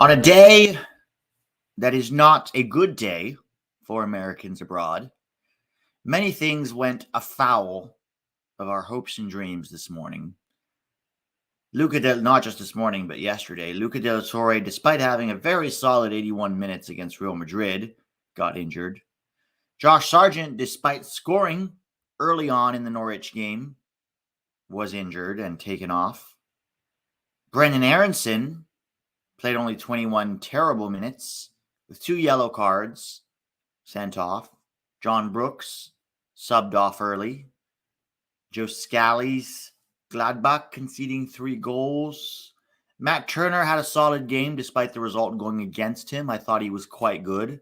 On a day that is not a good day for Americans abroad, many things went afoul of our hopes and dreams this morning. Not just this morning, but yesterday, Luca Del Torre, despite having a very solid 81 minutes against Real Madrid, got injured. Josh Sargent, despite scoring early on in the Norwich game, was injured and taken off. Brendan Aronson played only 21 terrible minutes with 2 yellow cards, sent off. John Brooks subbed off early. Joe Scally's Gladbach conceding 3 goals. Matt Turner had a solid game despite the result going against him. I thought he was quite good.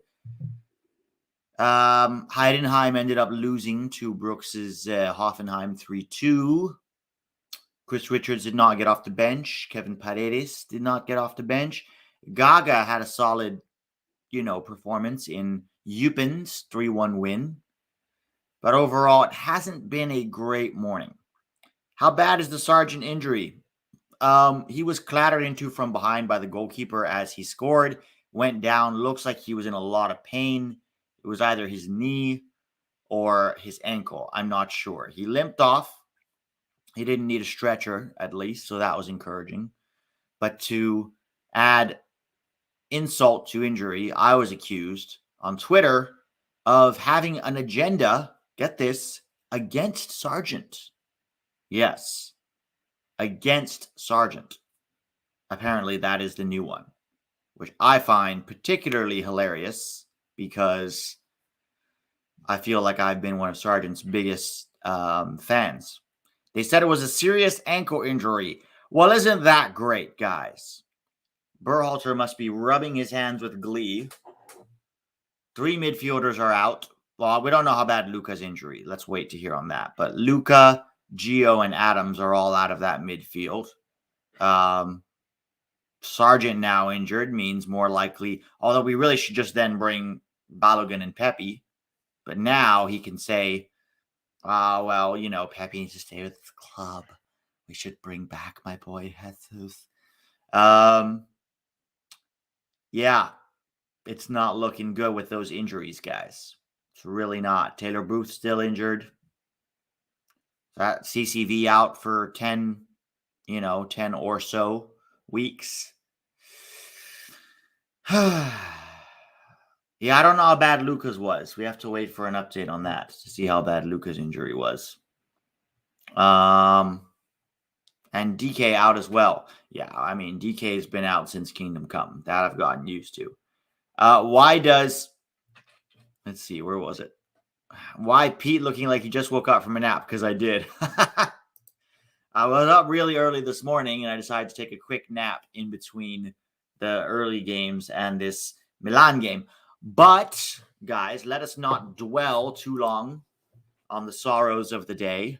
Heidenheim ended up losing to Brooks's Hoffenheim 3-2. Chris Richards did not get off the bench. Kevin Paredes did not get off the bench. Gaga had a solid, performance in Eupen's 3-1 win. But overall, it hasn't been a great morning. How bad is the Sargent injury? He was clattered into from behind by the goalkeeper as he scored. Went down. Looks like he was in a lot of pain. It was either his knee or his ankle. I'm not sure. He limped off. He didn't need a stretcher, at least, so that was encouraging. But to add insult to injury, I was accused on Twitter of having an agenda, get this, against Sargent. Yes, against Sargent. Apparently, that is the new one, which I find particularly hilarious because I feel like I've been one of Sargent's biggest fans. They said it was a serious ankle injury. Well, isn't that great, guys? Berhalter must be rubbing his hands with glee. 3 midfielders are out. Well, we don't know how bad Luca's injury. Let's wait to hear on that. But Luca, Gio, and Adams are all out of that midfield. Sargent now injured means more likely, although we really should just then bring Balogun and Pepe. But now he can say, Pepe needs to stay with the club. We should bring back my boy Jesus. Yeah, it's not looking good with those injuries, guys. It's really not. Taylor Booth still injured. That CCV out for 10 or so weeks. Yeah, I don't know how bad Luca's was. We have to wait for an update on that to see how bad Luca's injury was. And DK out as well. Yeah, I mean, DK has been out since Kingdom Come. That I've gotten used to. Let's see, where was it? Why Pete looking like he just woke up from a nap? Because I did. I was up really early this morning, and I decided to take a quick nap in between the early games and this Milan game. But, guys, let us not dwell too long on the sorrows of the day.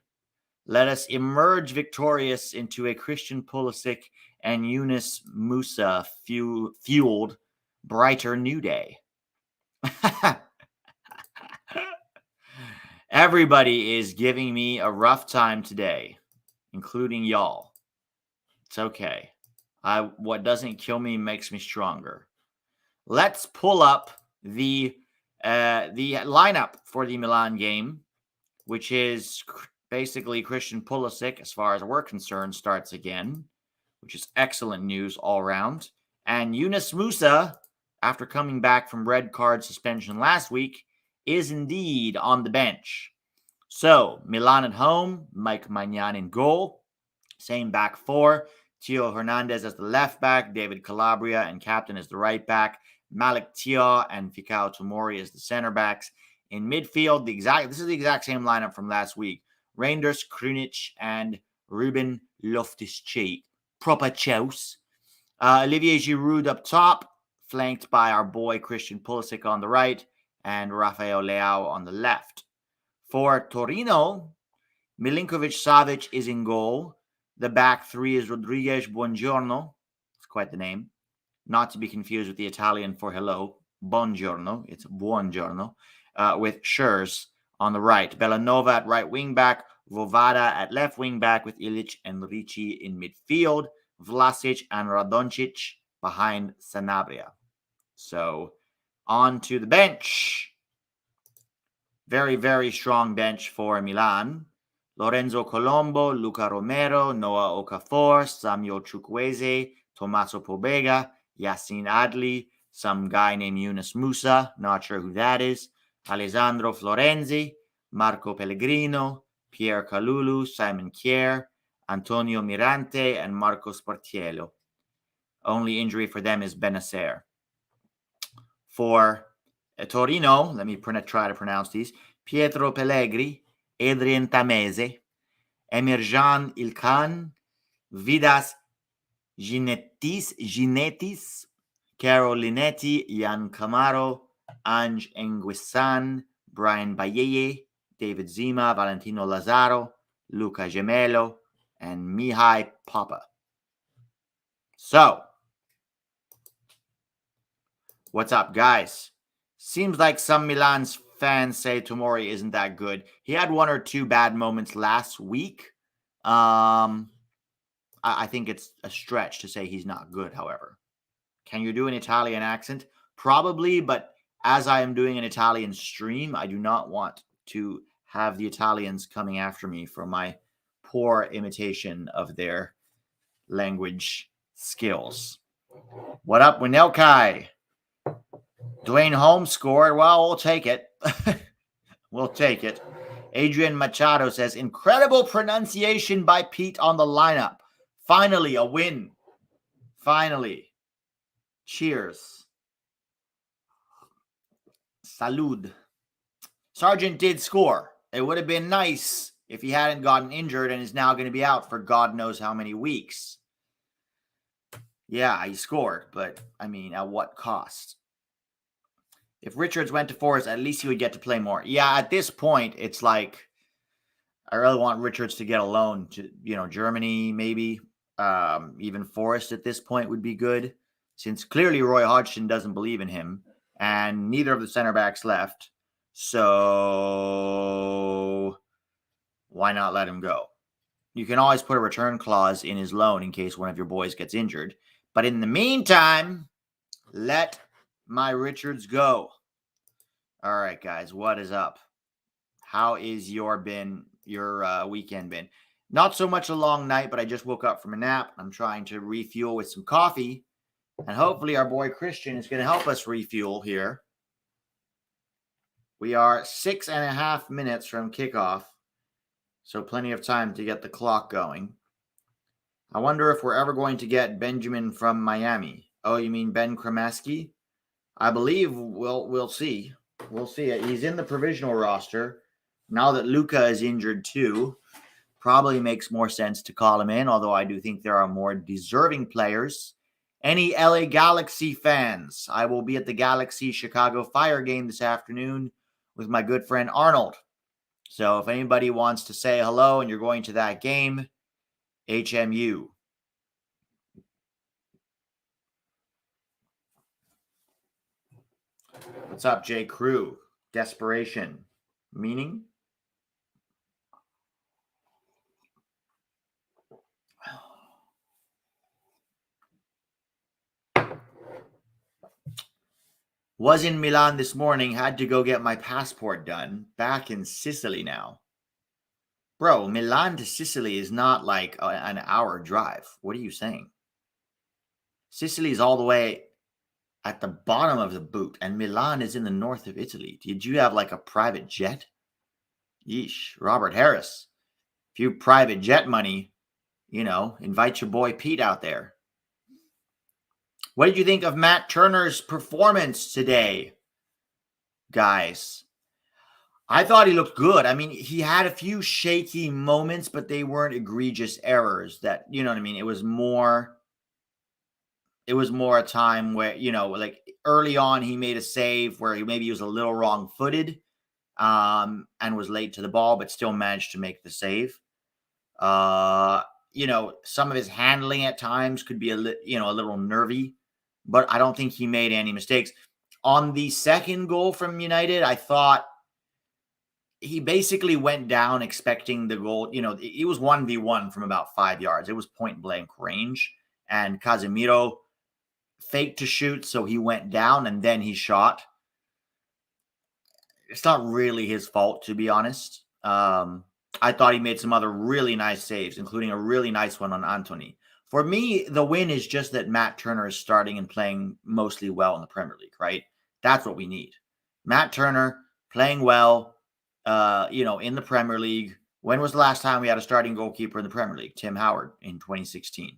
Let us emerge victorious into a Christian Pulisic and Yunus Musah fueled brighter new day. Everybody is giving me a rough time today, including y'all. It's okay. What doesn't kill me makes me stronger. Let's pull up the lineup for the Milan game, which is basically Christian Pulisic, as far as we're concerned, starts again, which is excellent news all around. And Yunus Musah, after coming back from red card suspension last week, is indeed on the bench. So, Milan at home, Mike Maignan in goal. Same back four. Theo Hernandez as the left back, David Calabria and captain as the right back, Malik Tia and Fikao Tomori as the center backs. In midfield, this is the exact same lineup from last week. Reinders, Krunic, and Ruben Loftus-Cheek. Proper chouse. Olivier Giroud up top, flanked by our boy Christian Pulisic on the right and Rafael Leao on the left. For Torino, Milinkovic-Savic is in goal. The back three is Rodriguez Buongiorno. It's quite the name. Not to be confused with the Italian for hello. Buongiorno. It's Buongiorno. With Schurz on the right. Bellanova at right wing back. Vovada at left wing back with Ilic and Ricci in midfield. Vlasic and Radoncic behind Sanabria. So on to the bench. Very, very strong bench for Milan. Lorenzo Colombo, Luca Romero, Noah Okafor, Samuel Chukwueze, Tommaso Pobega, Yassin Adli, some guy named Yunus Musah, not sure who that is, Alessandro Florenzi, Marco Pellegrino, Pierre Kalulu, Simon Kjaer, Antonio Mirante, and Marco Sportiello. Only injury for them is Benacer. For Torino, let me try to pronounce these, Pietro Pellegri, Adrian Tamese, Emirjan Ilkan, Vidas Ginetis, Caro Linetti, Jan Camaro, Ange Enguisan, Brian Bayeye, David Zima, Valentino Lazaro, Luca Gemello, and Mihai Papa. So, what's up, guys? Seems like some Milan's fans say Tomori isn't that good. He had one or two bad moments last week. I think it's a stretch to say he's not good, however. Can you do an Italian accent? Probably, but as I am doing an Italian stream, I do not want to have the Italians coming after me for my poor imitation of their language skills. What up, Winelkai? Dwayne Holmes scored. Well, we'll take it. We'll take it. Adrian Machado says, incredible pronunciation by Pete on the lineup. Finally, a win. Finally. Cheers. Salud. Sargent did score. It would have been nice if he hadn't gotten injured and is now going to be out for God knows how many weeks. Yeah, he scored, but, I mean, at what cost? If Richards went to Forest, at least he would get to play more. Yeah, at this point, it's like, I really want Richards to get a loan to, Germany, maybe. Even Forest at this point would be good, since clearly Roy Hodgson doesn't believe in him, and neither of the center backs left. So why not let him go? You can always put a return clause in his loan in case one of your boys gets injured. But in the meantime, let my Richards go. All right, guys, what is up? How is your weekend been? Not so much a long night, but I just woke up from a nap. I'm trying to refuel with some coffee, and hopefully our boy Christian is going to help us refuel here. We are 6.5 minutes from kickoff, so plenty of time to get the clock going. I wonder if we're ever going to get Benjamin from Miami. Oh, you mean Ben Kremaski? I believe we'll see. We'll see. He's in the provisional roster. Now that Luca is injured too, probably makes more sense to call him in, although I do think there are more deserving players. Any LA Galaxy fans? I will be at the Galaxy Chicago Fire game this afternoon with my good friend Arnold. So if anybody wants to say hello and you're going to that game, HMU. What's up, J. Crew? Desperation. Meaning? Was in Milan this morning, had to go get my passport done. Back in Sicily now. Bro, Milan to Sicily is not like an hour drive. What are you saying? Sicily is all the way at the bottom of the boot, and Milan is in the north of Italy. Did you have like a private jet? Yeesh, Robert Harris. If you private jet money, invite your boy Pete out there. What did you think of Matt Turner's performance today, guys? I thought he looked good. I mean, he had a few shaky moments, but they weren't egregious errors that, you know what I mean? It was more a time where, like early on, he made a save where he was a little wrong-footed and was late to the ball, but still managed to make the save. Some of his handling at times could be a little nervy, but I don't think he made any mistakes. On the second goal from United, I thought he basically went down expecting the goal. It was 1v1 from about 5 yards. It was point-blank range, and Casemiro faked to shoot, so he went down and then he shot. It's not really his fault, to be honest. I thought he made some other really nice saves, including a really nice one on Anthony. For me, the win is just that Matt Turner is starting and playing mostly well in the Premier League, right? That's what we need. Matt Turner playing well, in the Premier League. When was the last time we had a starting goalkeeper in the Premier League? Tim Howard in 2016,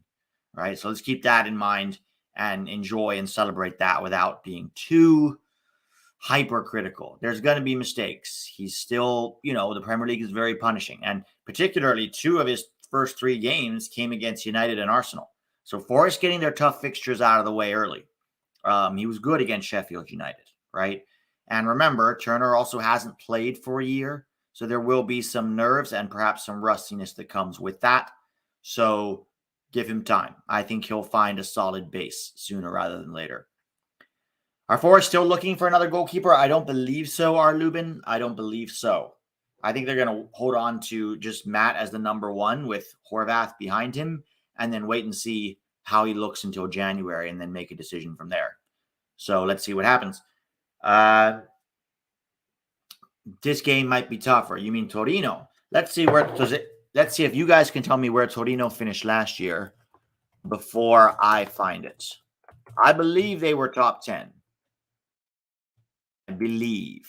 right? So let's keep that in mind and enjoy and celebrate that without being too hypercritical. There's going to be mistakes. He's still, the Premier League is very punishing. And particularly 2 of his first 3 games came against United and Arsenal. So Forest getting their tough fixtures out of the way early. He was good against Sheffield United, right? And remember, Turner also hasn't played for a year. So there will be some nerves and perhaps some rustiness that comes with that. So give him time. I think he'll find a solid base sooner rather than later. Are Forest still looking for another goalkeeper? I don't believe so, Lubin. I don't believe so. I think they're going to hold on to just Matt as the number 1 with Horvath behind him and then wait and see how he looks until January and then make a decision from there. So let's see what happens. This game might be tougher. You mean Torino? Let's see if you guys can tell me where Torino finished last year before I find it. I believe they were top 10. I believe.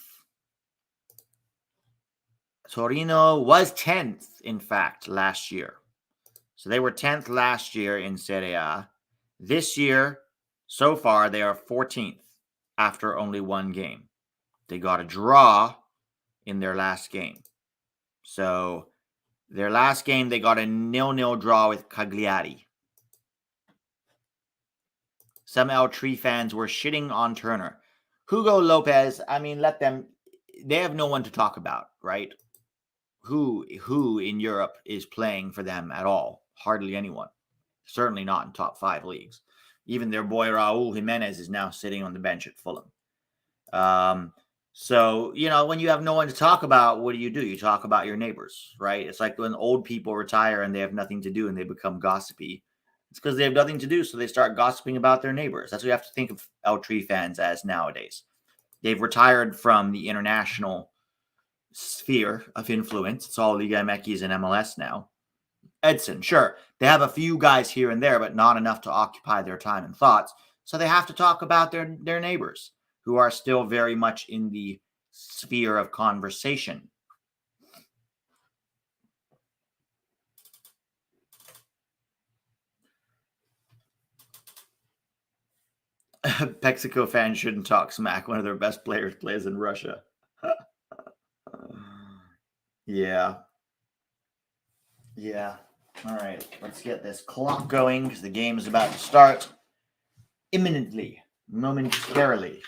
Torino was 10th, in fact, last year. So they were 10th last year in Serie A. This year, so far, they are 14th after only 1 game. They got a draw in their last game. So their last game, they got a 0-0 draw with Cagliari. Some El Tree fans were shitting on Turner. Hugo Lopez, I mean, let them. They have no one to talk about, right? Who in Europe is playing for them at all? Hardly anyone. Certainly not in top 5 leagues. Even their boy Raul Jimenez is now sitting on the bench at Fulham. So, when you have no one to talk about, what do? You talk about your neighbors, right? It's like when old people retire and they have nothing to do and they become gossipy. It's because they have nothing to do, so they start gossiping about their neighbors. That's what you have to think of El Tree fans as nowadays. They've retired from the international sphere of influence. It's all Liga MX and MLS now. Edson, sure, they have a few guys here and there, but not enough to occupy their time and thoughts. So they have to talk about their neighbors, who are still very much in the sphere of conversation. Mexico fans shouldn't talk smack. One of their best players plays in Russia. Yeah. All right, let's get this clock going because the game is about to start imminently, momentarily.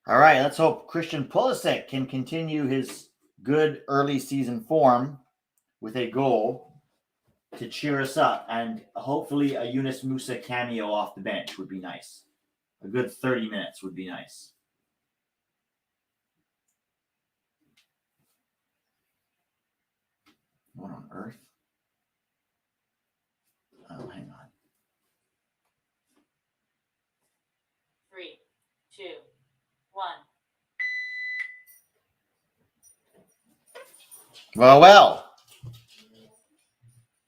All right, let's hope Christian Pulisic can continue his good early season form with a goal to cheer us up, and hopefully a Yunus Musah cameo off the bench would be nice. A good 30 minutes would be nice. What on earth? Oh, hang on. 3, 2, 1. Well.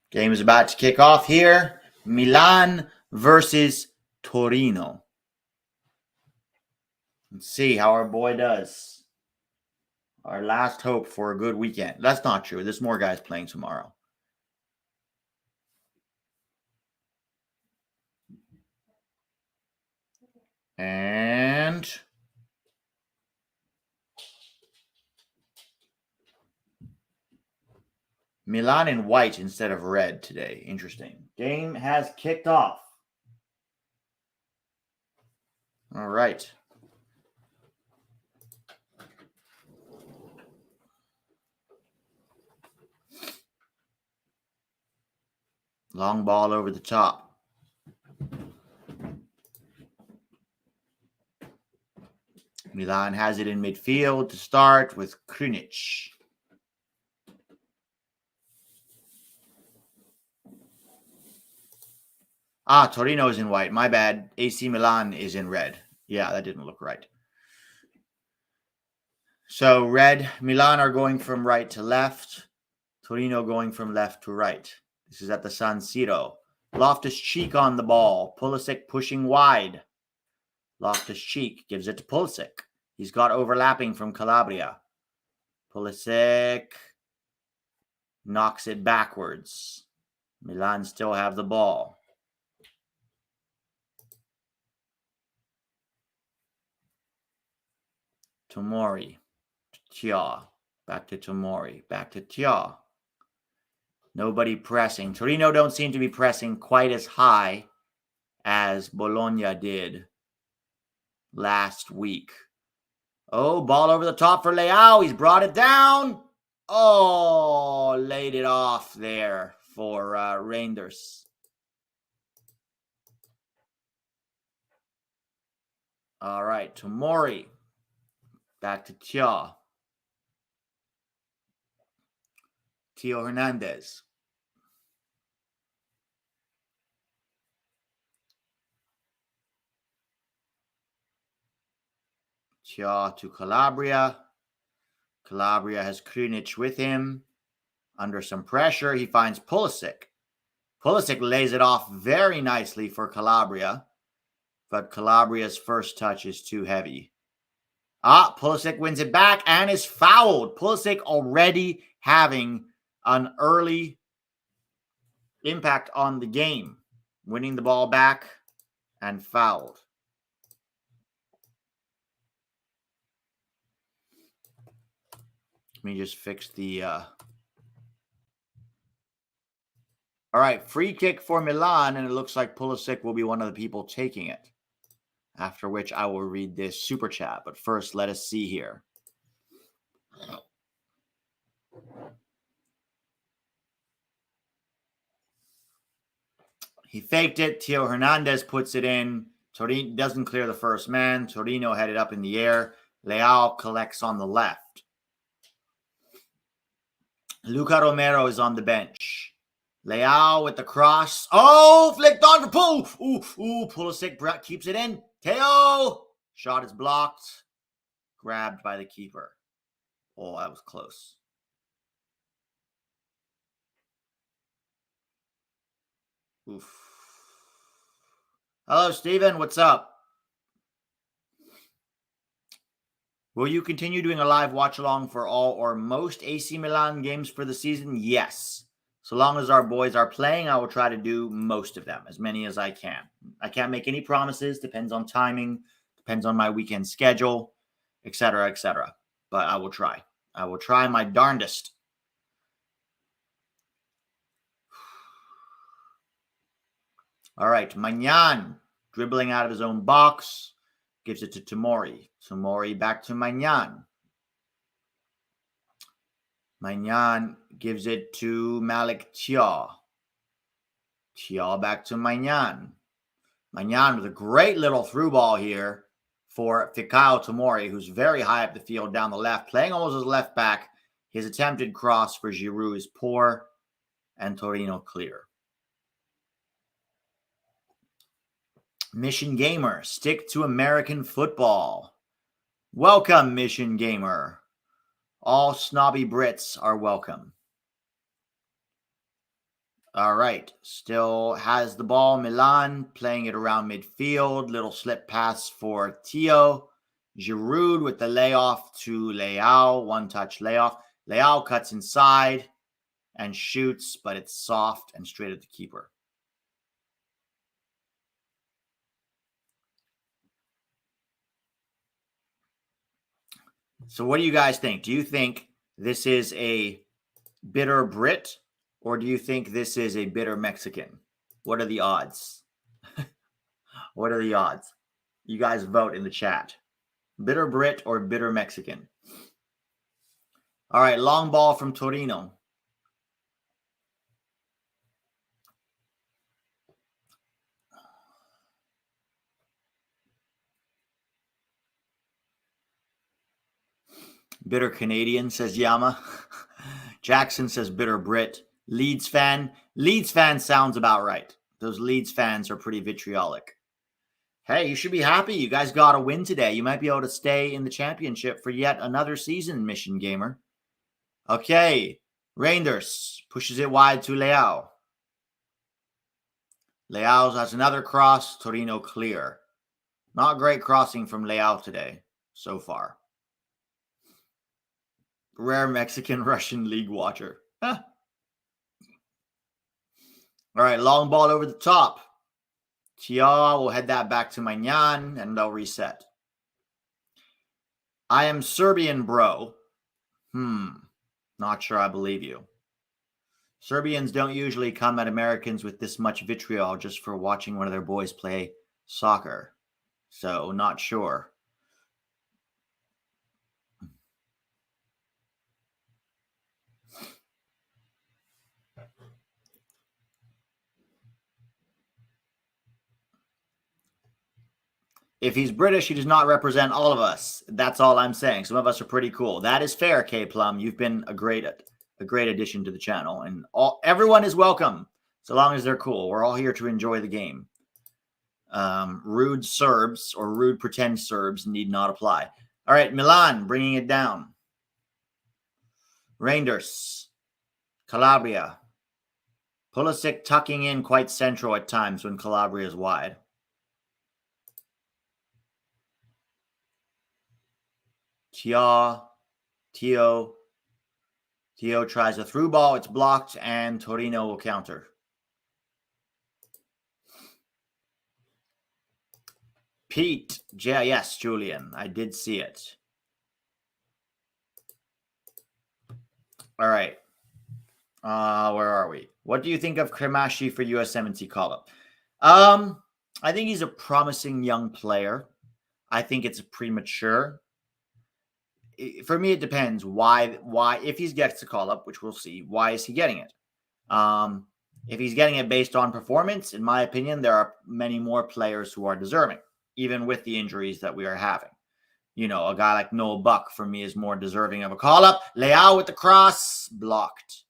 Game is about to kick off here. Milan versus Torino. Let's see how our boy does. Our last hope for a good weekend. That's not true. There's more guys playing tomorrow. And Milan in white instead of red today. Interesting. Game has kicked off. All right. Long ball over the top. Milan has it in midfield to start with Krunic. Torino is in white. My bad. AC Milan is in red. Yeah, that didn't look right. So red, Milan are going from right to left. Torino going from left to right. This is at the San Siro. Loftus-Cheek on the ball. Pulisic pushing wide. Loftus-Cheek gives it to Pulisic. He's got overlapping from Calabria. Pulisic knocks it backwards. Milan still have the ball. Tomori. Tia. Back to Tomori. Back to Tia. Nobody pressing. Torino don't seem to be pressing quite as high as Bologna did last week. Oh, ball over the top for Leao. He's brought it down. Oh, laid it off there for Reinders. All right, Tomori. Back to Tia. Theo Hernandez. Tia to Calabria. Calabria has Krunic with him. Under some pressure, he finds Pulisic. Pulisic lays it off very nicely for Calabria, but Calabria's first touch is too heavy. Pulisic wins it back and is fouled. Pulisic already having an early impact on the game, winning the ball back and fouled. Let me just fix the... All right, free kick for Milan, and it looks like Pulisic will be one of the people taking it. After which I will read this super chat. But first, let us see here. He faked it. Theo Hernandez puts it in. Torino doesn't clear the first man. Torino headed up in the air. Leao collects on the left. Luca Romero is on the bench. Leao with the cross. Oh, flicked on for Pull. Pulisic keeps it in. Theo. Shot is blocked. Grabbed by the keeper. Oh, that was close. Oof. Hello, Steven. What's up? Will you continue doing a live watch-along for all or most AC Milan games for the season? Yes. So long as our boys are playing, I will try to do most of them, as many as I can. I can't make any promises. Depends on timing. Depends on my weekend schedule, etc., etc. But I will try. I will try my darndest. All right, Magnan, dribbling out of his own box, gives it to Tomori. Tomori back to Magnan. Magnan gives it to Malik Tia. Tia back to Magnan. Magnan with a great little through ball here for Fikayo Tomori, who's very high up the field down the left, playing almost as left back. His attempted cross for Giroud is poor, and Torino clear. Mission Gamer, stick to American football. Welcome, Mission Gamer. All snobby Brits are welcome. All right, still has the ball. Milan playing it around midfield. Little slip pass for Theo. Giroud with the layoff to Leao. One-touch layoff. Leao cuts inside and shoots, but it's soft and straight at the keeper. So what do you guys think? Do you think this is a bitter Brit, or do you think this is a bitter Mexican? What are the odds? What are the odds? You guys vote in the chat. Bitter Brit or bitter Mexican? All right, long ball from Torino. Bitter Canadian, says Yama. Jackson says bitter Brit. Leeds fan. Leeds fan sounds about right. Those Leeds fans are pretty vitriolic. Hey, you should be happy. You guys got a win today. You might be able to stay in the championship for yet another season, Mission Gamer. Okay. Reinders pushes it wide to Leao. Leao has another cross. Torino clear. Not great crossing from Leao today so far. Rare Mexican-Russian league watcher. Huh. All right, long ball over the top. Tia will head that back to Magnan, and they'll reset. I am Serbian, bro. Not sure I believe you. Serbians don't usually come at Americans with this much vitriol just for watching one of their boys play soccer. So, not sure. If he's British, he does not represent all of us. That's all I'm saying. Some of us are pretty cool. That is fair, K Plum. You've been a great addition to the channel, and everyone is welcome so long as they're cool. We're all here to enjoy the game. Rude Serbs or rude pretend Serbs need not apply. All right, Milan bringing it down. Reinders, Calabria. Pulisic tucking in quite central at times when Calabria is wide. Theo tries a through ball. It's blocked, and Torino will counter. Pete. Yes, Julian. I did see it. All right. Where are we? What do you think of Kremashi for USMNT call-up? I think he's a promising young player. I think it's premature. For me, it depends. Why? If he gets a call-up, which we'll see, why is he getting it? If he's getting it based on performance, in my opinion, there are many more players who are deserving, even with the injuries that we are having. You know, a guy like Noel Buck, for me, is more deserving of a call-up. Leao with the cross, blocked.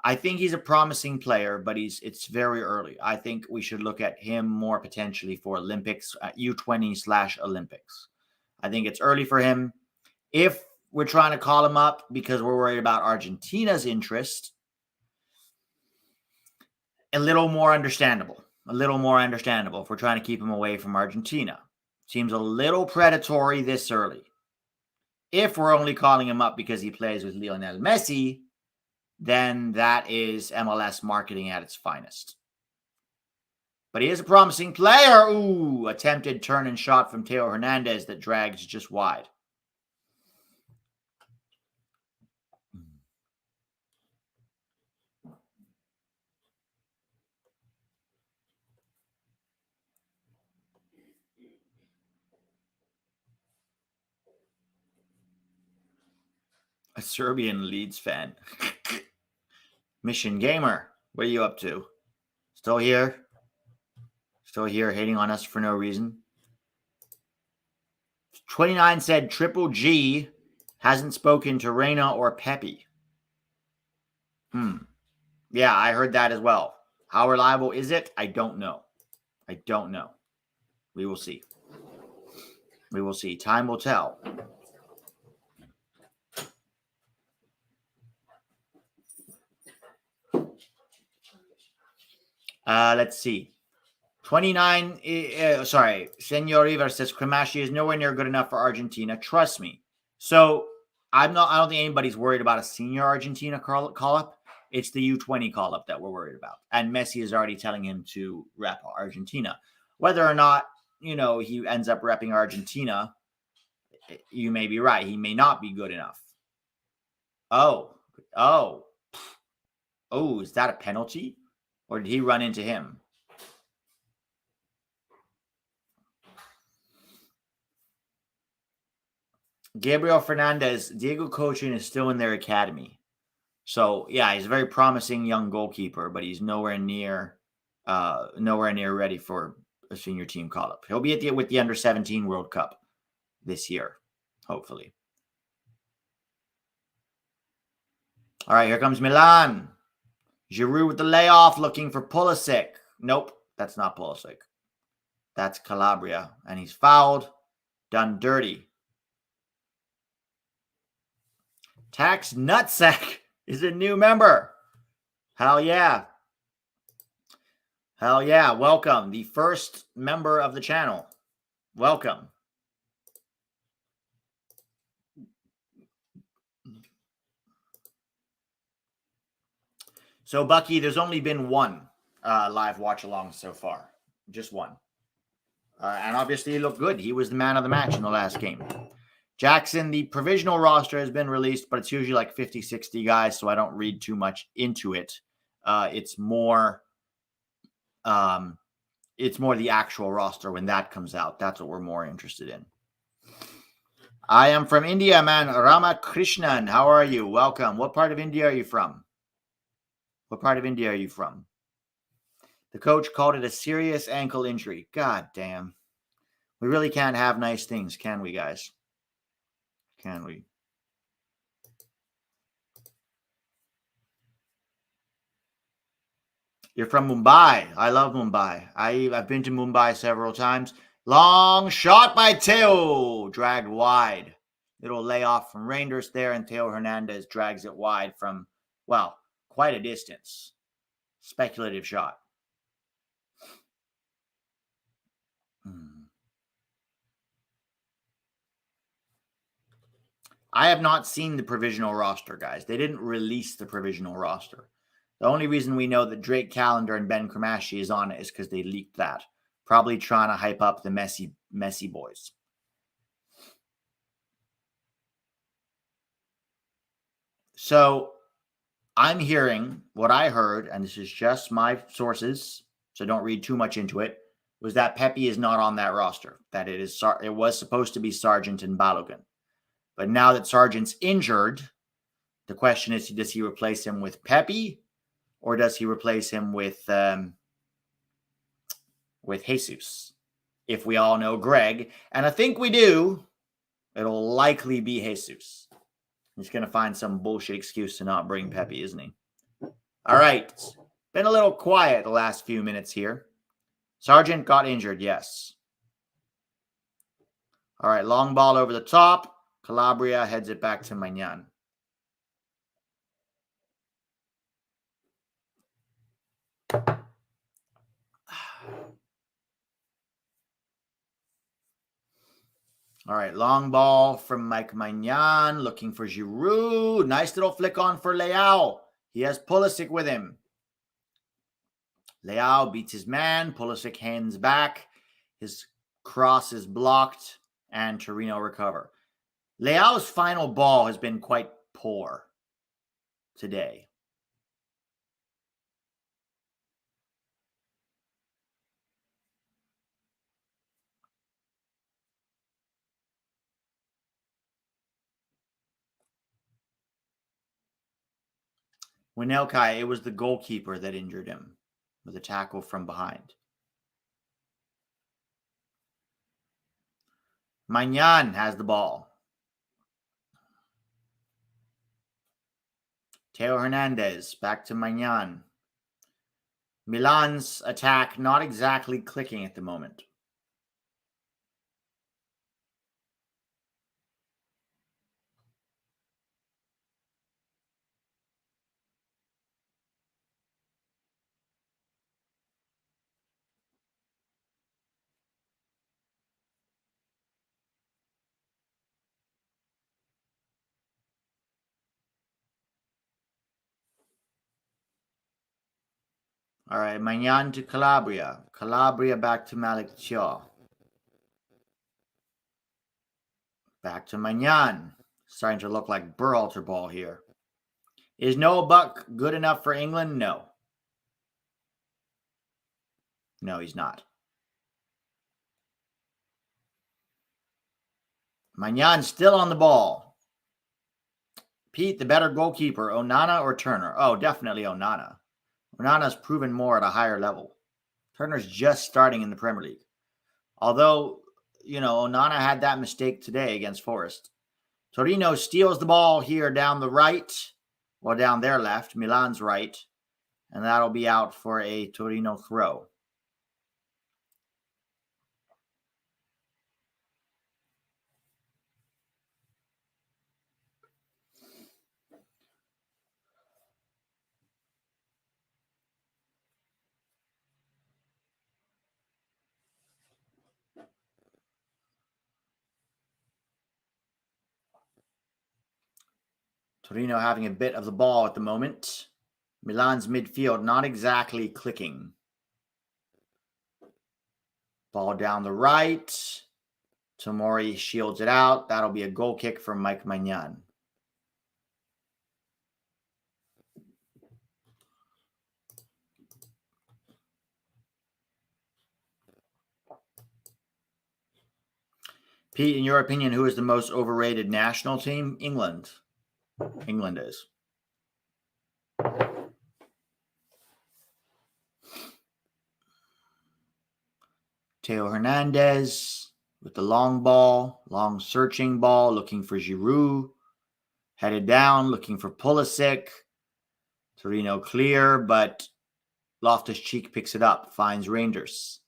I think he's a promising player, but it's very early. I think we should look at him more potentially for Olympics, U20/Olympics. I think it's early for him. If we're trying to call him up because we're worried about Argentina's interest, a little more understandable. If we're trying to keep him away from Argentina. Seems a little predatory this early. If we're only calling him up because he plays with Lionel Messi, then that is MLS marketing at its finest. But he is a promising player. Ooh, attempted turn and shot from Theo Hernandez that drags just wide. A Serbian Leeds fan. Mission Gamer, what are you up to? Still here? Still here hating on us for no reason? 29 said Triple G hasn't spoken to Reyna or Pepe. Yeah, I heard that as well. How reliable is it? I don't know. We will see. Time will tell. Let's see. 29, Senor River says Kremashi is nowhere near good enough for Argentina. Trust me. So I don't think anybody's worried about a senior Argentina call-up. It's the U20 call-up that we're worried about. And Messi is already telling him to rep Argentina. Whether or not, he ends up repping Argentina, you may be right. He may not be good enough. Oh, is that a penalty? Or did he run into him? Gabriel Fernandez, Diego Cochin is still in their academy. So, yeah, he's a very promising young goalkeeper, but he's nowhere near ready for a senior team call-up. He'll be with the Under-17 World Cup this year, hopefully. All right, here comes Milan. Giroud with the layoff, looking for Pulisic. Nope, that's not Pulisic. That's Calabria, and he's fouled. Done dirty. Tax Nutsack is a new member. Hell yeah. Hell yeah. Welcome. The first member of the channel. Welcome. So, Bucky, there's only been one live watch along so far. Just one. And obviously, he looked good. He was the man of the match in the last game. Jackson, the provisional roster has been released, but it's usually like 50, 60 guys, so I don't read too much into it. It's more the actual roster when that comes out. That's what we're more interested in. I am from India, man. Ramakrishnan, how are you? Welcome. What part of India are you from? What part of India are you from? The coach called it a serious ankle injury. God damn. We really can't have nice things, can we, guys? Can we? You're from Mumbai. I love Mumbai. I've been to Mumbai several times. Long shot by Theo. Dragged wide. Little layoff from Reinders there, and Theo Hernandez drags it wide from, well, quite a distance. Speculative shot. I have not seen the provisional roster, guys. They didn't release the provisional roster. The only reason we know that Drake Callender and Ben Kramashi is on it is because they leaked that. Probably trying to hype up the Messi boys. So I'm hearing what I heard, and this is just my sources, so don't read too much into it, was that Pepe is not on that roster. That it was supposed to be Sargent and Balogun. But now that Sargent's injured, the question is, does he replace him with Pepe, or does he replace him with Jesus? If we all know Greg, and I think we do, it'll likely be Jesus. He's going to find some bullshit excuse to not bring Pepe, isn't he? All right. Been a little quiet the last few minutes here. Sargent got injured, yes. All right, long ball over the top. Calabria heads it back to Magnan. All right, long ball from Mike Magnan, looking for Giroud. Nice little flick on for Leao. He has Pulisic with him. Leao beats his man. Pulisic hands back. His cross is blocked, and Torino recover. Leao's final ball has been quite poor today. Winelkai, it was the goalkeeper that injured him with a tackle from behind. Magnan has the ball. Theo Hernandez back to Magnan. Milan's attack not exactly clicking at the moment. All right, Magnan to Calabria. Calabria back to Malik Thiaw. Back to Magnan. Starting to look like Berhalter ball here. Is Noah Buck good enough for England? No. No, he's not. Magnan still on the ball. Pete, the better goalkeeper, Onana or Turner? Oh, definitely Onana. Onana's proven more at a higher level. Turner's just starting in the Premier League. Although, Onana had that mistake today against Forest. Torino steals the ball here down the right. Well, down their left, Milan's right. And that'll be out for a Torino throw. Torino having a bit of the ball at the moment. Milan's midfield not exactly clicking. Ball down the right. Tomori shields it out. That'll be a goal kick from Mike Magnan. Pete, in your opinion, who is the most overrated national team? England. England is. Theo Hernandez with the long ball, long searching ball, looking for Giroud. Headed down, looking for Pulisic. Torino clear, but Loftus-Cheek picks it up, finds Reinders.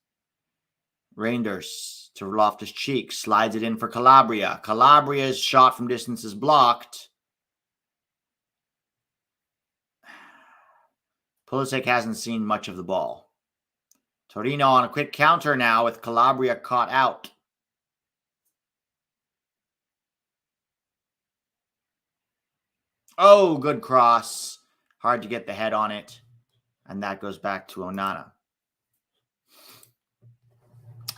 Reinders to Loftus-Cheek, slides it in for Calabria. Calabria's shot from distance is blocked. Pulisic hasn't seen much of the ball. Torino on a quick counter now with Calabria caught out. Oh, good cross. Hard to get the head on it. And that goes back to Onana.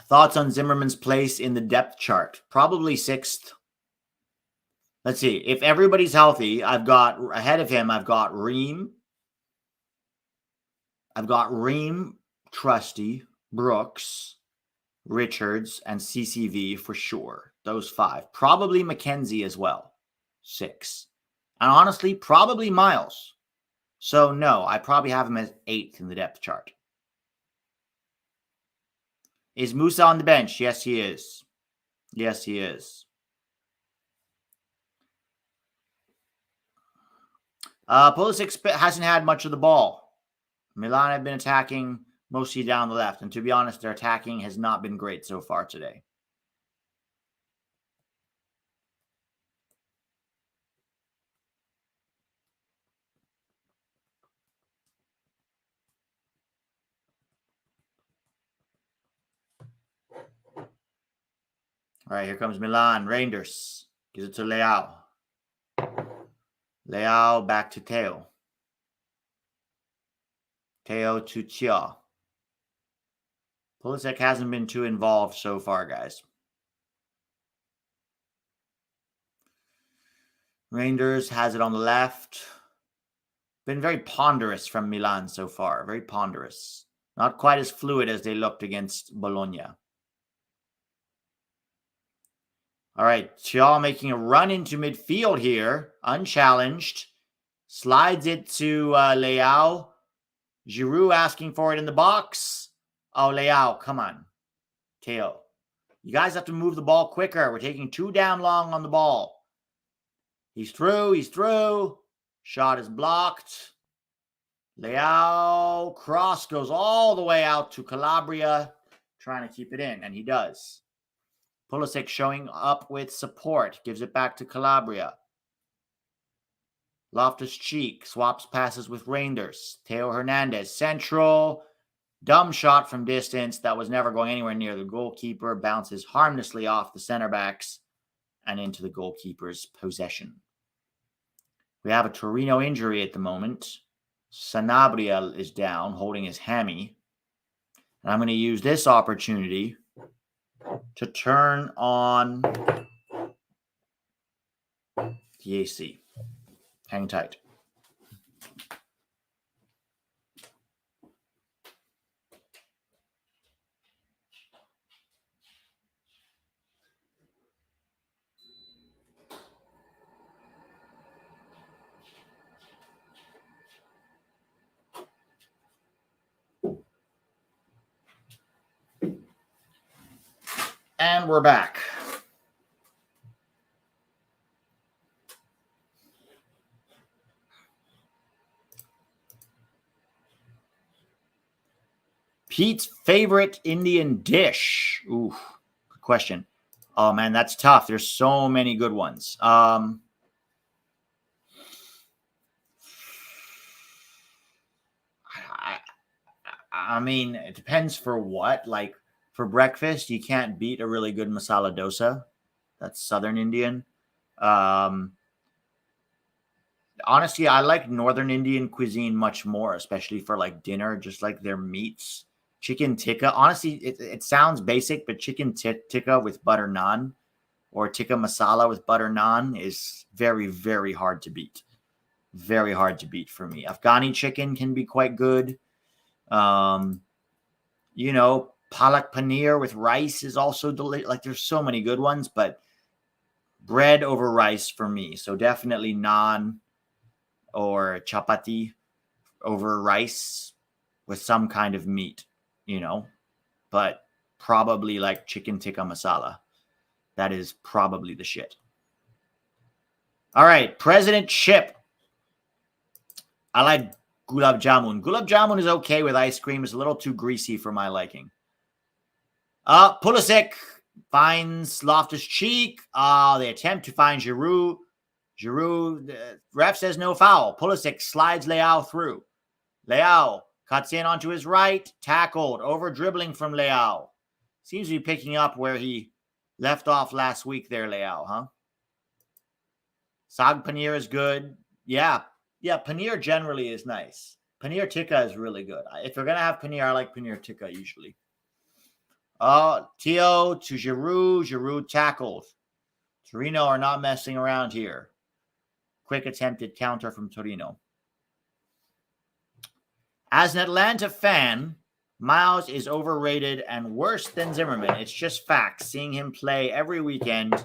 Thoughts on Zimmerman's place in the depth chart? Probably 6th. Let's see. If everybody's healthy, I've got ahead of him, I've got Ream. Trusty, Brooks, Richards, and CCV for sure. Those 5. Probably McKenzie as well. 6. And honestly, probably Miles. So no, I probably have him as 8th in the depth chart. Is Musah on the bench? Yes, he is. Yes, he is. Pulisic hasn't had much of the ball. Milan have been attacking mostly down the left. And to be honest, their attacking has not been great so far today. All right, here comes Milan. Reinders gives it to Leao. Leao back to Theo. Theo to Chia. Pulisic hasn't been too involved so far, guys. Reinders has it on the left. Been very ponderous from Milan so far. Very ponderous. Not quite as fluid as they looked against Bologna. All right, Chia making a run into midfield here. Unchallenged. Slides it to Leao. Giroud asking for it in the box. Oh, Leao, come on. Theo. You guys have to move the ball quicker. We're taking too damn long on the ball. He's through. He's through. Shot is blocked. Leao. Cross goes all the way out to Calabria. Trying to keep it in, and he does. Pulisic showing up with support. Gives it back to Calabria. Loftus-Cheek swaps passes with Reinders. Theo Hernandez. Central. Dumb shot from distance that was never going anywhere near the goalkeeper. Bounces harmlessly off the center backs and into the goalkeeper's possession. We have a Torino injury at the moment. Sanabria is down, holding his hammy. And I'm going to use this opportunity to turn on the AC. Hang tight. And we're back. Pete's favorite Indian dish. Ooh, good question. Oh man, that's tough. There's so many good ones. I mean, it depends for what. Like for breakfast, you can't beat a really good masala dosa. That's Southern Indian. Honestly, I like Northern Indian cuisine much more, especially for like dinner, just like their meats. Chicken tikka. Honestly, it sounds basic, but chicken tikka with butter naan or tikka masala with butter naan is very, very hard to beat. Very hard to beat for me. Afghani chicken can be quite good. Palak paneer with rice is also delicious. Like there's so many good ones, but bread over rice for me. So definitely naan or chapati over rice with some kind of meat, but probably like chicken tikka masala. That is probably the shit. All right, President Chip. I like gulab jamun. Gulab jamun is okay with ice cream. It's a little too greasy for my liking. Pulisic finds Loftus-Cheek. They attempt to find Giroud. The ref says no foul. Pulisic slides Leao through. Leao cuts in onto his right. Tackled. Over dribbling from Leao. Seems to be picking up where he left off last week there, Leao, huh? Saag paneer is good. Yeah, paneer generally is nice. Paneer tikka is really good. If you're going to have paneer, I like paneer tikka usually. Theo to Giroud. Giroud tackled. Torino are not messing around here. Quick attempted counter from Torino. As an Atlanta fan, Miles is overrated and worse than Zimmerman. It's just facts. Seeing him play every weekend,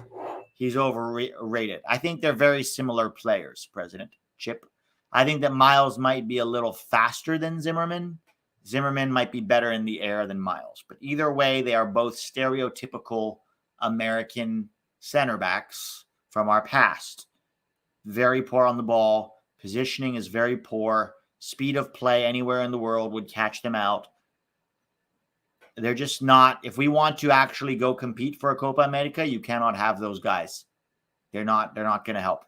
he's overrated. I think they're very similar players, President Chip. I think that Miles might be a little faster than Zimmerman. Zimmerman might be better in the air than Miles. But either way, they are both stereotypical American center backs from our past. Very poor on the ball. Positioning is very poor. Speed of play anywhere in the world would catch them out. They're just not. If we want to actually go compete for a Copa America, you cannot have those guys. They're not going to help.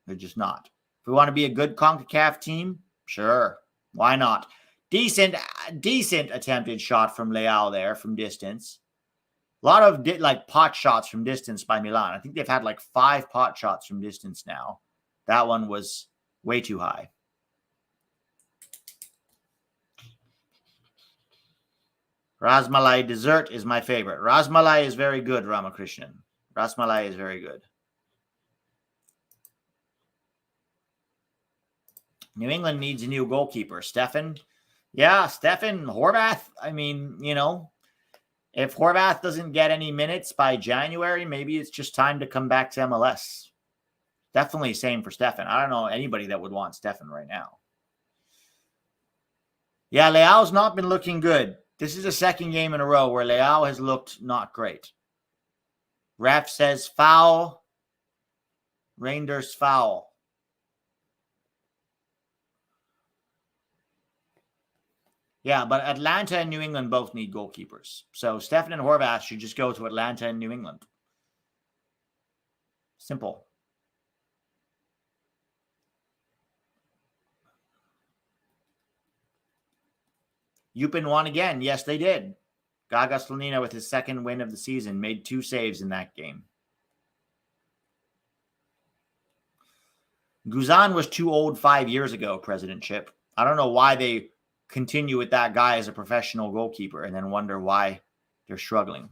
They're just not. If we want to be a good CONCACAF team, sure. Why not? Decent attempted shot from Leao there from distance. A lot of pot shots from distance by Milan. I think they've had 5 pot shots from distance now. That one was way too high. Rasmalai dessert is my favorite. Rasmalai is very good, Ramakrishnan. Rasmalai is very good. New England needs a new goalkeeper. Stefan. Yeah, Stefan Horvath. I mean, if Horvath doesn't get any minutes by January, maybe it's just time to come back to MLS. Definitely same for Stefan. I don't know anybody that would want Stefan right now. Yeah, Leao's not been looking good. This is the second game in a row where Leao has looked not great. Ref says foul. Reinders foul. Yeah, but Atlanta and New England both need goalkeepers. So Stefan and Horvath should just go to Atlanta and New England. Simple. Yupin won again. Yes, they did. Gaga Slonina with his second win of the season made 2 saves in that game. Guzan was too old 5 years ago, President Chip. I don't know why they continue with that guy as a professional goalkeeper and then wonder why they're struggling.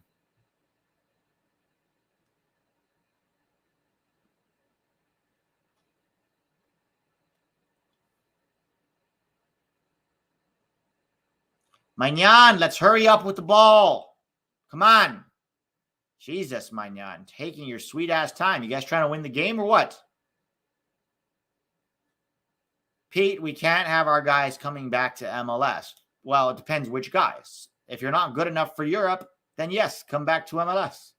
Magnan, let's hurry up with the ball. Come on. Jesus, Magnan, taking your sweet ass time. You guys trying to win the game or what? Pete, we can't have our guys coming back to MLS. Well, it depends which guys. If you're not good enough for Europe, then yes, come back to MLS.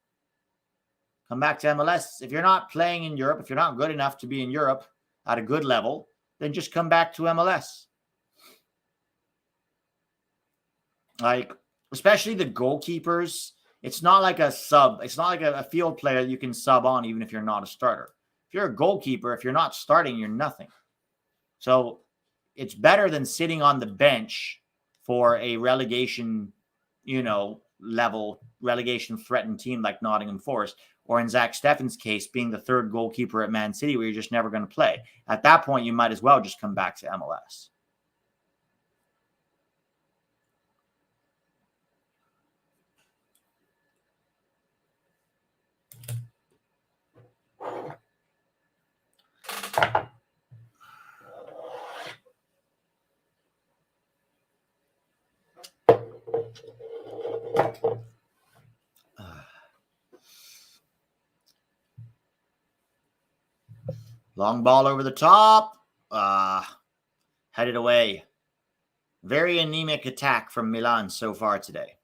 Come back to MLS. If you're not playing in Europe, if you're not good enough to be in Europe at a good level, then just come back to MLS. Like, especially the goalkeepers, it's not like a sub. It's not like a field player that you can sub on even if you're not a starter. If you're a goalkeeper, if you're not starting, you're nothing. So it's better than sitting on the bench for a relegation, level relegation threatened team like Nottingham Forest, or in Zach Steffen's case, being the third goalkeeper at Man City, where you're just never going to play. At that point, you might as well just come back to MLS. Long ball over the top. Headed away. Very anemic attack from Milan so far today.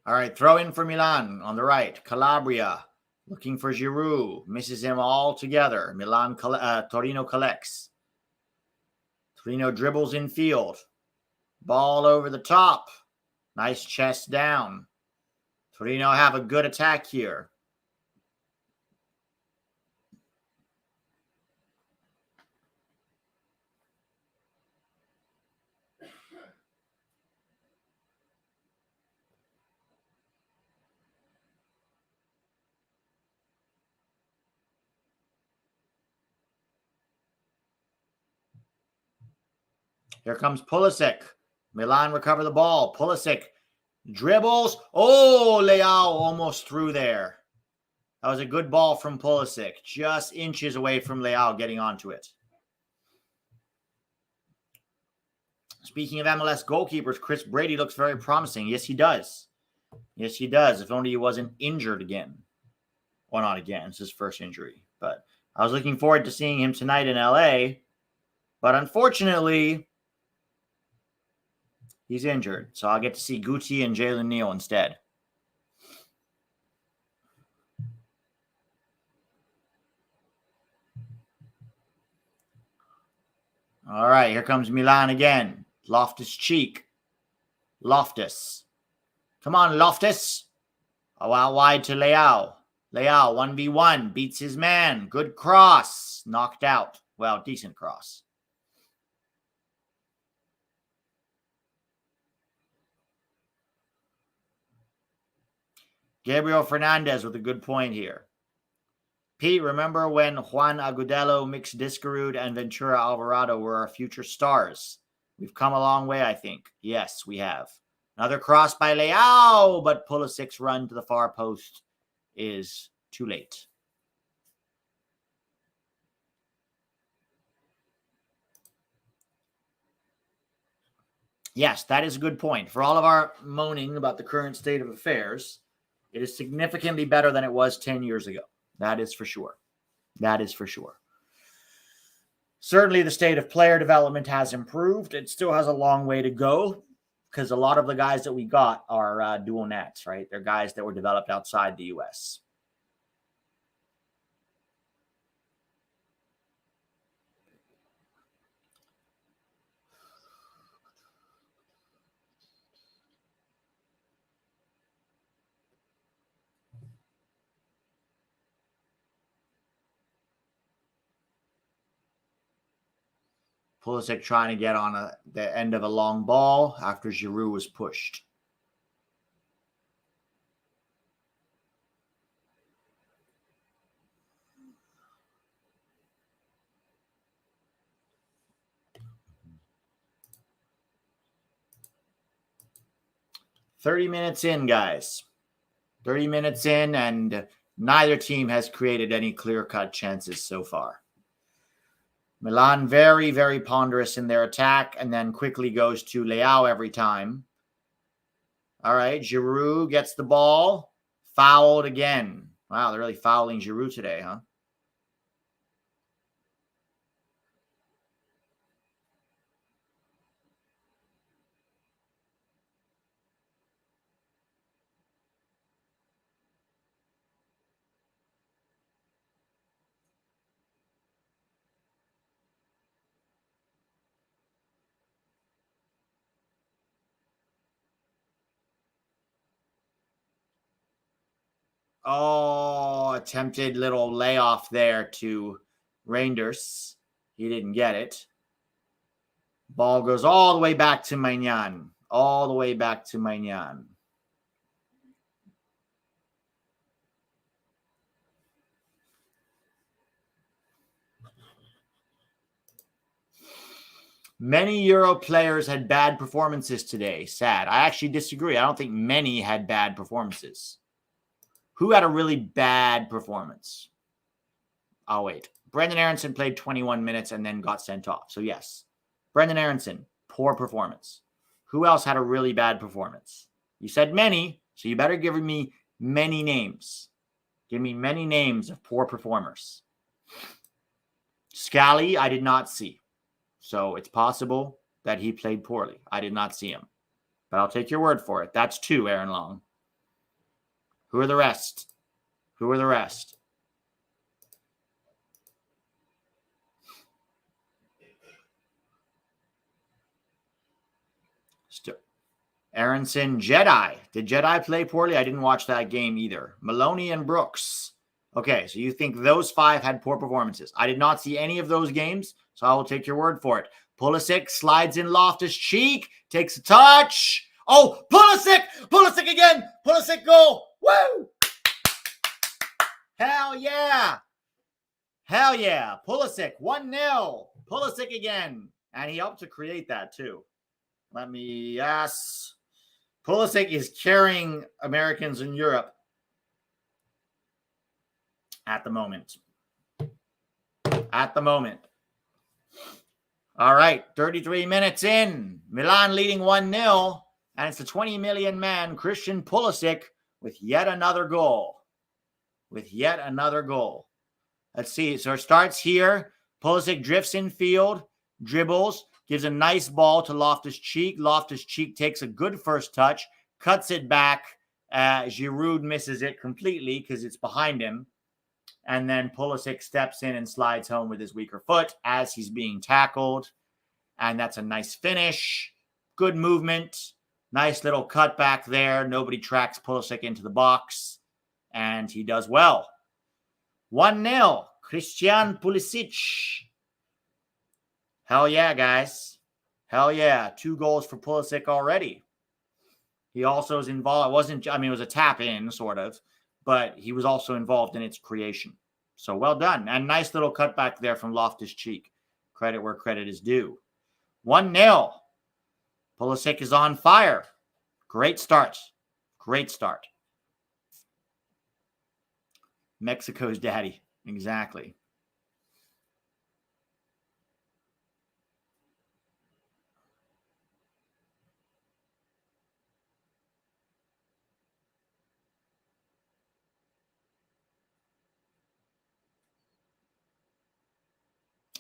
All right, throw in for Milan on the right. Calabria looking for Giroud. Misses him altogether. Torino collects. Torino dribbles in field. Ball over the top. Nice chest down. Torino have a good attack here. Here comes Pulisic. Milan recover the ball. Pulisic dribbles. Oh, Leao almost through there. That was a good ball from Pulisic. Just inches away from Leao getting onto it. Speaking of MLS goalkeepers, Chris Brady looks very promising. Yes, he does. Yes, he does. If only he wasn't injured again. Well, not again. It's his first injury. But I was looking forward to seeing him tonight in LA. But unfortunately, he's injured. So I'll get to see Gucci and Jalen Neal instead. All right, here comes Milan again. Loftus-Cheek. Loftus. Come on, Loftus. Oh, out wide to Leao. Leao, 1v1. Beats his man. Good cross. Knocked out. Well, decent cross. Gabriel Fernandez with a good point here. Pete, remember when Juan Agudelo, Mix Discarud, and Ventura Alvarado were our future stars? We've come a long way, I think. Yes, we have. Another cross by Leao, but Pulisic's run to the far post is too late. Yes, that is a good point. For all of our moaning about the current state of affairs, it is significantly better than it was 10 years ago. That is for sure. That is for sure. Certainly, the state of player development has improved. It still has a long way to go because a lot of the guys that we got are dual nats, right? They're guys that were developed outside the U.S. Pulisic trying to get on the end of a long ball after Giroud was pushed. "30 minutes in, guys. 30 minutes in, and neither team has created any clear-cut chances so far. Milan very, very ponderous in their attack and then quickly goes to Leao every time. All right, Giroud gets the ball. Fouled again. Wow, they're really fouling Giroud today, huh? Oh, attempted little layoff there to Reinders. He didn't get it. Ball goes all the way back to Maignan. All the way back to Maignan. Many Euro players had bad performances today. Sad. I actually disagree. I don't think many had bad performances. Who had a really bad performance? Oh, wait. Brendan Aronson played 21 minutes and then got sent off. So, yes. Brendan Aronson, poor performance. Who else had a really bad performance? You said many, so you better give me many names. Give me many names of poor performers. Scally, I did not see. So it's possible that he played poorly. I did not see him. But I'll take your word for it. That's 2, Aaron Long. Who are the rest? Who are the rest? Aronson, Jedi. Did Jedi play poorly? I didn't watch that game either. Maloney and Brooks. Okay, so you think those 5 had poor performances. I did not see any of those games, so I will take your word for it. Pulisic slides in Loftus-Cheek, takes a touch. Oh, Pulisic! Pulisic again! Pulisic goal! Woo! Hell yeah! Hell yeah! Pulisic, 1-0. Pulisic again. And he helped to create that too. Yes. Pulisic is carrying Americans in Europe at the moment. At the moment. All right, 33 minutes in. Milan leading 1-0. And it's the 20 million man Christian Pulisic with yet another goal. With yet another goal. Let's see. So it starts here. Pulisic drifts in field, dribbles, gives a nice ball to Loftus-Cheek. Loftus-Cheek takes a good first touch, cuts it back. Giroud misses it completely because it's behind him. And then Pulisic steps in and slides home with his weaker foot as he's being tackled. And that's a nice finish. Good movement. Nice little cutback there. Nobody tracks Pulisic into the box. And he does well. 1-0. Christian Pulisic. Hell yeah, guys. Hell yeah. 2 goals for Pulisic already. He also is involved. It was a tap in, sort of. But he was also involved in its creation. So well done. And nice little cutback there from Loftus-Cheek. Credit where credit is due. 1-0. Pulisic is on fire. Great start. Great start. Mexico's daddy. Exactly.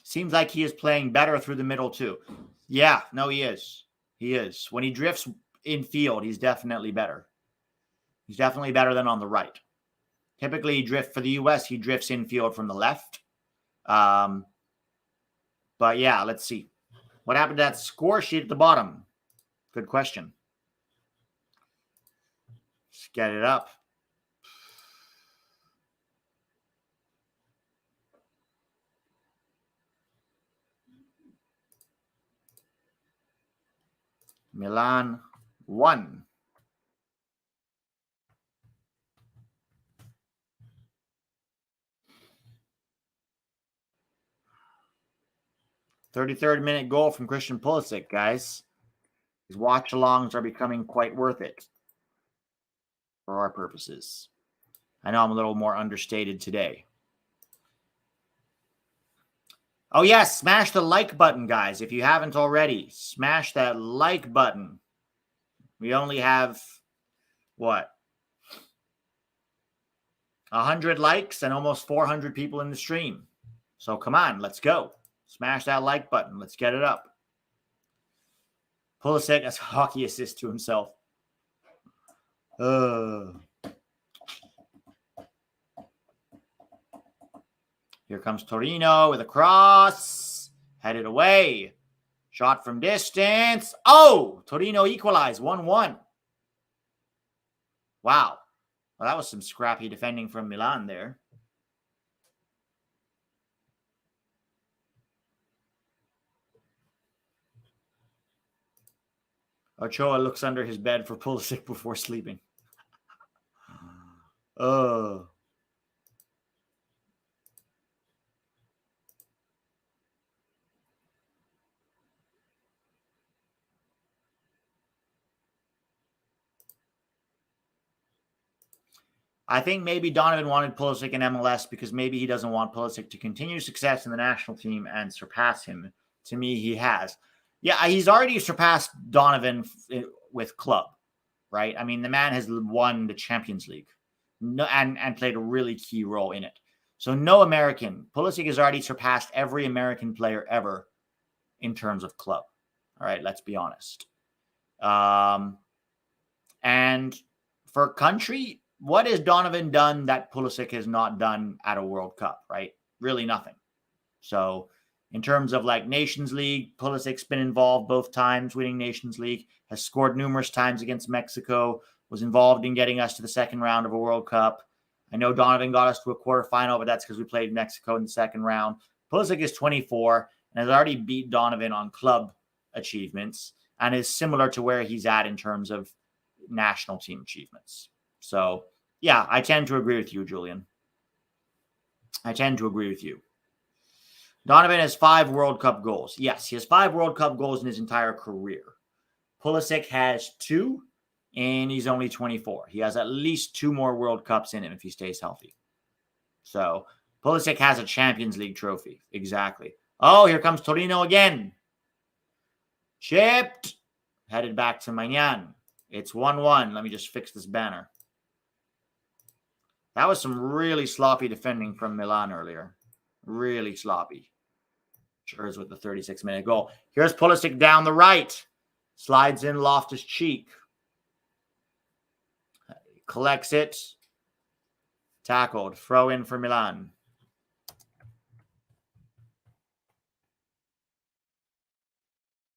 Seems like he is playing better through the middle too. Yeah, no, he is. He is. When he drifts in field, he's definitely better. He's definitely better than on the right. Typically, for the U.S., he drifts in field from the left. But yeah, let's see. What happened to that score sheet at the bottom? Good question. Let's get it up. Milan 1. "33rd minute goal from Christian Pulisic, guys. These watch-alongs are becoming quite worth it for our purposes. I know I'm a little more understated today. Oh, yes, smash the like button, guys. If you haven't already, smash that like button. We only have, what, 100 likes and almost 400 people in the stream. So come on, let's go. Smash that like button. Let's get it up. Pulisic has a hockey assist to himself. Here comes Torino with a cross. Headed away. Shot from distance. Oh! Torino equalized 1-1. Wow. Well, that was some scrappy defending from Milan there. Ochoa looks under his bed for Pulisic before sleeping. Oh. I think maybe Donovan wanted Pulisic in MLS because maybe he doesn't want Pulisic to continue success in the national team and surpass him. To me, he has. Yeah, he's already surpassed Donovan with club, right? I mean, the man has won the Champions League and played a really key role in it. So no American. Pulisic has already surpassed every American player ever in terms of club. All right, let's be honest. And for country, what has Donovan done that Pulisic has not done at a World Cup, right? Really nothing. So in terms of like Nations League, Pulisic's been involved both times, winning Nations League, has scored numerous times against Mexico, was involved in getting us to the second round of a World Cup. I know Donovan got us to a quarterfinal, but that's because we played Mexico in the second round. Pulisic is 24 and has already beat Donovan on club achievements and is similar to where he's at in terms of national team achievements. So, yeah, I tend to agree with you, Julian. I tend to agree with you. Donovan has 5 World Cup goals. Yes, he has 5 World Cup goals in his entire career. Pulisic has 2, and he's only 24. He has at least 2 more World Cups in him if he stays healthy. So, Pulisic has a Champions League trophy. Exactly. Oh, here comes Torino again. Chipped. Headed back to Maignan. It's 1-1. Let me just fix this banner. That was some really sloppy defending from Milan earlier. Really sloppy. Sure is with the 36-minute goal. Here's Pulisic down the right. Slides in Loftus-Cheek. Collects it. Tackled. Throw in for Milan.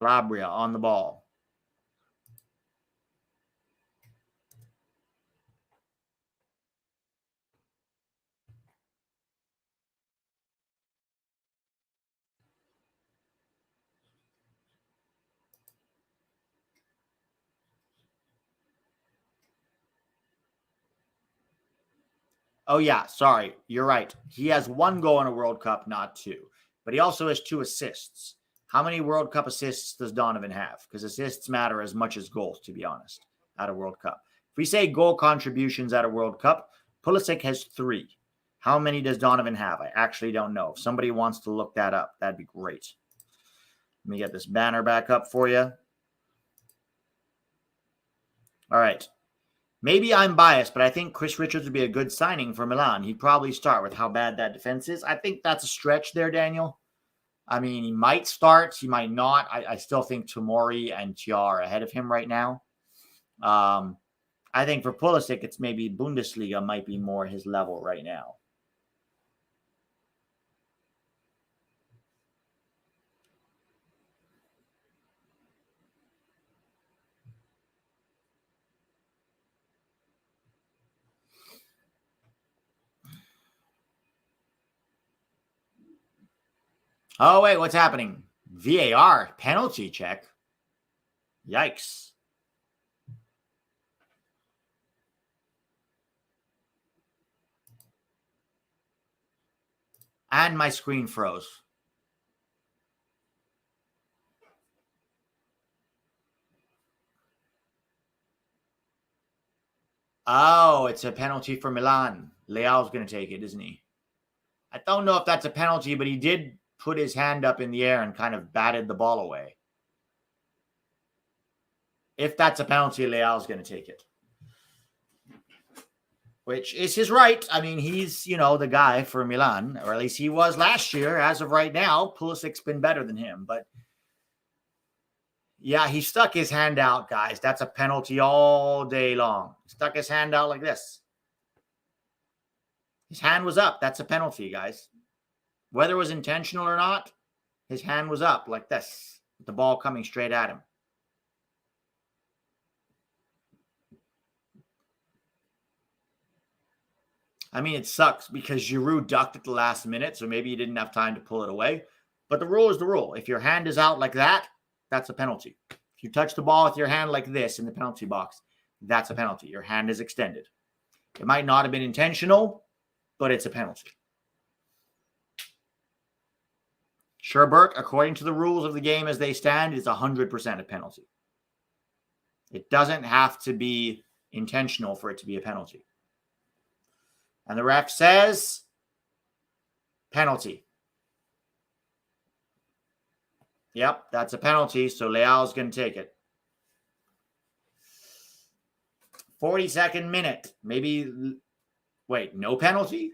Calabria on the ball. Oh, yeah. Sorry. You're right. He has 1 goal in a World Cup, not 2. But he also has 2 assists. How many World Cup assists does Donovan have? Because assists matter as much as goals, to be honest, at a World Cup. If we say goal contributions at a World Cup, Pulisic has 3. How many does Donovan have? I actually don't know. If somebody wants to look that up, that'd be great. Let me get this banner back up for you. All right. Maybe I'm biased, but I think Chris Richards would be a good signing for Milan. He'd probably start with how bad that defense is. I think that's a stretch there, Daniel. I mean, he might start. He might not. I still think Tomori and Chia are ahead of him right now. I think for Pulisic, it's maybe Bundesliga might be more his level right now. Oh, wait, what's happening? VAR, penalty check. Yikes. And my screen froze. Oh, it's a penalty for Milan. Leao's going to take it, isn't he? I don't know if that's a penalty, but he did put his hand up in the air and kind of batted the ball away. If that's a penalty, Leao's going to take it. Which is his right. I mean, he's, the guy for Milan, or at least he was last year. As of right now, Pulisic's been better than him. But, yeah, he stuck his hand out, guys. That's a penalty all day long. Stuck his hand out like this. His hand was up. That's a penalty, guys. Whether it was intentional or not, his hand was up like this, with the ball coming straight at him. I mean, it sucks because Giroud ducked at the last minute, so maybe he didn't have time to pull it away. But the rule is the rule. If your hand is out like that, that's a penalty. If you touch the ball with your hand like this in the penalty box, that's a penalty. Your hand is extended. It might not have been intentional, but it's a penalty. Sherberg, according to the rules of the game as they stand, is 100% a penalty. It doesn't have to be intentional for it to be a penalty. And the ref says penalty. Yep, that's a penalty, so Leao's going to take it. 42nd minute. Maybe, wait, no penalty?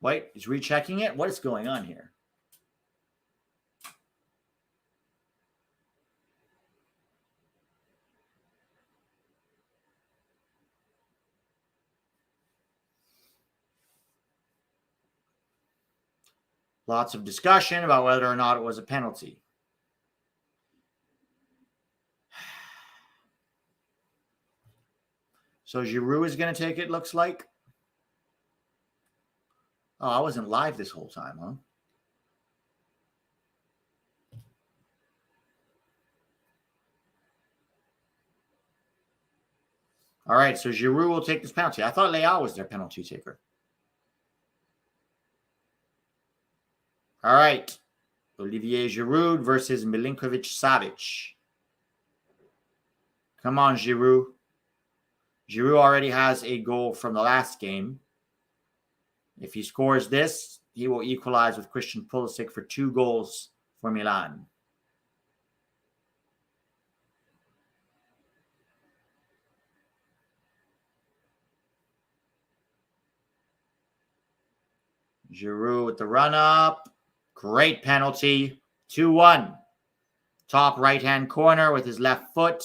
Wait, is rechecking it? What is going on here? Lots of discussion about whether or not it was a penalty. So Giroud is going to take it, looks like. Oh, I wasn't live this whole time, huh? All right, so Giroud will take this penalty. I thought Leao was their penalty taker. All right. Olivier Giroud versus Milinkovic-Savic. Come on, Giroud. Giroud already has a goal from the last game. If he scores this, he will equalize with Christian Pulisic for 2 goals for Milan. Giroud with the run-up. Great penalty. 2-1. Top right-hand corner with his left foot.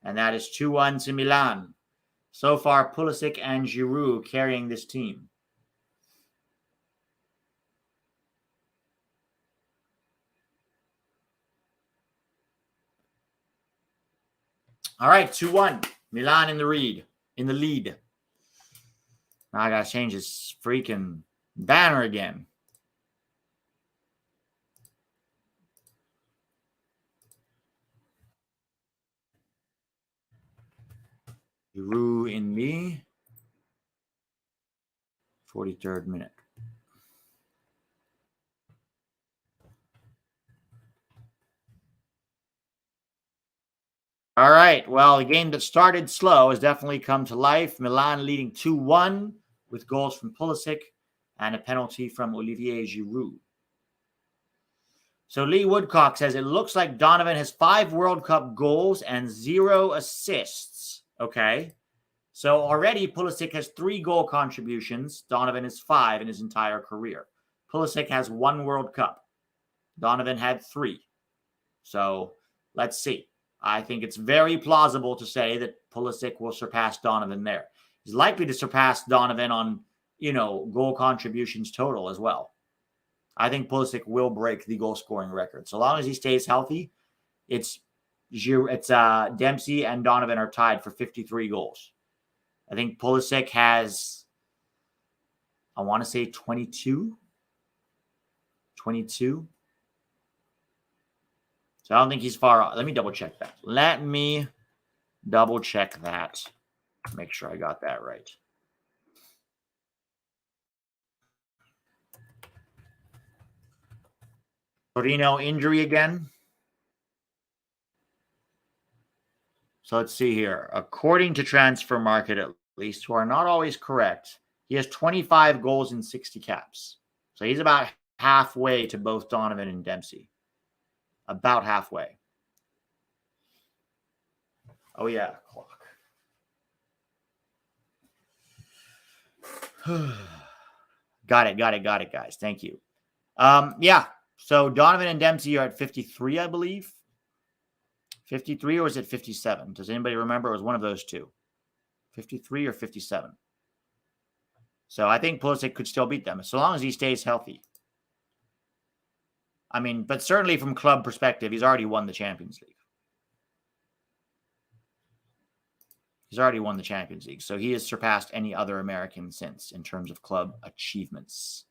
And that is 2-1 to Milan. So far, Pulisic and Giroud carrying this team. All right, 2-1. Milan in the lead. Now I got to change this freaking banner again. Giroud in me. 43rd minute. All right. Well, a game that started slow has definitely come to life. Milan leading 2-1 with goals from Pulisic and a penalty from Olivier Giroud. So Lee Woodcock says, it looks like Donovan has 5 World Cup goals and 0 assists. Okay. So already Pulisic has 3 goal contributions. Donovan has 5 in his entire career. Pulisic has 1 World Cup. Donovan had 3. So let's see. I think it's very plausible to say that Pulisic will surpass Donovan there. He's likely to surpass Donovan on, goal contributions total as well. I think Pulisic will break the goal scoring record. So long as he stays healthy, it's Dempsey and Donovan are tied for 53 goals. I think Pulisic has, I want to say 22. 22. So I don't think he's far off. Let me double check that. Make sure I got that right. Torino injury again. So let's see here. According to Transfer Market, at least, who are not always correct, he has 25 goals and 60 caps. So he's about halfway to both Donovan and Dempsey. About halfway. Oh, yeah, clock. Got it, guys. Thank you. Yeah, so Donovan and Dempsey are at 53, I believe. 53, or is it 57? Does anybody remember? It was one of those two. 53 or 57. So I think Pulisic could still beat them, so long as he stays healthy. I mean, but certainly from club perspective, he's already won the Champions League. He's already won the Champions League. So he has surpassed any other American since in terms of club achievements.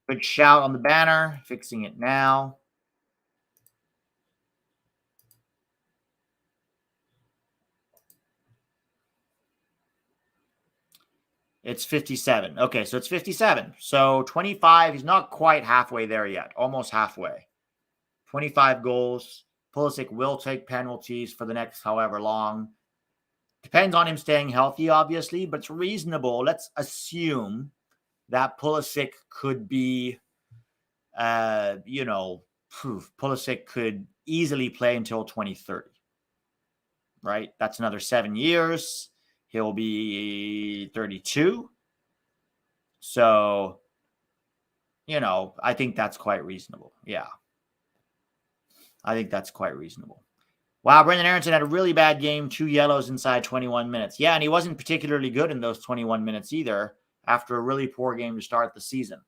Good shout on the banner. Fixing it now. It's 57. Okay, so it's 57. So 25. He's not quite halfway there yet. Almost halfway. 25 goals. Pulisic will take penalties for the next however long. Depends on him staying healthy, obviously, but it's reasonable. Let's assume that Pulisic could be, Pulisic could easily play until 2030. Right? That's another 7 years. He'll be 32. So, I think that's quite reasonable. Yeah. I think that's quite reasonable. Wow, Brendan Aronson had a really bad game. 2 yellows inside 21 minutes. Yeah, and he wasn't particularly good in those 21 minutes either after a really poor game to start the season.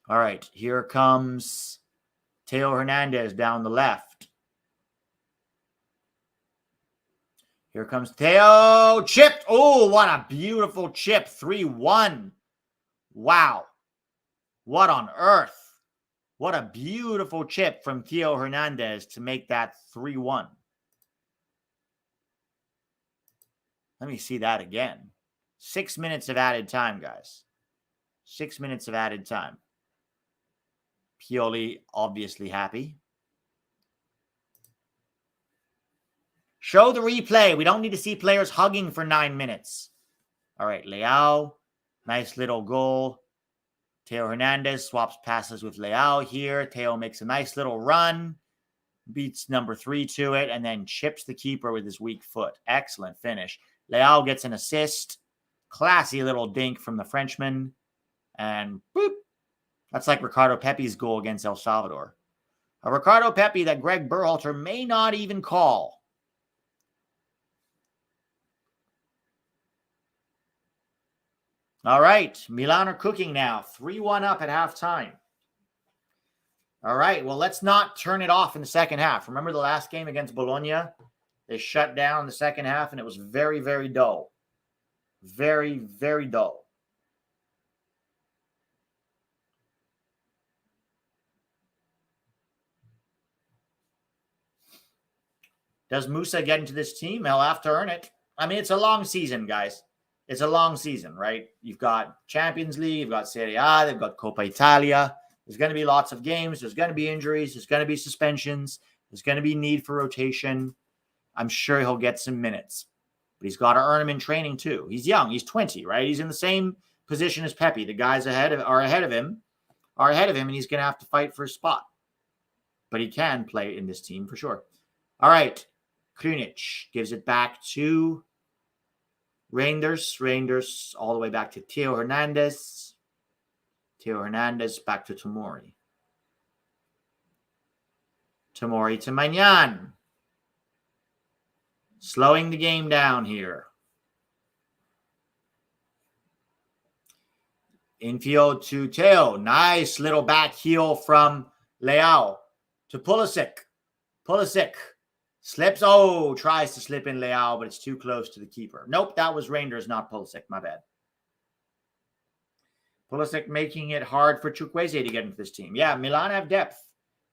All right, here comes Theo Hernandez down the left. Here comes Theo. Chipped. Oh, what a beautiful chip. 3-1. Wow. What on earth? What a beautiful chip from Theo Hernandez to make that 3-1. Let me see that again. 6 minutes of added time, guys. 6 minutes of added time. Pioli obviously happy. Show the replay. We don't need to see players hugging for 9 minutes. All right, Leao. Nice little goal. Theo Hernandez swaps passes with Leao here. Theo makes a nice little run. Beats number 3 to it. And then chips the keeper with his weak foot. Excellent finish. Leao gets an assist. Classy little dink from the Frenchman. And boop. That's like Ricardo Pepi's goal against El Salvador. A Ricardo Pepi that Greg Berhalter may not even call. All right, Milan are cooking now. 3-1 up at halftime. All right, well, let's not turn it off in the second half. Remember the last game against Bologna? They shut down the second half, and it was very, very dull. Very, very dull. Does Musah get into this team? He'll have to earn it. I mean, it's a long season, guys. It's a long season, right? You've got Champions League, you've got Serie A, they've got Coppa Italia. There's going to be lots of games. There's going to be injuries. There's going to be suspensions. There's going to be need for rotation. I'm sure he'll get some minutes. But he's got to earn them in training too. He's young. He's 20, right? He's in the same position as Pepi. The guys are ahead of him, and he's going to have to fight for a spot. But he can play in this team for sure. All right. Krunic gives it back to Reinders all the way back to Theo Hernandez. Theo Hernandez back to Tomori. Tomori to Magnan. Slowing the game down here. Infield to Theo. Nice little back heel from Leao to Pulisic. Pulisic. Slips. Oh, tries to slip in Leao, but it's too close to the keeper. Nope, that was Reinders, not Pulisic. My bad. Pulisic making it hard for Chukwueze to get into this team. Yeah, Milan have depth.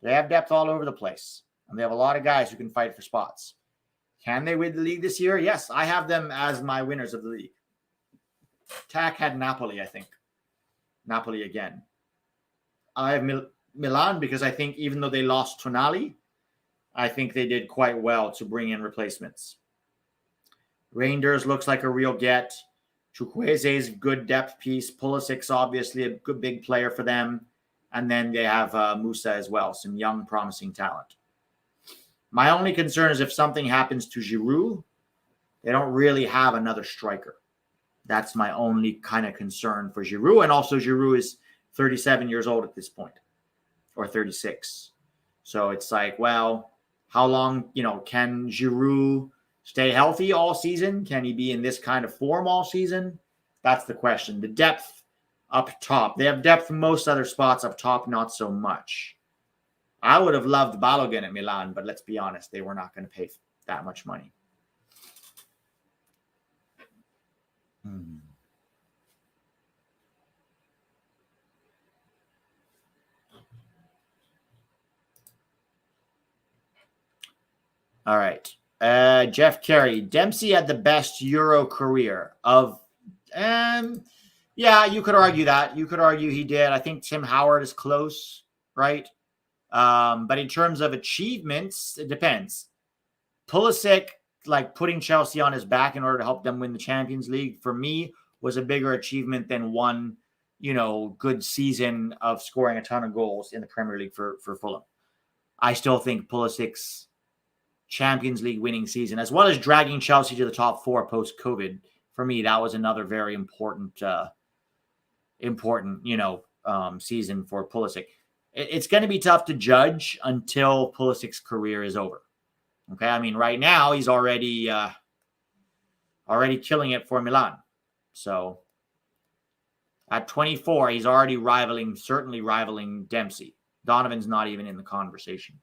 They have depth all over the place. And they have a lot of guys who can fight for spots. Can they win the league this year? Yes, I have them as my winners of the league. TAC had Napoli, I think. Napoli again. I have Milan because I think even though they lost Tonali, I think they did quite well to bring in replacements. Reinders looks like a real get. Chukwueze's good depth piece. Pulisic's obviously a good big player for them. And then they have Musah as well, some young, promising talent. My only concern is if something happens to Giroud, they don't really have another striker. That's my only kind of concern for Giroud. And also Giroud is 37 years old at this point, or 36. So it's like, well, how long, can Giroud stay healthy all season? Can he be in this kind of form all season? That's the question. The depth up top. They have depth in most other spots. Up top, not so much. I would have loved Balogun at Milan, but let's be honest, they were not going to pay that much money. All right. Jeff Carey. Dempsey had the best Euro career of... yeah, you could argue that. You could argue he did. I think Tim Howard is close, right? But in terms of achievements, it depends. Pulisic, like putting Chelsea on his back in order to help them win the Champions League, for me, was a bigger achievement than one, good season of scoring a ton of goals in the Premier League for Fulham. I still think Pulisic's Champions League winning season, as well as dragging Chelsea to the top 4 post-COVID, for me, that was another very important season for Pulisic. It's going to be tough to judge until Pulisic's career is over. Okay, I mean, right now he's already killing it for Milan. So at 24, he's already certainly rivaling Dempsey. Donovan's not even in the conversation.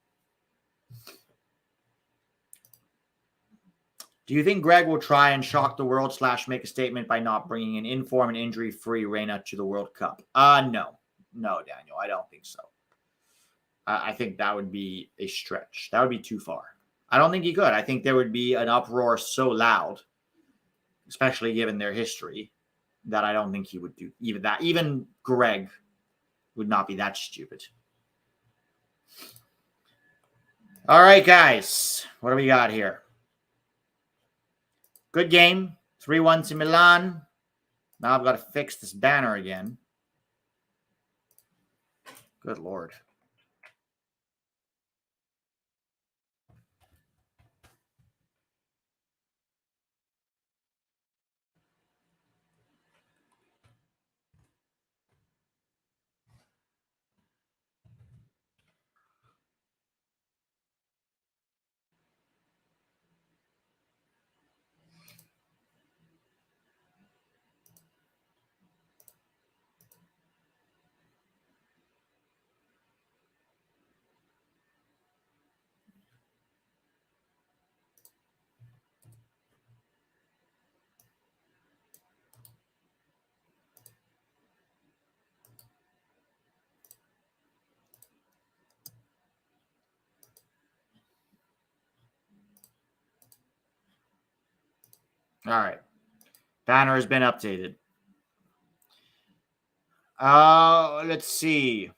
Do you think Greg will try and shock the world / make a statement by not bringing an in-form and injury-free Reina to the World Cup? No, Daniel, I don't think so. I think that would be a stretch. That would be too far. I don't think he could. I think there would be an uproar so loud, especially given their history, that I don't think he would do even that. Even Greg would not be that stupid. All right, guys. What do we got here? Good game. 3-1 to Milan. Now I've got to fix this banner again. Good Lord. All right. Banner has been updated. Let's see.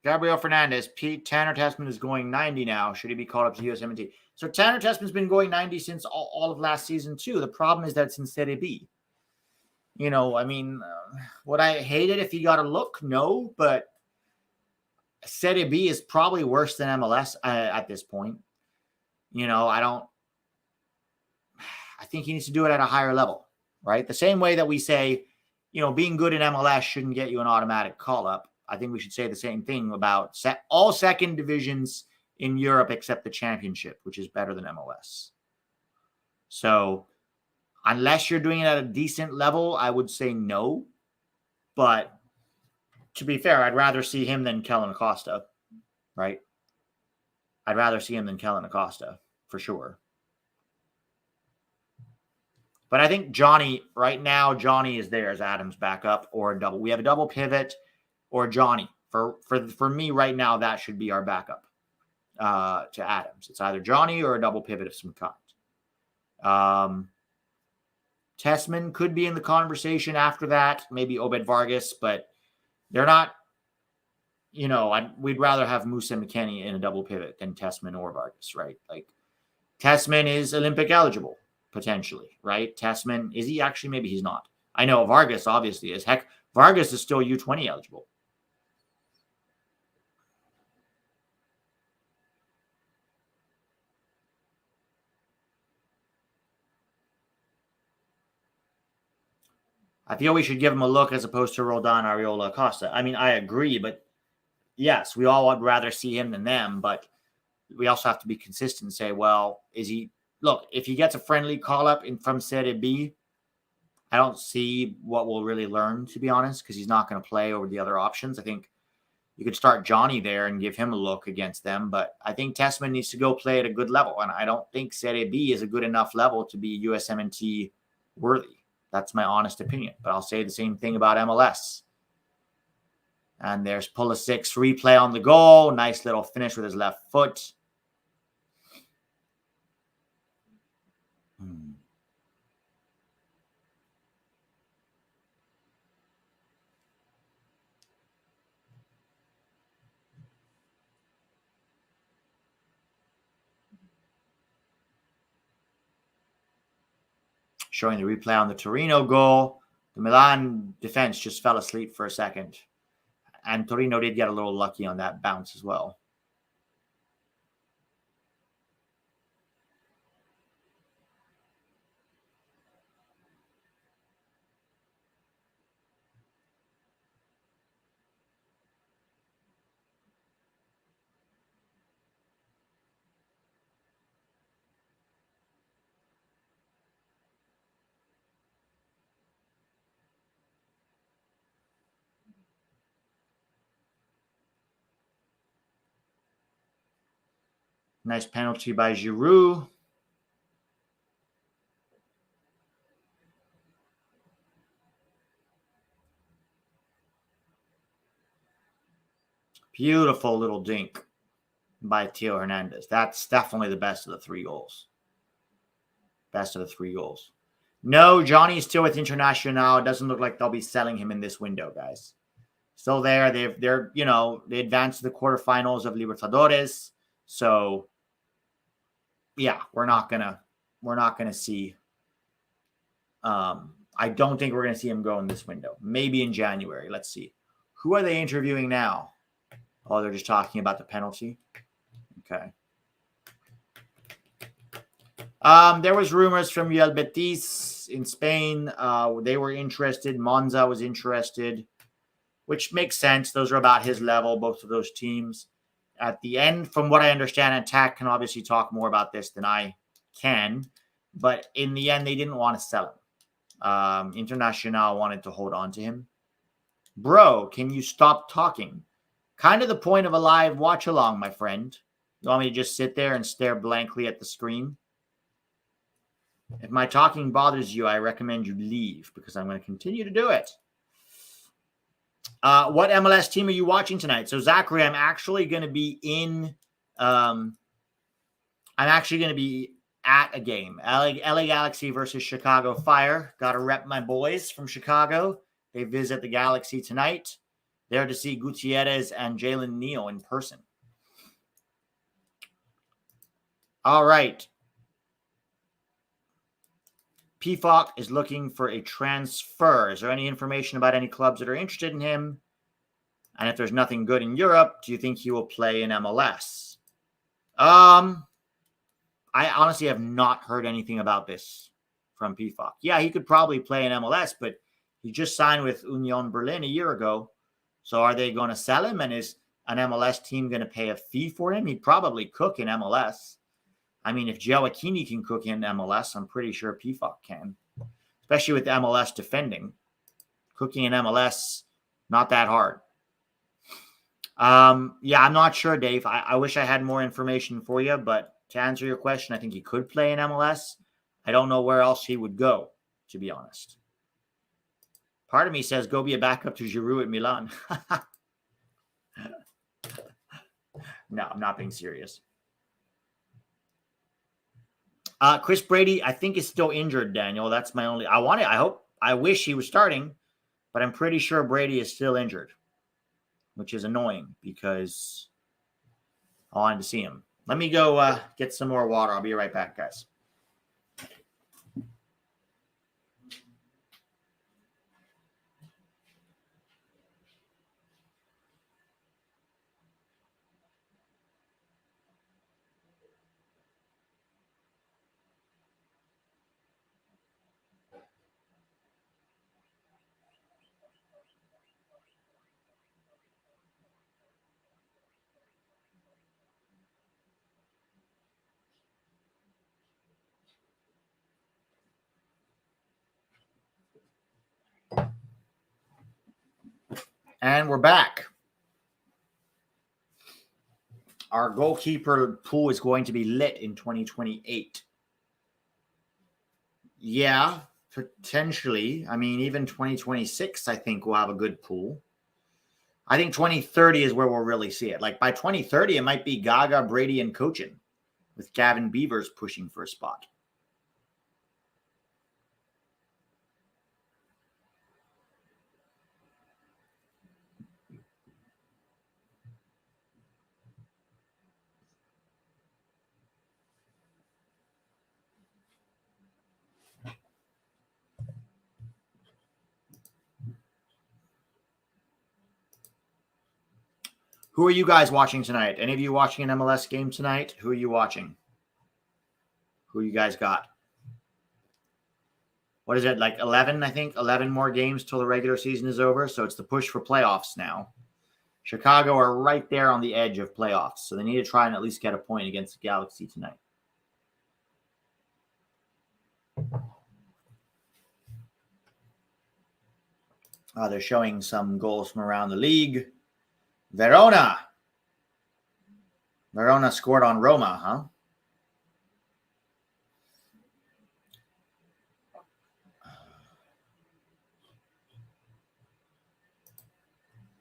Gabriel Fernandez. Tanner Tessman is going 90 now. Should he be called up to USMNT? So Tanner Tessman's been going 90 since all of last season too. The problem is that it's in Serie B. Would I hate it if he got a look? No, but Serie B is probably worse than MLS at this point. I think he needs to do it at a higher level, right? The same way that we say, being good in MLS shouldn't get you an automatic call-up. I think we should say the same thing about all second divisions in Europe except the Championship, which is better than MLS. So unless you're doing it at a decent level, I would say no. But to be fair, I'd rather see him than Kellen Acosta, right? I'd rather see him than Kellen Acosta, for sure. But I think right now, Johnny is there as Adams' backup or a double. We have a double pivot or Johnny. For me right now, that should be our backup to Adams. It's either Johnny or a double pivot of some kind. Tessman could be in the conversation after that, maybe Obed Vargas, but they're not, we'd rather have Musa McKennie in a double pivot than Tessman or Vargas, right? Like, Tessman is Olympic eligible, potentially, right? Tessman, is he actually? Maybe he's not. I know Vargas obviously is. Heck, Vargas is still U20 eligible. I feel we should give him a look as opposed to Roldan, Ariola, Acosta. I mean, I agree, but yes, we all would rather see him than them. But we also have to be consistent and say, well, is he look, if he gets a friendly call up from Serie B, I don't see what we'll really learn, to be honest, because he's not going to play over the other options. I think you could start Johnny there and give him a look against them, but I think Tessman needs to go play at a good level, and I don't think Serie B is a good enough level to be USMNT worthy. That's my honest opinion, but I'll say the same thing about MLS. And there's Pulisic's replay on the goal. Nice little finish with his left foot. Showing the replay on the Torino goal. The Milan defense just fell asleep for a second. And Torino did get a little lucky on that bounce as well. Nice penalty by Giroud. Beautiful little dink by Theo Hernandez. That's definitely the best of the 3 goals. Best of the 3 goals. No, Johnny is still with Internacional. It doesn't look like they'll be selling him in this window, guys. Still there. They advanced to the quarterfinals of Libertadores. So yeah, we're not gonna see. I don't think we're gonna see him go in this window. Maybe in January. Let's see. Who are they interviewing now? Oh, they're just talking about the penalty. Okay. There was rumors from Real Betis in Spain. They were interested. Monza was interested, which makes sense. Those are about his level, both of those teams. At the end, from what I understand, Attack can obviously talk more about this than I can. But in the end, they didn't want to sell him. Internacional wanted to hold on to him. Bro, can you stop talking? Kind of the point of a live watch along, my friend. You want me to just sit there and stare blankly at the screen? If my talking bothers you, I recommend you leave because I'm going to continue to do it. What MLS team are you watching tonight? So, Zachary, I'm actually going to be at a game. LA Galaxy versus Chicago Fire. Got to rep my boys from Chicago. They visit the Galaxy tonight. There to see Gutierrez and Jalen Neal in person. All right. PFOC is looking for a transfer. Is there any information about any clubs that are interested in him? And if there's nothing good in Europe, do you think he will play in MLS? I honestly have not heard anything about this from PFOC. Yeah, he could probably play in MLS, but he just signed with Union Berlin a year ago. So are they going to sell him? And is an MLS team going to pay a fee for him? He'd probably cook in MLS. I mean, if Giacchini can cook in MLS, I'm pretty sure PFOC can. Especially with MLS defending. Cooking in MLS, not that hard. Yeah, I'm not sure, Dave. I wish I had more information for you, but to answer your question, I think he could play in MLS. I don't know where else he would go, to be honest. Part of me says go be a backup to Giroud at Milan. No, I'm not being serious. Chris Brady, I think, is still injured, Daniel. That's my only... I wish he was starting, but I'm pretty sure Brady is still injured, which is annoying because I wanted to see him. Let me go get some more water. I'll be right back, guys. And we're back. Our goalkeeper pool is going to be lit in 2028. Yeah, potentially. I mean, even 2026, I think we'll have a good pool. I think 2030 is where we'll really see it. Like by 2030, it might be Gaga, Brady, and Cochin with Gavin Beavers pushing for a spot. Who are you guys watching tonight? Any of you watching an MLS game tonight? Who are you watching? Who you guys got? What is it, like 11, I think? 11 more games till the regular season is over. So it's the push for playoffs now. Chicago are right there on the edge of playoffs. So they need to try and at least get a point against the Galaxy tonight. They're showing some goals from around the league. Verona scored on Roma, huh?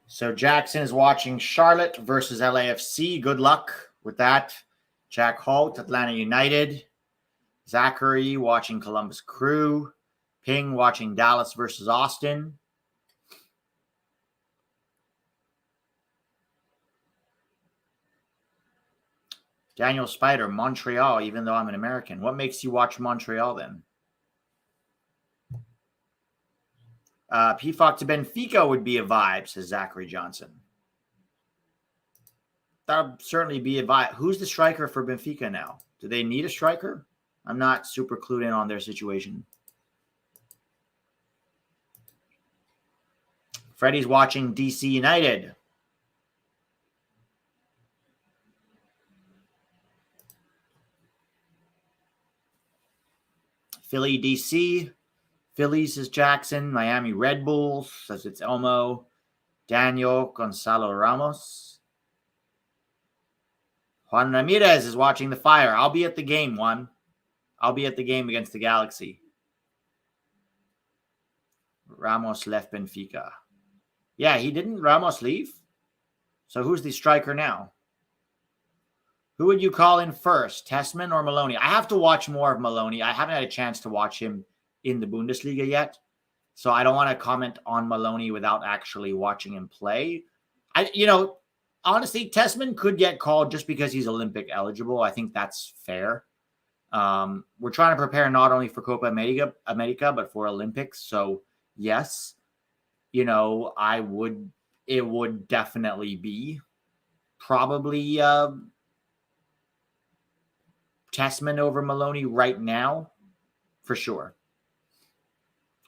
So Jackson is watching Charlotte versus LAFC. Good luck with that. Jack Holt, Atlanta United. Zachary watching Columbus Crew. Ping watching Dallas versus Austin. Daniel Spider, Montreal, even though I'm an American. What makes you watch Montreal then? PFOC to Benfica would be a vibe, says Zachary Johnson. That would certainly be a vibe. Who's the striker for Benfica now? Do they need a striker? I'm not super clued in on their situation. Freddie's watching DC United. Philly DC. Phillies is Jackson. Miami Red Bulls says it's Elmo. Daniel Gonzalo Ramos. Juan Ramirez is watching the Fire. I'll be at the game, Juan. I'll be at the game against the Galaxy. Ramos left Benfica. Yeah, he didn't Ramos leave? So who's the striker now? Who would you call in first, Tessman or Maloney? I have to watch more of Maloney. I haven't had a chance to watch him in the Bundesliga yet. So I don't want to comment on Maloney without actually watching him play. Honestly, Tessman could get called just because he's Olympic eligible. I think that's fair. We're trying to prepare not only for Copa America, but for Olympics. So yes, it would definitely be probably Tessman over Maloney right now, for sure.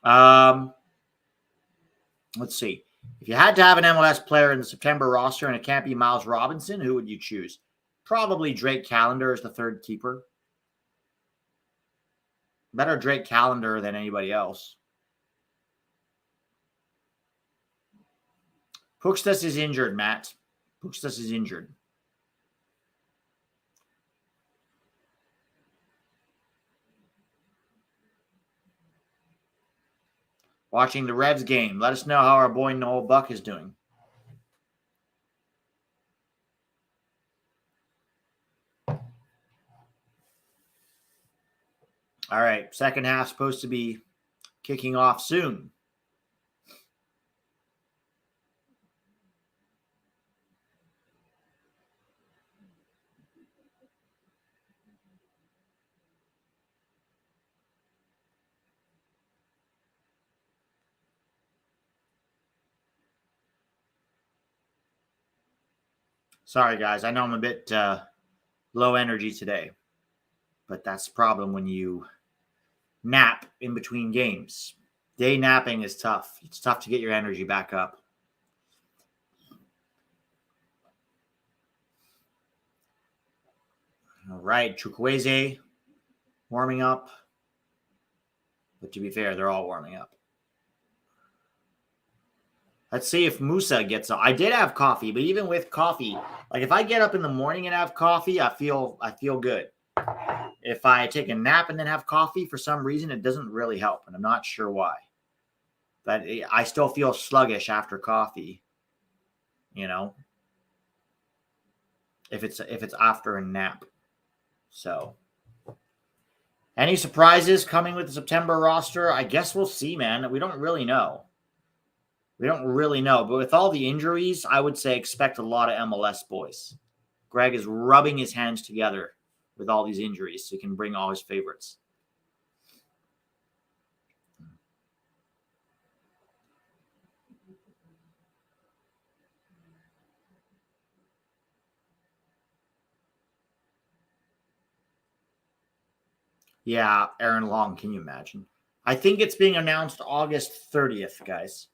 Let's see. If you had to have an MLS player in the September roster and it can't be Miles Robinson, who would you choose? Probably Drake Callender as the third keeper. Better Drake Callender than anybody else. Puxtas is injured, Matt. Puxtas is injured. Watching the Revs game. Let us know how our boy Noel Buck is doing. All right. Second half supposed to be kicking off soon. Sorry, guys. I know I'm a bit low energy today, but that's the problem when you nap in between games. Day napping is tough. It's tough to get your energy back up. All right, Chukwueze warming up. But to be fair, they're all warming up. Let's see if Musah gets up. I did have coffee, but even with coffee, like if I get up in the morning and have coffee, I feel good. If I take a nap and then have coffee, for some reason, it doesn't really help, and I'm not sure why. But I still feel sluggish after coffee, you know, if it's after a nap. So, any surprises coming with the September roster? I guess we'll see, man. We don't really know. But with all the injuries, I would say expect a lot of MLS boys. Greg is rubbing his hands together with all these injuries so he can bring all his favorites. Yeah, Aaron Long, can you imagine? I think it's being announced August 30th, guys.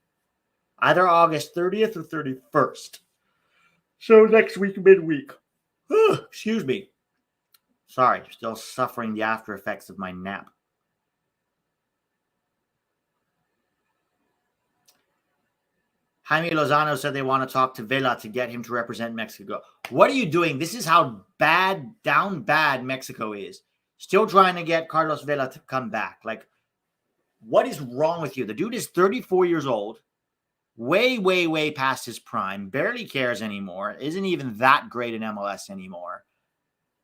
Either August 30th or 31st. So next week, midweek. Excuse me. Sorry, still suffering the after effects of my nap. Jaime Lozano said they want to talk to Vela to get him to represent Mexico. What are you doing? This is how down bad Mexico is. Still trying to get Carlos Vela to come back. Like, what is wrong with you? The dude is 34 years old. Way, way, way past his prime. Barely cares anymore. Isn't even that great in MLS anymore.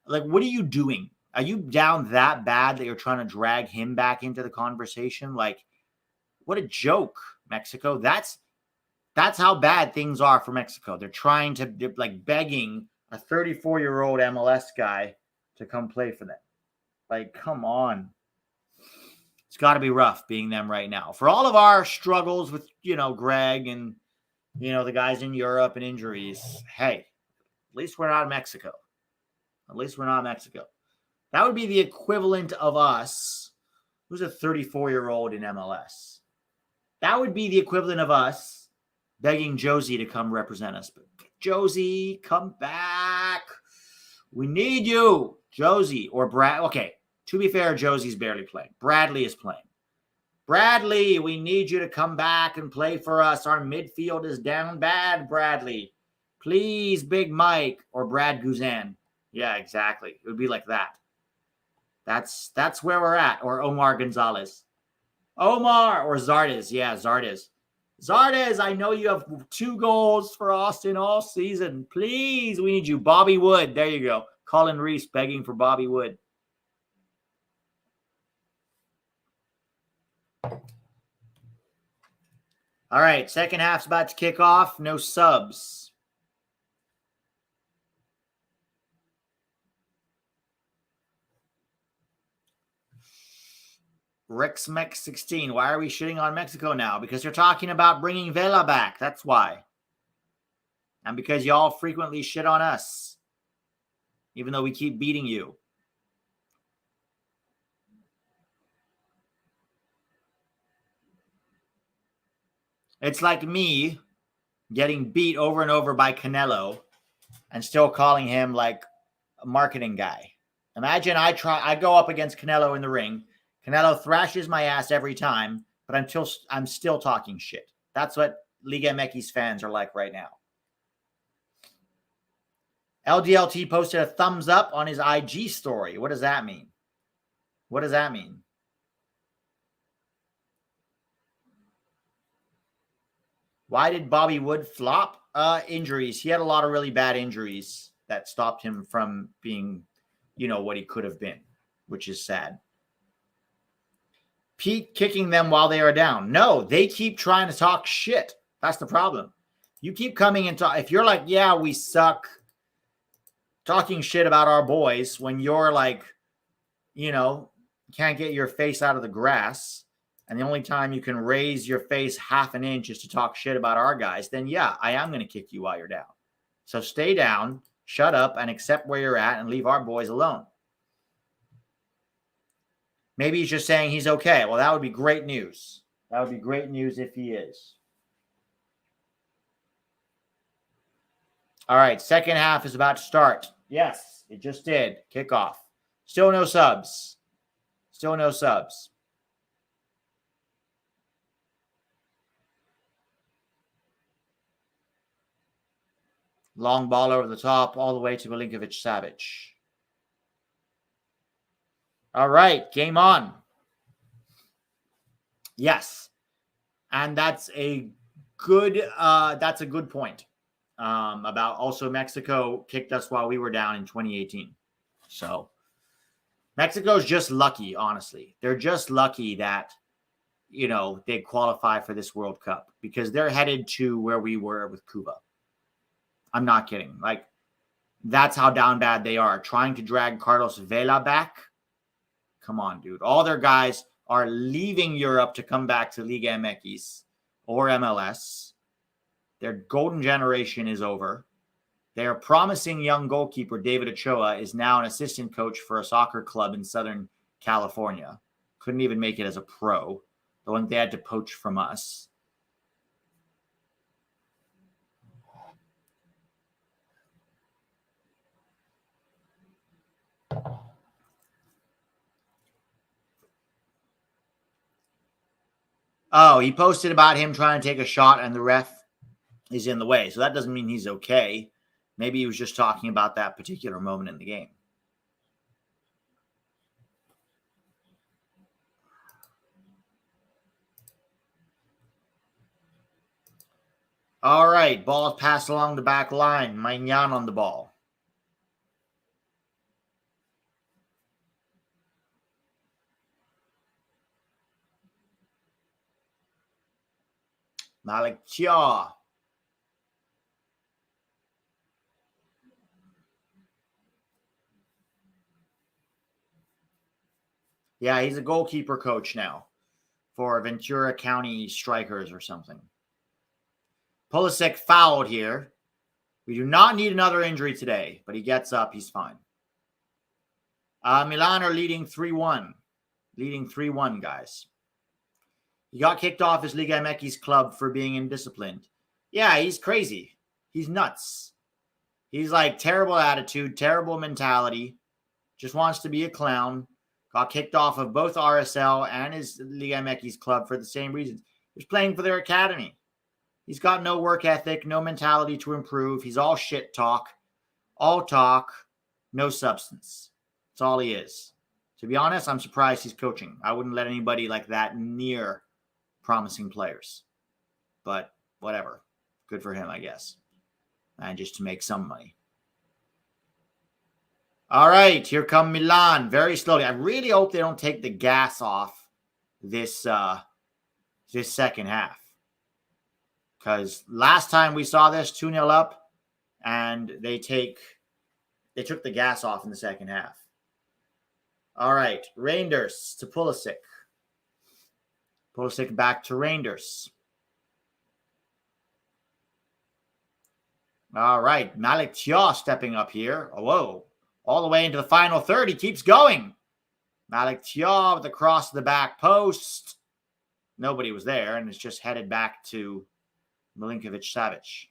Like, what are you doing? Are you down that bad that you're trying to drag him back into the conversation? Like, what a joke, Mexico. That's how bad things are for Mexico. They're begging a 34-year-old MLS guy to come play for them. Like, come on. It's got to be rough being them right now. For all of our struggles with, Greg and, the guys in Europe and injuries, hey, at least we're not Mexico. That would be the equivalent of us. Who's a 34-year-old in MLS? That would be the equivalent of us begging Josie to come represent us. But Josie, come back. We need you. Josie or Brad. Okay, to be fair, Josie's barely playing. Bradley is playing. Bradley, we need you to come back and play for us. Our midfield is down bad, Bradley. Please, Big Mike or Brad Guzan. Yeah, exactly. It would be like that. That's where we're at. Or Omar Gonzalez. Omar or Zardes. Yeah, Zardes. Zardes, I know you have 2 goals for Austin all season. Please, we need you. Bobby Wood. There you go. Colin Reese begging for Bobby Wood. All right, second half's about to kick off. No subs. RexMex16. Why are we shitting on Mexico now? Because you're talking about bringing Vela back. That's why. And because y'all frequently shit on us. Even though we keep beating you. It's like me getting beat over and over by Canelo and still calling him like a marketing guy. Imagine I go up against Canelo in the ring. Canelo thrashes my ass every time, but I'm still talking shit. That's what Liga MX fans are like right now. LDLT posted a thumbs up on his IG story. What does that mean? Why did Bobby Wood flop? Injuries. He had a lot of really bad injuries that stopped him from being, what he could have been, which is sad. Pete kicking them while they are down. No, they keep trying to talk shit. That's the problem. You keep coming and if you're like, yeah, we suck, talking shit about our boys when you're like, can't get your face out of the grass, and the only time you can raise your face half an inch is to talk shit about our guys, then yeah, I am going to kick you while you're down. So stay down, shut up, and accept where you're at and leave our boys alone. Maybe he's just saying he's okay. Well, that would be great news. That would be great news if he is. All right, second half is about to start. Yes, it just did. Kickoff. Still no subs. Long ball over the top, all the way to Milinkovic-Savic. All right, game on. Yes, and that's a good point about also Mexico kicked us while we were down in 2018. So Mexico's just lucky, honestly. They're just lucky that they qualify for this World Cup because they're headed to where we were with Cuba. I'm not kidding. Like, that's how down bad they are. Trying to drag Carlos Vela back. Come on, dude. All their guys are leaving Europe to come back to Liga MX or MLS. Their golden generation is over. Their promising young goalkeeper, David Ochoa, is now an assistant coach for a soccer club in Southern California. Couldn't even make it as a pro. The one they had to poach from us. Oh, he posted about him trying to take a shot and the ref is in the way. So that doesn't mean he's okay. Maybe he was just talking about that particular moment in the game. All right, ball passed along the back line. Maignan on the ball. Malik Chia. Yeah, he's a goalkeeper coach now for Ventura County Strikers or something. Pulisic fouled here. We do not need another injury today, but he gets up. He's fine. Milan are leading 3-1. Leading 3-1, guys. He got kicked off his Liga MX club for being indisciplined. Yeah, he's crazy. He's nuts. He's like terrible attitude, terrible mentality. Just wants to be a clown. Got kicked off of both RSL and his Liga MX club for the same reasons. He's playing for their academy. He's got no work ethic, no mentality to improve. He's all shit talk. All talk, no substance. That's all he is. To be honest, I'm surprised he's coaching. I wouldn't let anybody like that near promising players. But whatever. Good for him, I guess. And just to make some money. All right, here come Milan very slowly. I really hope they don't take the gas off this second half. Because last time we saw this 2-0 up, and they took the gas off in the second half. All right, Reinders to Pulisic. Pulisic back to Reinders. All right, Malik Chia stepping up here. Oh, whoa. All the way into the final third. He keeps going. Malik Chia with the cross to the back post. Nobody was there, and it's just headed back to Milinkovic-Savic.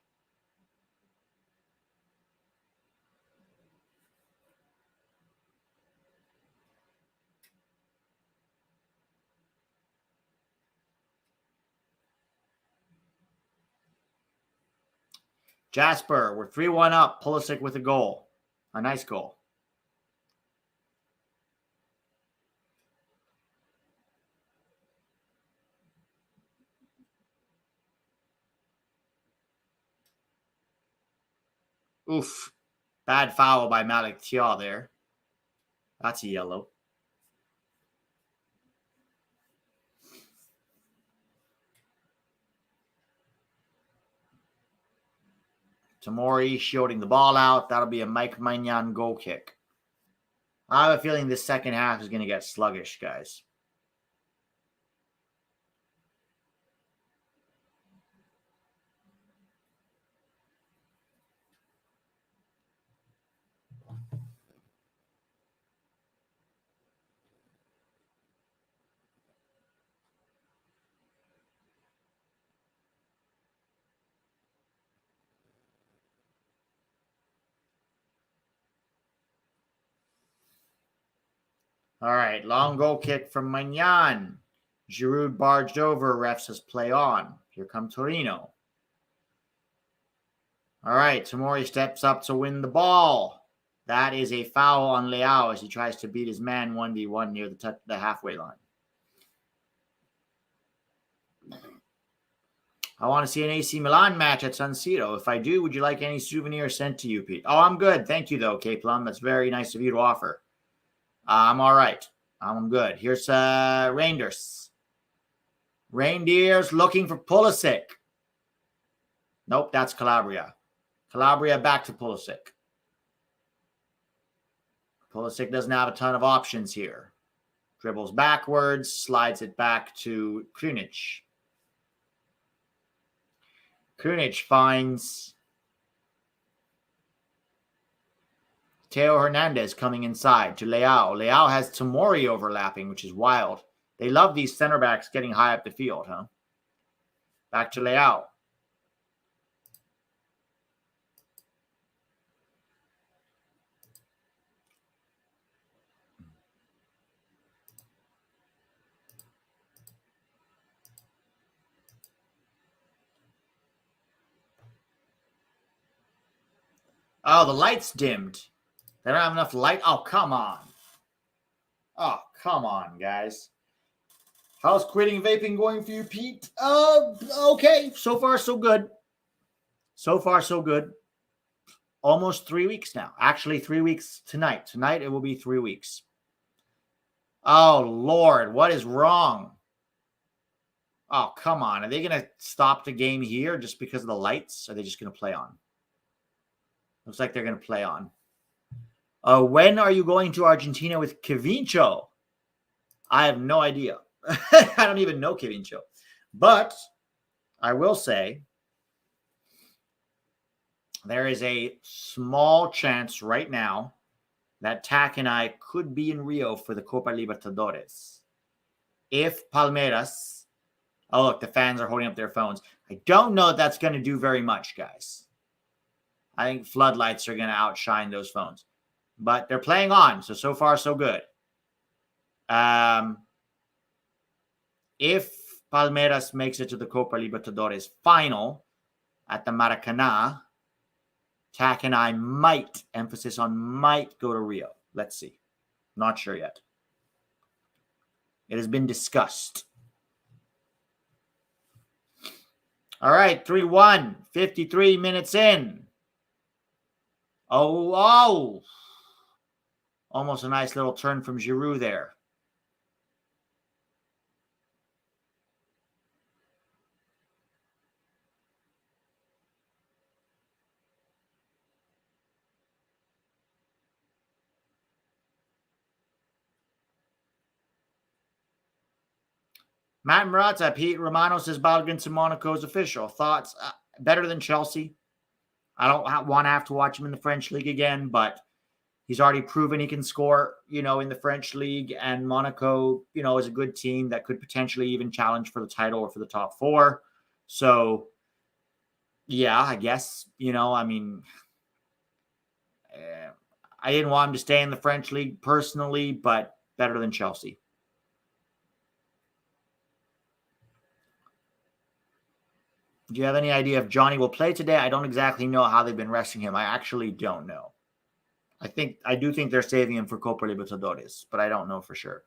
Jasper, we're 3-1 up. Pulisic with a goal. A nice goal. Oof. Bad foul by Malik Chia there. That's a yellow. Tamori shooting the ball out. That'll be a Mike Maignan goal kick. I have a feeling this second half is going to get sluggish, guys. All right, long goal kick from Maignan. Giroud barged over. Ref says play on. Here comes Torino. All right, Tomori steps up to win the ball. That is a foul on Leao as he tries to beat his man 1v1 near the halfway line. I want to see an AC Milan match at San Siro. If I do, would you like any souvenirs sent to you, Pete? Oh, I'm good. Thank you, though, K Plum. That's very nice of you to offer. I'm all right. I'm good. Here's Rangers. Reindeers looking for Pulisic. Nope, that's Calabria. Calabria back to Pulisic. Pulisic doesn't have a ton of options here. Dribbles backwards, slides it back to Krunic. Krunic finds Theo Hernandez coming inside to Leao. Leao has Tomori overlapping, which is wild. They love these center backs getting high up the field, huh? Back to Leao. Oh, the light's dimmed. They don't have enough light. Oh, come on. Oh, come on, guys. How's quitting vaping going for you, Pete? Okay. So far, so good. So far, so good. Almost 3 weeks now. Actually, 3 weeks tonight. Tonight, it will be 3 weeks. Oh, Lord. What is wrong? Oh, come on. Are they going to stop the game here just because of the lights? Or are they just going to play on? Looks like they're going to play on. When are you going to Argentina with Kevincho? I have no idea. I don't even know Kevincho. But I will say there is a small chance right now that Tack and I could be in Rio for the Copa Libertadores. If Palmeiras... Oh, look, the fans are holding up their phones. I don't know if that's going to do very much, guys. I think floodlights are going to outshine those phones. But they're playing on, so far, so good. If Palmeiras makes it to the Copa Libertadores final at the Maracanã, Tack and I might, emphasis on might, go to Rio. Let's see. Not sure yet. It has been discussed. All right, 3-1, 53 minutes in. Oh. Almost a nice little turn from Giroud there. Matt Murata, Pete Romano says Balgan to Monaco's official. Thoughts? Better than Chelsea. I don't want to have to watch him in the French league again, but he's already proven he can score, in the French league. And Monaco, is a good team that could potentially even challenge for the title or for the top four. So, yeah, I guess, I didn't want him to stay in the French league personally, but better than Chelsea. Do you have any idea if Johnny will play today? I don't exactly know how they've been resting him. I actually don't know. I do think they're saving him for Copa Libertadores, but I don't know for sure.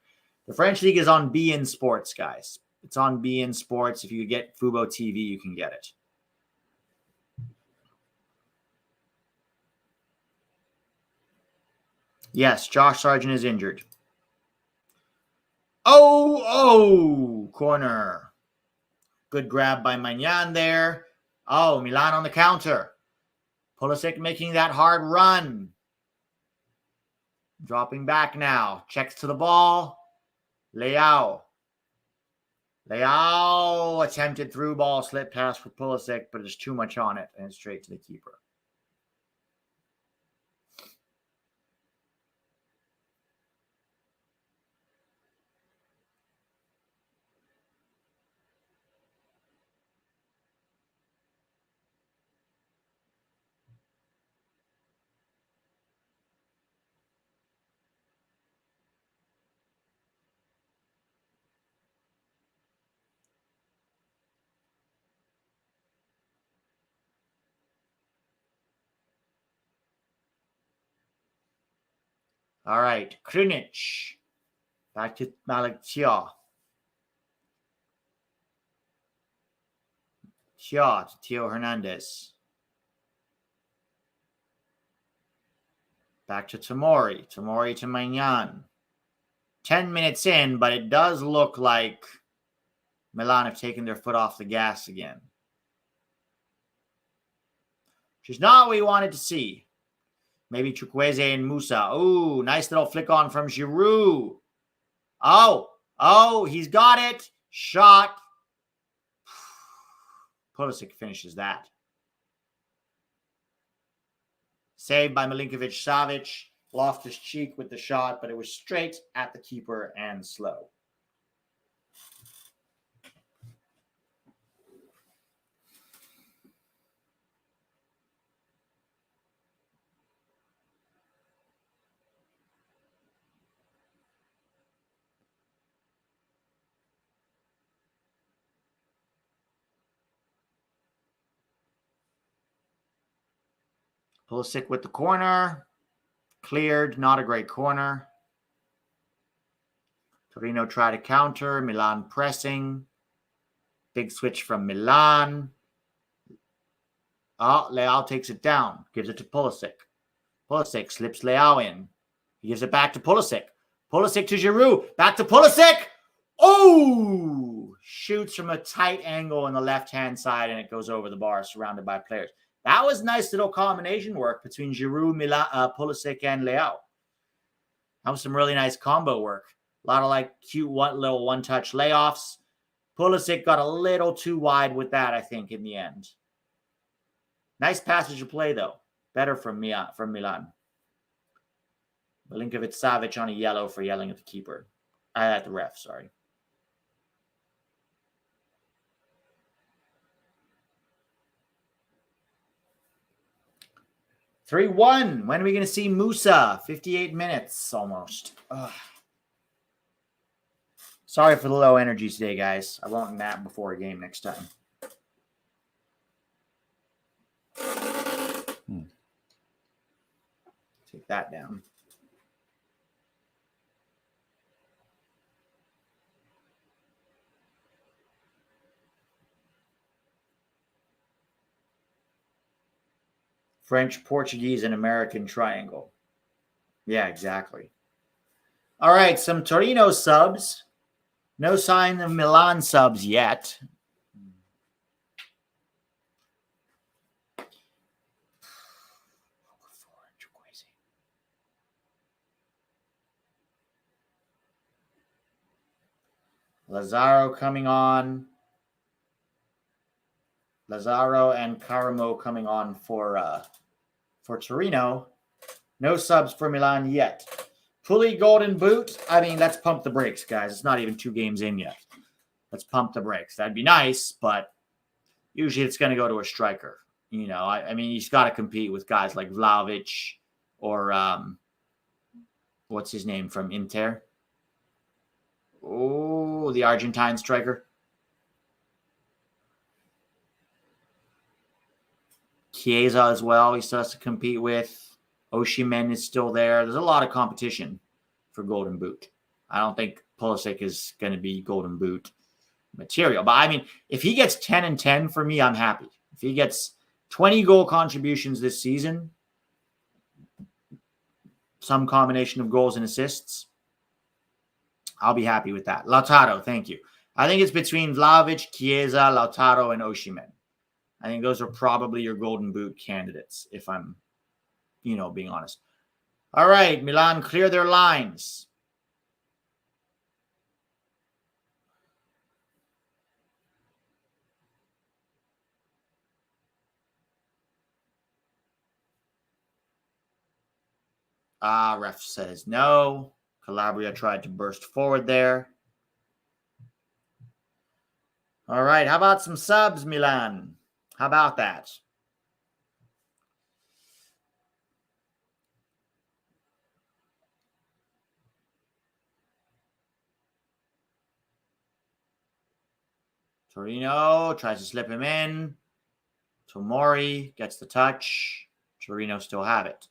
The French league is on beIN Sports, guys. It's on beIN Sports. If you get Fubo TV, you can get it. Yes, Josh Sargent is injured. Oh, corner. Good grab by Magnan there. Oh, Milan on the counter. Pulisic making that hard run. Dropping back now. Checks to the ball. Leao attempted through ball, slip pass for Pulisic, but there's too much on it, and it's straight to the keeper. All right. Krunic. Back to Malik Chia. Chia to Theo Hernandez. Back to Tomori. Tomori to Magnan. 10 minutes in, but it does look like Milan have taken their foot off the gas again. Which is not what we wanted to see. Maybe Chukwueze and Musah. Ooh, nice little flick on from Giroud. Oh, he's got it. Shot. Pulisic finishes that. Saved by Milinkovic-Savic. Loftus-Cheek with the shot, but it was straight at the keeper and slow. Pulisic with the corner. Cleared. Not a great corner. Torino try to counter. Milan pressing. Big switch from Milan. Leao takes it down. Gives it to Pulisic. Pulisic slips Leao in. He gives it back to Pulisic. Pulisic to Giroud. Back to Pulisic. Oh! Shoots from a tight angle on the left-hand side, and it goes over the bar, surrounded by players. That was nice little combination work between Giroud, Pulisic, and Leao. That was some really nice combo work. A lot of cute little one-touch layoffs. Pulisic got a little too wide with that, I think, in the end. Nice passage of play, though. Better from Milan. Milinkovic-Savic on a yellow for yelling at the keeper. At the ref, sorry. (3-1). When are we going to see Musah? 58 minutes almost. Ugh. Sorry for the low energy today, guys. I won't nap before a game next time. Take that down. French, Portuguese, and American triangle. Yeah, exactly. All right, some Torino subs. No sign of Milan subs yet. Lazaro coming on. Lazaro and Caramo coming on for Torino. No subs for Milan yet. Pulli golden boot. I mean, let's pump the brakes, guys. It's not even 2 games in yet. Let's pump the brakes. That'd be nice, but usually it's going to go to a striker. You know, I mean, he's got to compete with guys like Vlahovic or what's his name from Inter? Oh, the Argentine striker. Chiesa as well. He still has to compete with. Osimhen is still there. There's a lot of competition for Golden Boot. I don't think Pulisic is going to be Golden Boot material. But, I mean, if he gets 10 and 10 for me, I'm happy. If he gets 20 goal contributions this season, some combination of goals and assists, I'll be happy with that. Lautaro, thank you. I think it's between Vlahovic, Chiesa, Lautaro, and Osimhen. I think those are probably your Golden Boot candidates, if I'm being honest. All right, Milan clear their lines. Ref says no. Calabria tried to burst forward there. All right, how about some subs, Milan? How about that? Torino tries to slip him in. Tomori gets the touch. Torino still have it.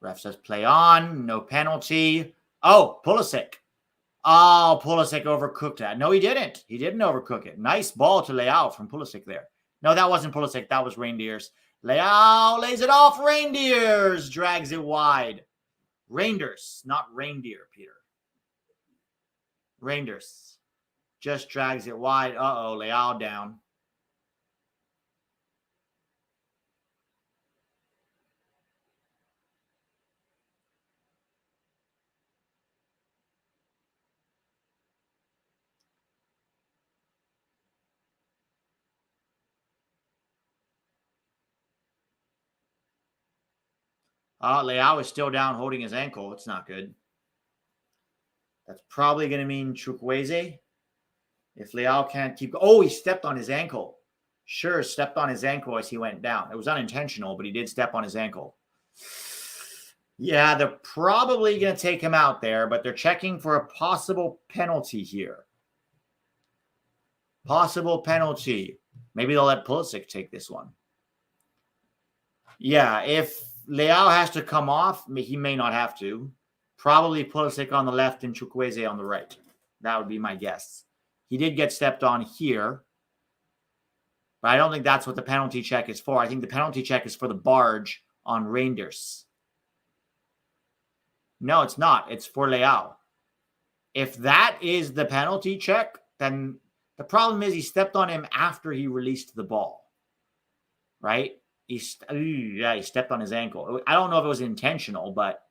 Ref says play on. No penalty. Oh, Pulisic. Oh, Pulisic overcooked that. No, he didn't. He didn't overcook it. Nice ball to Leao from Pulisic there. No, that wasn't Pulisic. That was Reindeers. Leao lays it off. Reindeers drags it wide. Reindeers, not reindeer, Peter. Reindeers just drags it wide. Uh-oh, Leao down. Leao is still down holding his ankle. It's not good. That's probably going to mean Chukwueze. If Leao can't keep... Oh, he stepped on his ankle. Sure, stepped on his ankle as he went down. It was unintentional, but he did step on his ankle. Yeah, they're probably going to take him out there, but they're checking for a possible penalty here. Possible penalty. Maybe they'll let Pulisic take this one. Yeah, if Leao has to come off, he may not have to. Probably Pulisic on the left and Chukwueze on the right. That would be my guess. He did get stepped on here. But I don't think that's what the penalty check is for. I think the penalty check is for the barge on Reindeers. No, it's not. It's for Leao. If that is the penalty check, then the problem is he stepped on him after he released the ball. Right? He stepped on his ankle. I don't know if it was intentional, but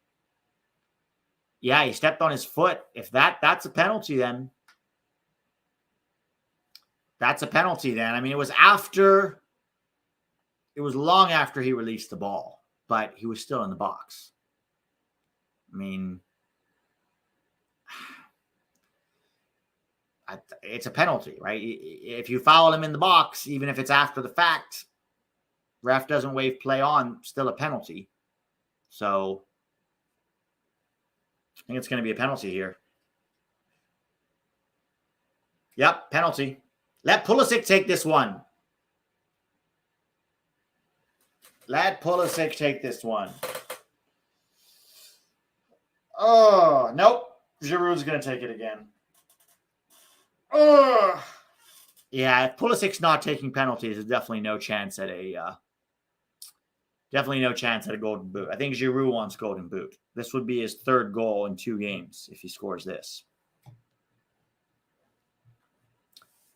yeah, he stepped on his foot. If that's a penalty, then that's a penalty then. I mean, it was long after he released the ball, but he was still in the box. I mean, it's a penalty, right? If you foul him in the box, even if it's after the fact, ref doesn't wave play on, still a penalty. So I think it's going to be a penalty here. Yep, penalty. Let Pulisic take this one. Let Pulisic take this one. Oh, nope. Giroud's going to take it again. Oh. Yeah, if Pulisic's not taking penalties, there's definitely no chance at a golden boot. I think Giroud wants golden boot. This would be his third goal in 2 games if he scores this.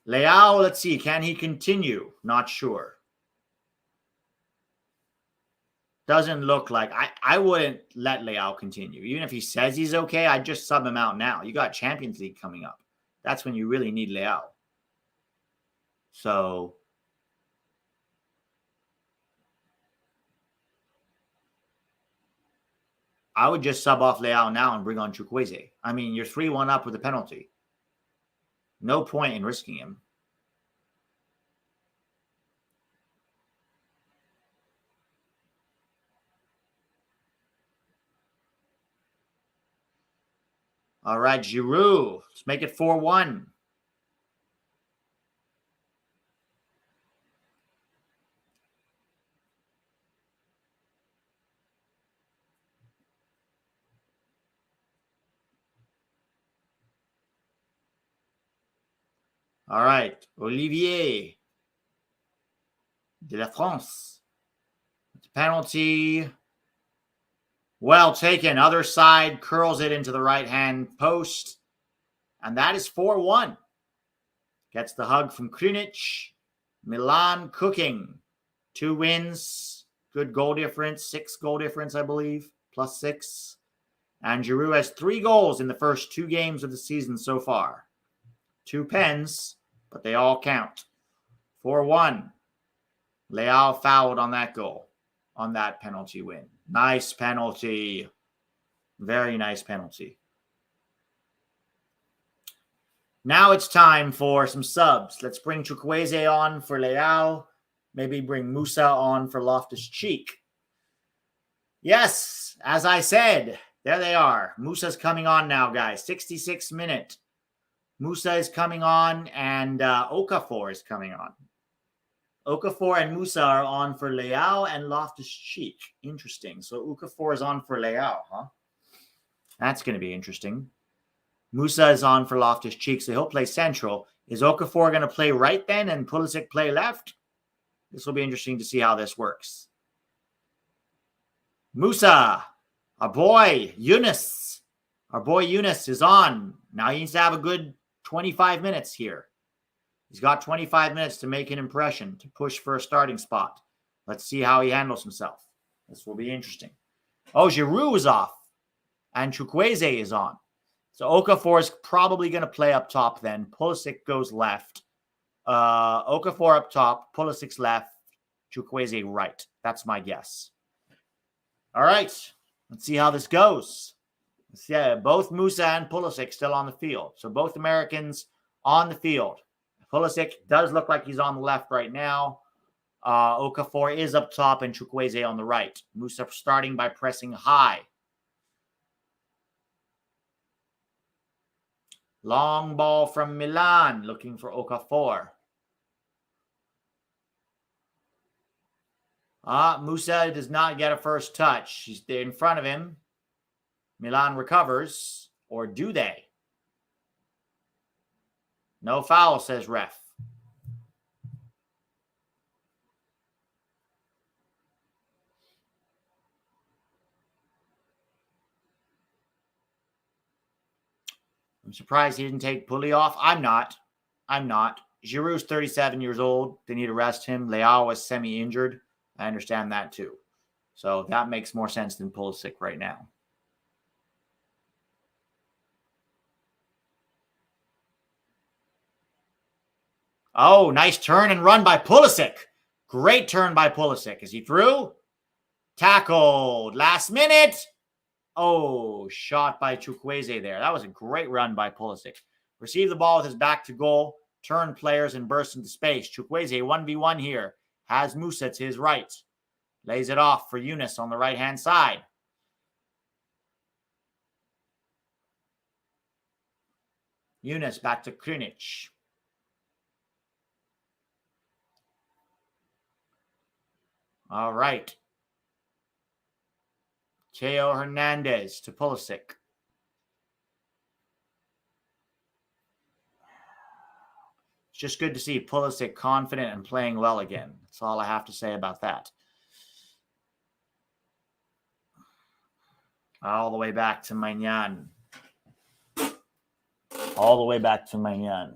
Leao, let's see. Can he continue? Not sure. Doesn't look like... I wouldn't let Leao continue. Even if he says he's okay, I'd just sub him out now. You got Champions League coming up. That's when you really need Leao. So... I would just sub off Leao now and bring on Chukwueze. I mean, you're 3-1 up with a penalty. No point in risking him. All right, Giroud. Let's make it 4-1. All right, Olivier de la France. Penalty. Well taken. Other side, curls it into the right-hand post. And that is 4-1. Gets the hug from Krunic. Milan cooking. 2 wins. Good goal difference. 6 goal difference, I believe. +6. And Giroud has 3 goals in the first 2 games of the season so far. 2 pens, but they all count. 4-1. Leao fouled on that goal, on that penalty win. Nice penalty. Very nice penalty. Now it's time for some subs. Let's bring Chukwueze on for Leao. Maybe bring Musah on for Loftus-Cheek. Yes, as I said, there they are. Musah's coming on now, guys. 66th minute. Musah is coming on, and Okafor is coming on. Okafor and Musah are on for Leao and Loftus-Cheek. Interesting. So Okafor is on for Leao, huh? That's going to be interesting. Musah is on for Loftus-Cheek, so he'll play central. Is Okafor going to play right then and Pulisic play left? This will be interesting to see how this works. Musah, our boy, Yunus. Our boy Yunus is on. Now he needs to have a good 25 minutes here. He's got 25 minutes to make an impression, to push for a starting spot. Let's see how he handles himself. This will be interesting. Oh, Giroud is off. And Chukwueze is on. So Okafor is probably going to play up top then. Pulisic goes left. Okafor up top. Pulisic's left. Chukwueze right. That's my guess. All right. Let's see how this goes. Yeah, both Musah and Pulisic still on the field. So both Americans on the field. Pulisic does look like he's on the left right now. Okafor is up top and Chukwueze on the right. Musah starting by pressing high. Long ball from Milan, looking for Okafor. Musah does not get a first touch. He's there in front of him. Milan recovers, or do they? No foul, says ref. I'm surprised he didn't take Pully off. I'm not. Giroud's 37 years old. They need to rest him. Leao was semi-injured. I understand that too. So that makes more sense than Pulisic right now. Oh, nice turn and run by Pulisic. Great turn by Pulisic. Is he through? Tackled. Last minute. Oh, shot by Chukwueze there. That was a great run by Pulisic. Receive the ball with his back to goal. Turn players and burst into space. Chukwueze 1v1 here. Has Musah to his right. Lays it off for Yunus on the right-hand side. Yunus back to Krunic. All right. Theo Hernandez to Pulisic. It's just good to see Pulisic confident and playing well again. That's all I have to say about that. All the way back to Maignan. All the way back to Maignan.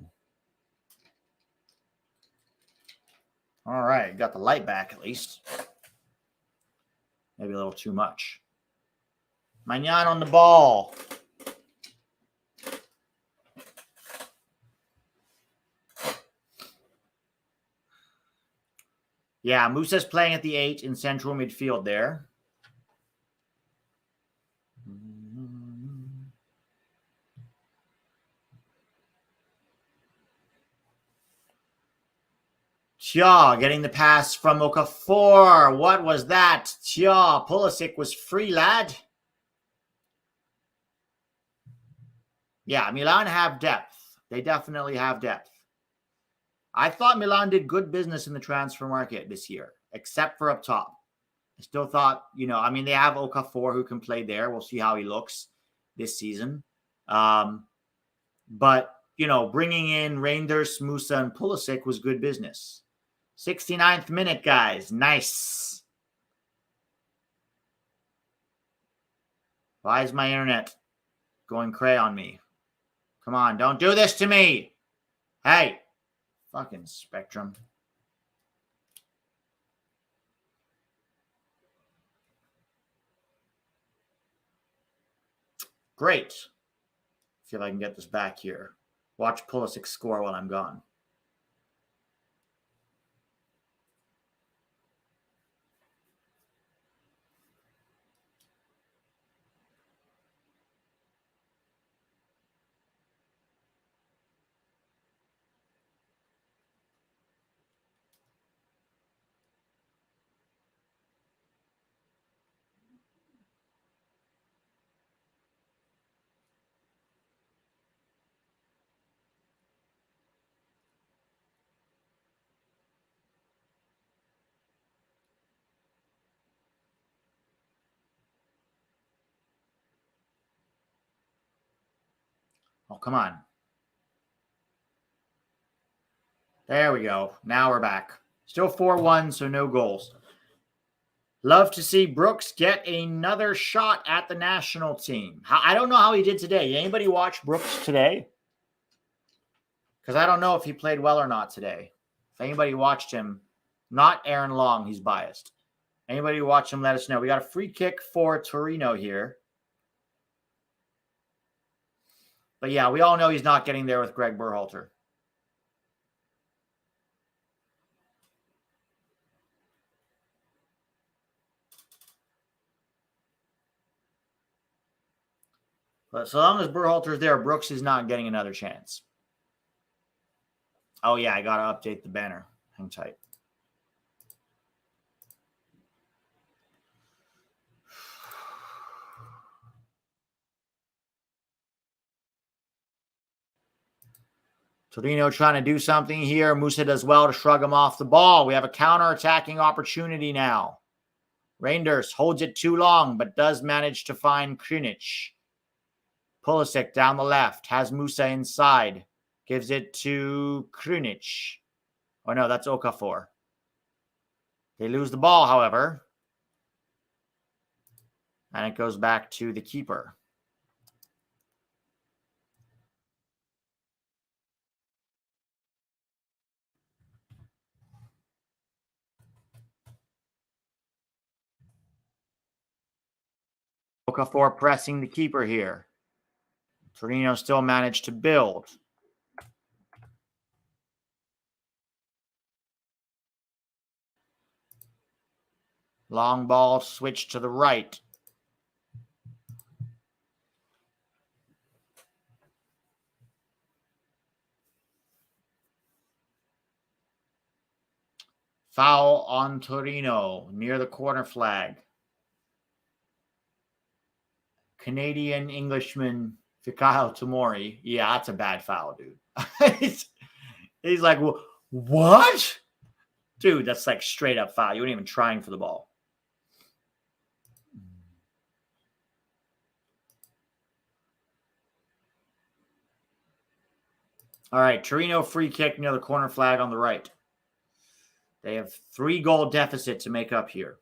All right, got the light back at least. Maybe a little too much. Maignan on the ball. Yeah, Musah's playing at the 8 in central midfield there. Tia getting the pass from Okafor. What was that? Tia, Pulisic was free, lad. Yeah, Milan have depth. They definitely have depth. I thought Milan did good business in the transfer market this year, except for up top. I still thought, they have Okafor who can play there. We'll see how he looks this season. But, bringing in Reinders, Musah, and Pulisic was good business. 69th minute, guys. Nice. Why is my internet going cray on me? Come on, don't do this to me. Hey, fucking Spectrum. Great. See if I can get this back here. Watch Pulisic score while I'm gone. Oh, come on. There we go. Now we're back. Still 4-1, so no goals. Love to see Brooks get another shot at the national team. I don't know how he did today. Anybody watch Brooks today? Because I don't know if he played well or not today. If anybody watched him, not Aaron Long, he's biased. Anybody watch him, let us know. We got a free kick for Torino here. But yeah, we all know he's not getting there with Greg Berhalter. But so long as Berhalter's there, Brooks is not getting another chance. Oh yeah, I got to update the banner. Hang tight. Torino trying to do something here. Musah does well to shrug him off the ball. We have a counter-attacking opportunity now. Reinders holds it too long, but does manage to find Krunic. Pulisic down the left. Has Musah inside. Gives it to Krunic. Oh, no, that's Okafor. They lose the ball, however. And it goes back to the keeper. Okafor pressing the keeper here. Torino still managed to build. Long ball switched to the right. Foul on Torino near the corner flag. Canadian Englishman Fikayo Tomori. Yeah, that's a bad foul, dude. he's like, what? Dude, that's like straight up foul. You weren't even trying for the ball. All right, Torino free kick near the corner flag on the right. They have 3-goal deficit to make up here.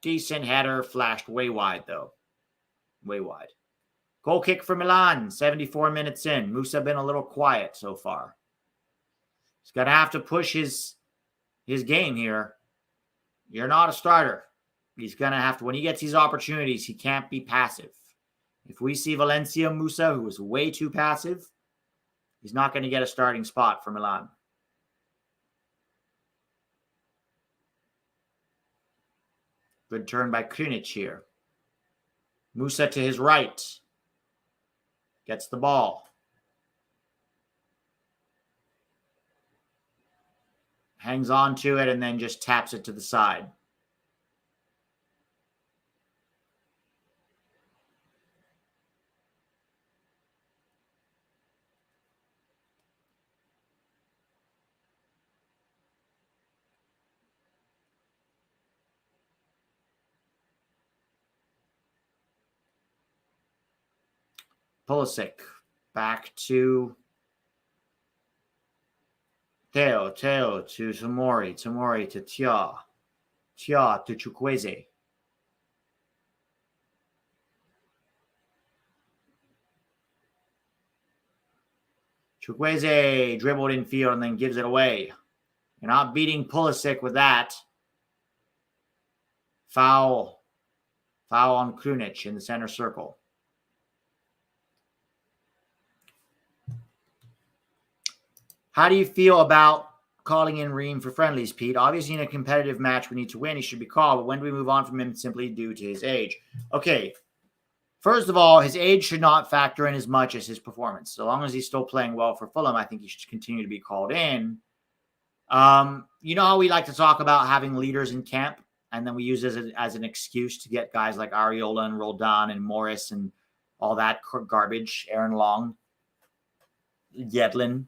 Decent header, flashed way wide, though. Way wide. Goal kick for Milan, 74 minutes in. Musah been a little quiet so far. He's going to have to push his game here. You're not a starter. He's going to have to, when he gets these opportunities, he can't be passive. If we see Valencia Musah, who is way too passive, he's not going to get a starting spot for Milan. Good turn by Krunic here. Musah to his right. Gets the ball. Hangs on to it and then just taps it to the side. Pulisic back to Theo to Tomori to Tia to Chukwueze. Chukwueze dribbled in field and then gives it away. You're not beating Pulisic with that. Foul on Krunic in the center circle. How do you feel about calling in Ream for friendlies, Pete? Obviously, in a competitive match, we need to win. He should be called. But when do we move on from him simply due to his age? Okay. First of all, his age should not factor in as much as his performance. So long as he's still playing well for Fulham, I think he should continue to be called in. You know how we like to talk about having leaders in camp, and then we use it as an excuse to get guys like Areola and Roldan and Morris and all that garbage, Aaron Long, Yedlin.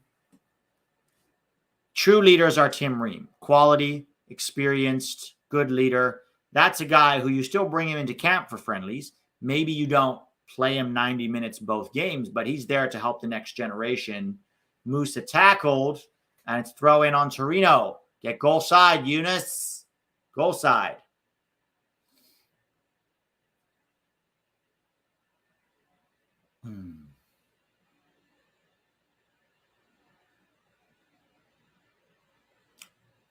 true leaders are Tim Ream. Quality, experienced, good leader. That's a guy who you still bring him into camp for friendlies. Maybe you don't play him 90 minutes both games, but he's there to help the next generation. Musah tackled, and it's throw in on Torino. Get goal side, Yunus. Goal side.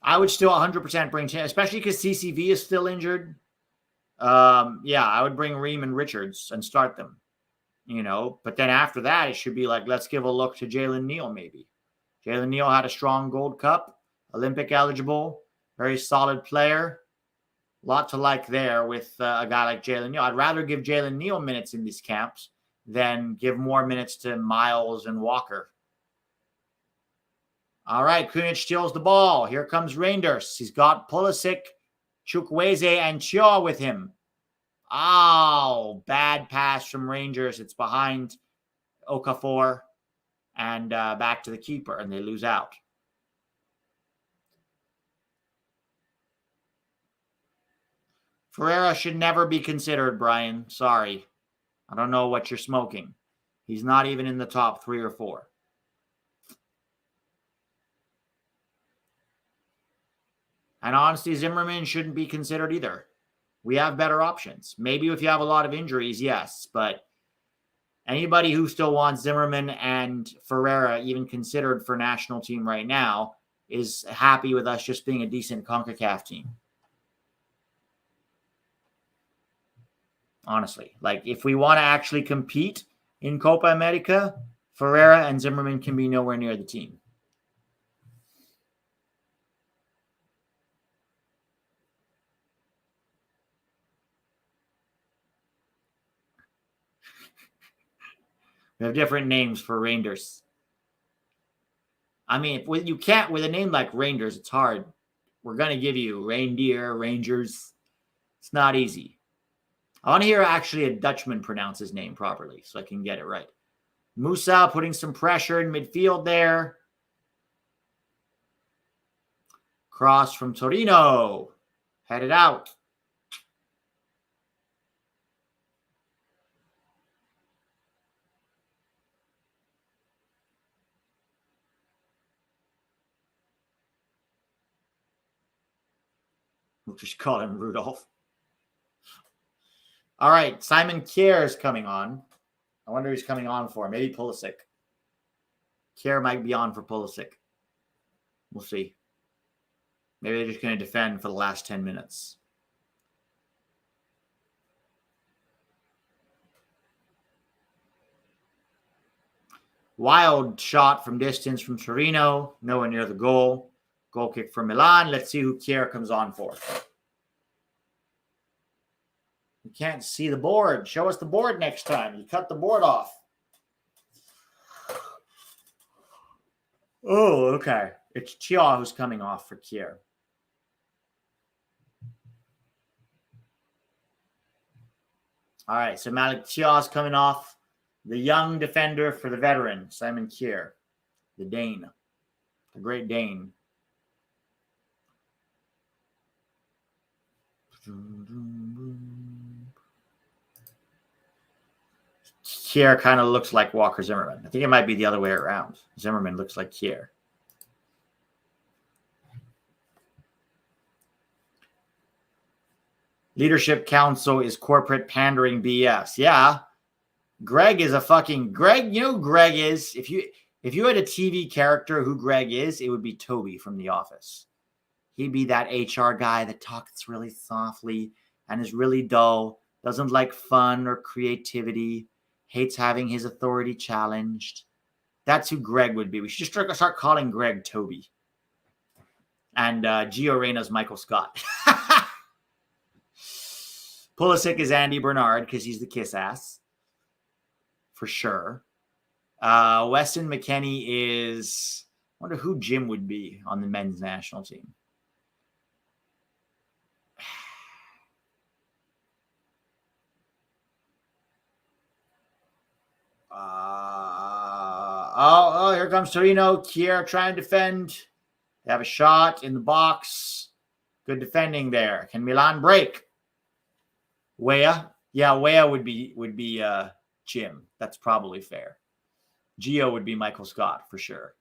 I would still 100% bring, especially because CCV is still injured. Yeah, I would bring Ream and Richards and start them, But then after that, it should be like, let's give a look to Jalen Neal maybe. Jalen Neal had a strong Gold Cup, Olympic eligible, very solid player. A lot to like there with a guy like Jalen Neal. I'd rather give Jalen Neal minutes in these camps than give more minutes to Miles and Walker. All right, Kunic steals the ball. Here comes Reinders. He's got Pulisic, Chukwueze, and Chia with him. Oh, bad pass from Rangers. It's behind Okafor and back to the keeper, and they lose out. Ferreira should never be considered, Brian. Sorry. I don't know what you're smoking. He's not even in the top 3 or 4. And honestly, Zimmerman shouldn't be considered either. We have better options. Maybe if you have a lot of injuries, yes. But anybody who still wants Zimmerman and Ferreira even considered for national team right now is happy with us just being a decent CONCACAF team. Honestly, like if we want to actually compete in Copa America, Ferreira and Zimmerman can be nowhere near the team. We have different names for Rangers. I mean, if you can't with a name like Rangers, it's hard. We're going to give you reindeer, Rangers. It's not easy. I want to hear actually a Dutchman pronounce his name properly so I can get it right. Musah putting some pressure in midfield there. Cross from Torino. Headed out. We'll just call him Rudolph. All right, Simon Kjaer is coming on. I wonder who he's coming on for. Maybe Pulisic. Kjaer might be on for Pulisic. We'll see. Maybe they're just going to defend for the last 10 minutes. Wild shot from distance from Torino. Nowhere near the goal. Goal kick for Milan. Let's see who Kjaer comes on for. You can't see the board. Show us the board next time. You cut the board off. Oh, okay. It's Chia who's coming off for Kjaer. All right, so Malik Chia's coming off. The young defender for the veteran, Simon Kjaer, the Dane, the great Dane. Kjaer kind of looks like Walker Zimmerman. I think it might be the other way around. Zimmerman looks like Kjaer. Leadership Council is corporate pandering BS. Yeah. Greg is a fucking Greg. You know who Greg is? If you had a TV character who Greg is, it would be Toby from The Office. He'd be that HR guy that talks really softly and is really dull, doesn't like fun or creativity, hates having his authority challenged. That's who Greg would be. We should just start calling Greg Toby. And Gio Reyna's Michael Scott. Pulisic is Andy Bernard because he's the kiss ass. For sure. Weston McKennie is... I wonder who Jim would be on the men's national team. Here comes Torino. Kjaer trying to defend. They have a shot in the box. Good defending there. Can Milan break? Weah? Yeah, Weah would be Jim. That's probably fair. Gio would be Michael Scott for sure.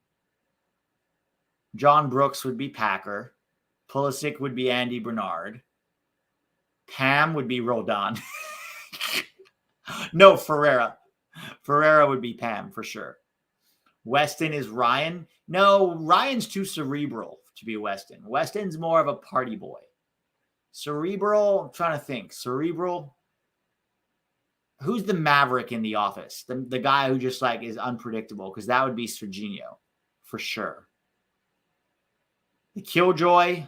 John Brooks would be Packer. Pulisic would be Andy Bernard. Pam would be Roldan. No, Ferreira. Ferreira would be Pam for sure. Weston is Ryan. No, Ryan's too cerebral to be Weston. Weston's more of a party boy. Cerebral, I'm trying to think. Cerebral. Who's the maverick in the office? The guy who just like is unpredictable, because that would be Serginho for sure. The Killjoy,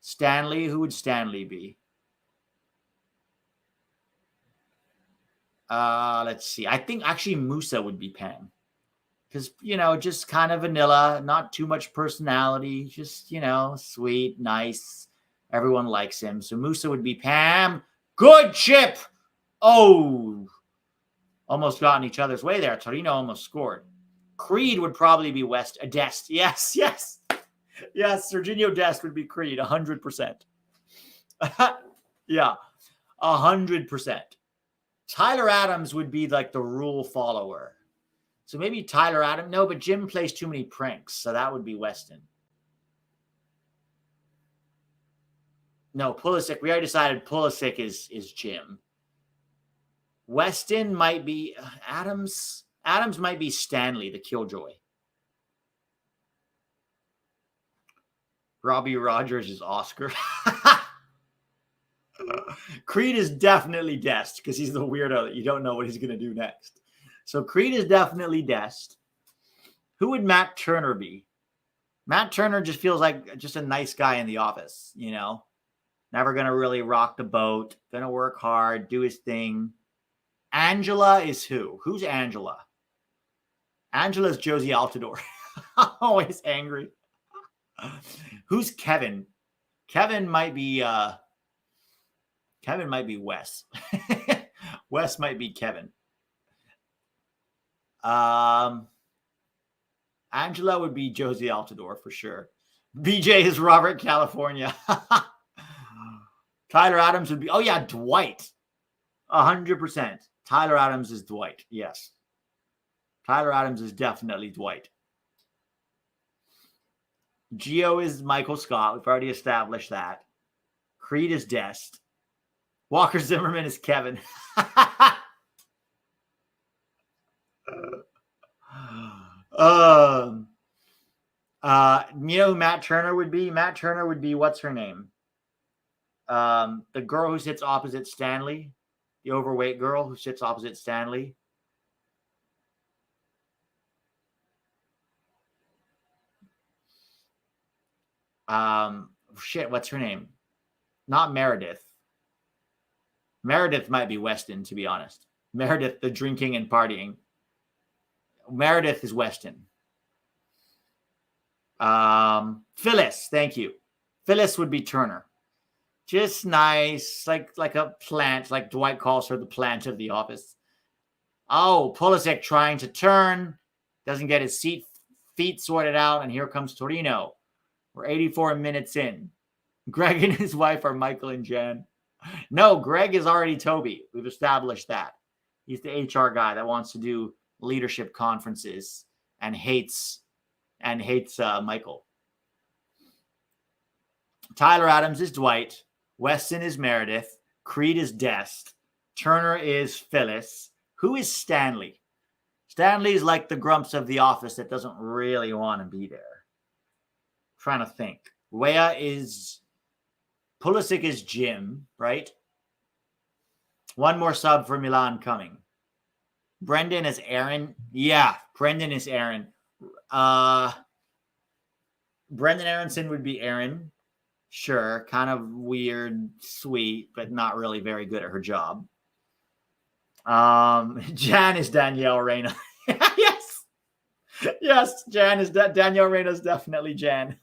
Stanley. Who would Stanley be? Let's see. I think actually Musah would be Pam. Because, just kind of vanilla, not too much personality, just, sweet, nice. Everyone likes him. So Musah would be Pam. Good chip. Oh, almost got in each other's way there. Torino almost scored. Creed would probably be Dest. Yes. Yes, Serginho Dest would be Creed, 100%. Yeah, 100%. Tyler Adams would be like the rule follower. So maybe Tyler Adams. No, but Jim plays too many pranks, so that would be Weston. No, Pulisic. We already decided Pulisic is Jim. Weston might be Adams. Adams might be Stanley, the Killjoy. Robbie Rogers is Oscar. Creed is definitely Dest, because he's the weirdo that you don't know what he's going to do next. So Creed is definitely Dest. Who would Matt Turner be? Matt Turner just feels like just a nice guy in the office, Never going to really rock the boat. Going to work hard, do his thing. Angela is who? Who's Angela? Angela's Josie Altidore. Always angry. Who's Kevin? Kevin might be Wes. Wes might be Kevin. Angela would be Josie Altidore for sure. BJ is Robert California. Tyler Adams would be, Dwight. 100%. Tyler Adams is Dwight. Yes. Tyler Adams is definitely Dwight. Gio is Michael Scott. We've already established that. Creed is Dest. Walker Zimmerman is Kevin. Who Matt Turner would be? Matt Turner would be, what's her name? The girl who sits opposite Stanley. The overweight girl who sits opposite Stanley. What's her name? Not Meredith. Meredith might be Weston, to be honest. Meredith, the drinking and partying. Meredith is Weston. Phyllis, thank you. Phyllis would be Turner. Just nice, like a plant, like Dwight calls her the plant of the office. Oh, Pulisic trying to turn. Doesn't get his feet sorted out, and here comes Torino. We're 84 minutes in. Greg and his wife are Michael and Jan. No, Greg is already Toby. We've established that. He's the HR guy that wants to do leadership conferences and hates Michael. Tyler Adams is Dwight. Weston is Meredith. Creed is Dest. Turner is Phyllis. Who is Stanley? Stanley is like the grumps of the office that doesn't really want to be there. I'm trying to think. Pulisic is Jim, right? One more sub for Milan coming. Brendan is Aaron. Yeah, Brendan is Aaron. Brendan Aronson would be Aaron. Sure, kind of weird, sweet, but not really very good at her job. Jan is Danielle Reina. Yes, Jan is Danielle Reina is definitely Jan.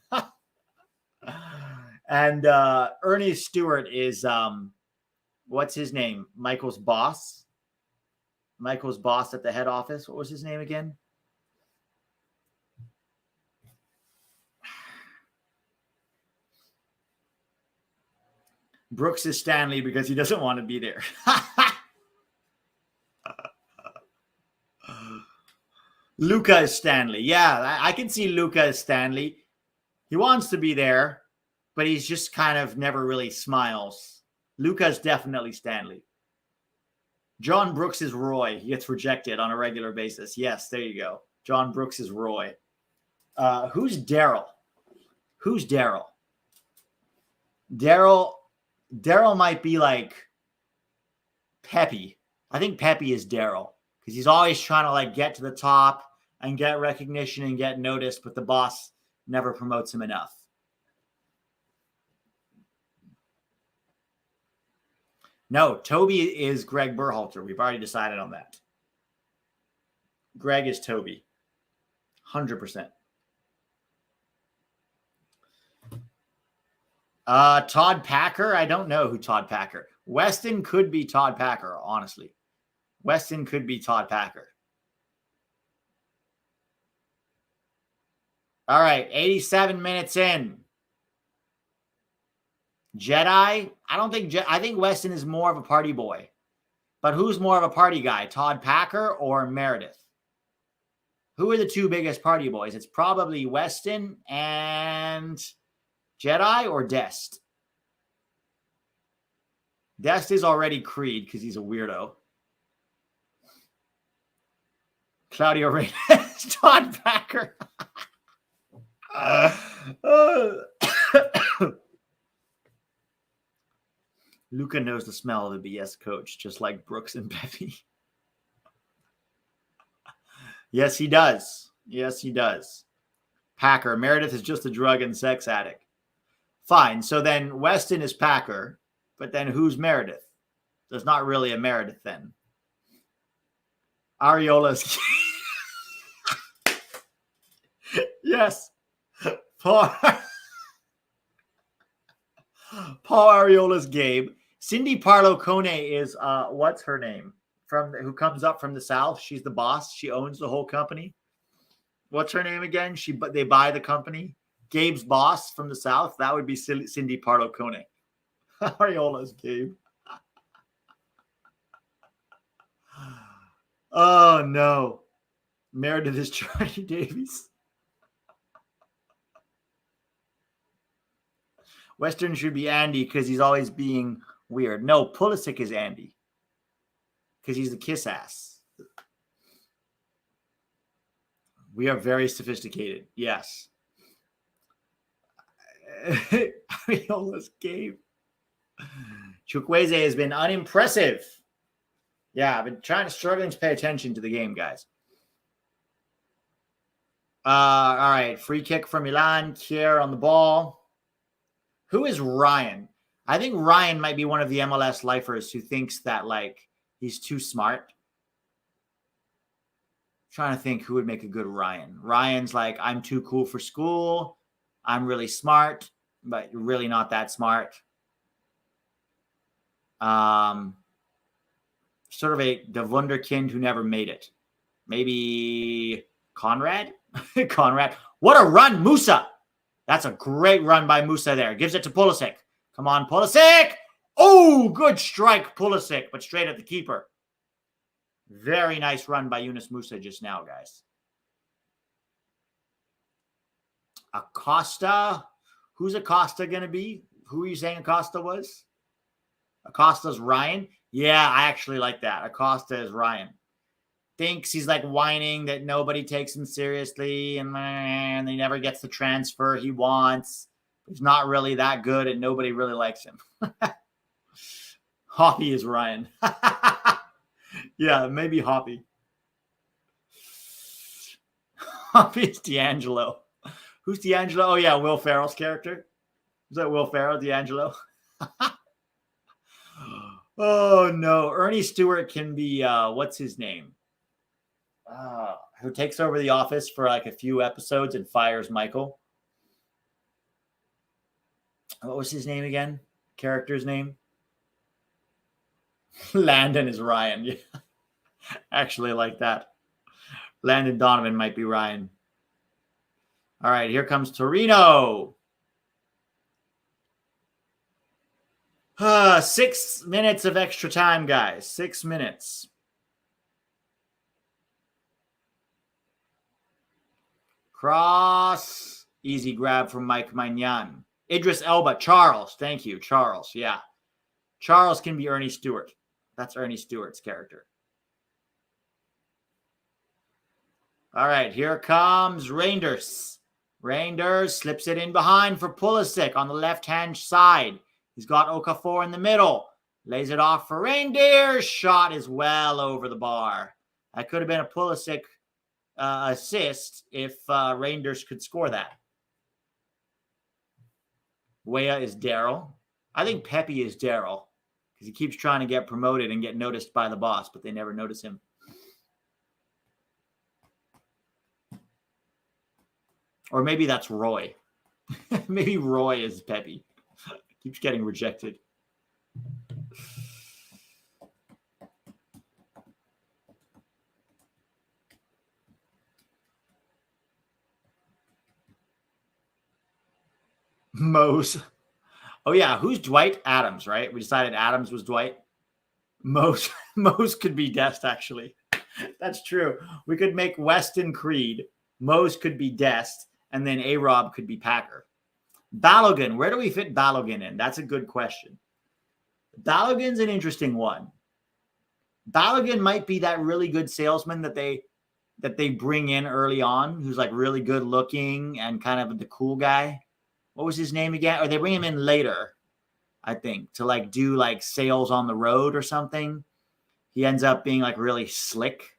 And Ernie Stewart is what's his name? Michael's boss. Michael's boss at the head office. What was his name again? Brooks is Stanley because he doesn't want to be there. Luca is Stanley. Yeah, I can see Luca as Stanley. He wants to be there, but he's just kind of never really smiles. Luca's definitely Stanley. John Brooks is Roy. He gets rejected on a regular basis. Yes, there you go. John Brooks is Roy. Who's Daryl? Who's Daryl? Daryl might be like Pepe. I think Pepe is Daryl because he's always trying to like get to the top and get recognition and get noticed, but the boss never promotes him enough. No, Toby is Greg Berhalter. We've already decided on that. Greg is Toby. 100%. Todd Packer. I don't know who Todd Packer. Weston could be Todd Packer, honestly. Weston could be Todd Packer. All right, 87 minutes in. Jedi? I think Weston is more of a party boy. But who's more of a party guy? Todd Packer or Meredith? Who are the two biggest party boys? It's probably Weston and Jedi or Dest. Dest is already Creed because he's a weirdo. Claudio Reyes, Todd Packer. Luca knows the smell of the BS coach, just like Brooks and Pepe. Yes, he does. Yes, he does. Packer. Meredith is just a drug and sex addict. Fine. So then Weston is Packer, but then who's Meredith? There's not really a Meredith then. Ariola's. Yes. Paul Ariola's Gabe. Cindy Parlo Kone is what's her name? Who comes up from the South. She's the boss. She owns the whole company. What's her name again? They buy the company. Gabe's boss from the South. That would be Cindy Parlo Kone. Ariola's Gabe. Oh no. Meredith is Charlie Davies. Western should be Andy because he's always being weird. No, Pulisic is Andy because he's the kiss ass. We are very sophisticated. Yes. Ariola's Gabe. Chukwueze has been unimpressive. Yeah, I've been struggling to pay attention to the game, guys. All right, free kick from Milan. Kier on the ball. Who is Ryan? I think Ryan might be one of the MLS lifers who thinks that, like, he's too smart. I'm trying to think who would make a good Ryan. Ryan's like, I'm too cool for school. I'm really smart, but really not that smart. Sort of the wunderkind who never made it. Maybe Conrad? Conrad. What a run, Musah. That's a great run by Musah there. Gives it to Pulisic. Come on, Pulisic. Oh, good strike, Pulisic, but straight at the keeper. Very nice run by Yunus Musah just now, guys. Acosta. Who's Acosta going to be? Who are you saying Acosta was? Acosta's Ryan. Yeah, I actually like that. Acosta is Ryan. Thinks he's like whining that nobody takes him seriously and he never gets the transfer he wants. He's not really that good and nobody really likes him. Hoppy is Ryan. Yeah, maybe Hoppy. Hoppy is D'Angelo. Who's D'Angelo? Oh, yeah, Will Ferrell's character. Is that Will Ferrell, D'Angelo? Oh, no. Ernie Stewart can be, what's his name? Who takes over the office for like a few episodes and fires Michael. What was his name again? Character's name? Landon is Ryan. Yeah. Actually, like that. Landon Donovan might be Ryan. All right, here comes Torino. 6 minutes of extra time, guys. 6 minutes. Cross. Easy grab from Mike Magnan. Idris Elba. Charles. Thank you, Charles. Yeah. Charles can be Ernie Stewart. That's Ernie Stewart's character. All right, here comes Reinders. Reinders slips it in behind for Pulisic on the left-hand side. He's got Okafor in the middle. Lays it off for Reinders. Shot is well over the bar. That could have been a Pulisic assist if Reinders could score that. Weah is Daryl. I think Pepe is Daryl because he keeps trying to get promoted and get noticed by the boss, but they never notice him. Or maybe that's Roy. Maybe Roy is Pepe. Keeps getting rejected. Mose. Oh, yeah. Who's Dwight? Adams, right? We decided Adams was Dwight. Mose could be Dest, actually. That's true. We could make Weston Creed. Mose could be Dest. And then A-Rob could be Packer. Balogun. Where do we fit Balogun in? That's a good question. Balogun's an interesting one. Balogun might be that really good salesman that they bring in early on, who's like really good looking and kind of the cool guy. What was his name again? Or they bring him in later, I think, to like do like sales on the road or something. He ends up being like really slick,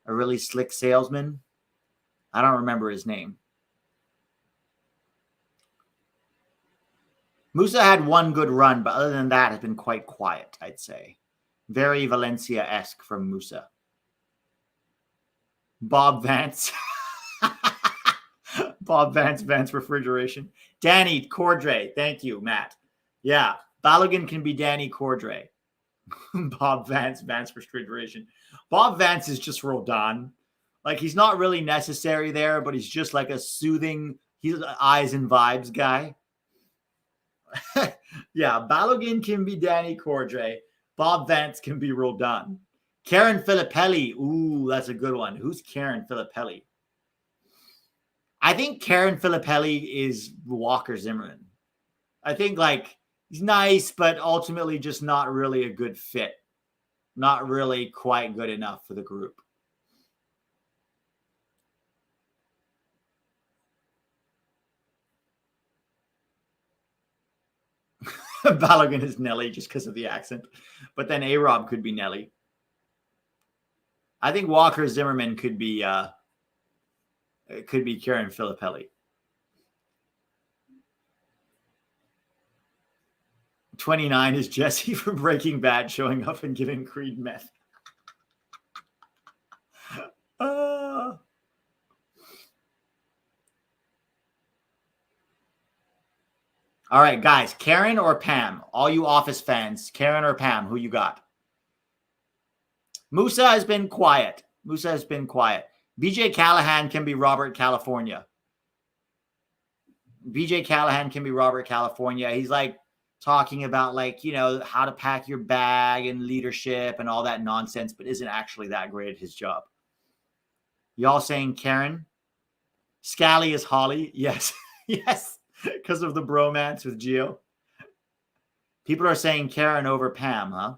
a really slick salesman. I don't remember his name. Musah had one good run, but other than that, has been quite quiet, I'd say. Very Valencia-esque from Musah. Bob Vance. Bob Vance Refrigeration. Danny Cordray. Thank you, Matt. Yeah, Balogun can be Danny Cordray. Bob Vance Refrigeration. Bob Vance is just Roldan. Like, he's not really necessary there, but he's just like a soothing, he's an eyes and vibes guy. Yeah, Balogun can be Danny Cordray. Bob Vance can be Roldan. Karen Filippelli. Ooh, that's a good one. Who's Karen Filippelli? I think Karen Filippelli is Walker Zimmerman. I think like he's nice, but ultimately just not really a good fit. Not really quite good enough for the group. Balogun is Nelly just because of the accent. But then A-Rob could be Nelly. I think Walker Zimmerman could be Karen Filippelli. 29 is Jesse from Breaking Bad showing up and giving Creed meth. All right, guys, Karen or Pam? All you Office fans, Karen or Pam, who you got? Musah has been quiet. BJ Callahan can be Robert California. BJ Callahan can be Robert California. He's like talking about like, you know, how to pack your bag and leadership and all that nonsense, but isn't actually that great at his job. Y'all saying Karen? Scally is Holly? Yes. Yes. Because of the bromance with Gio. People are saying Karen over Pam, huh?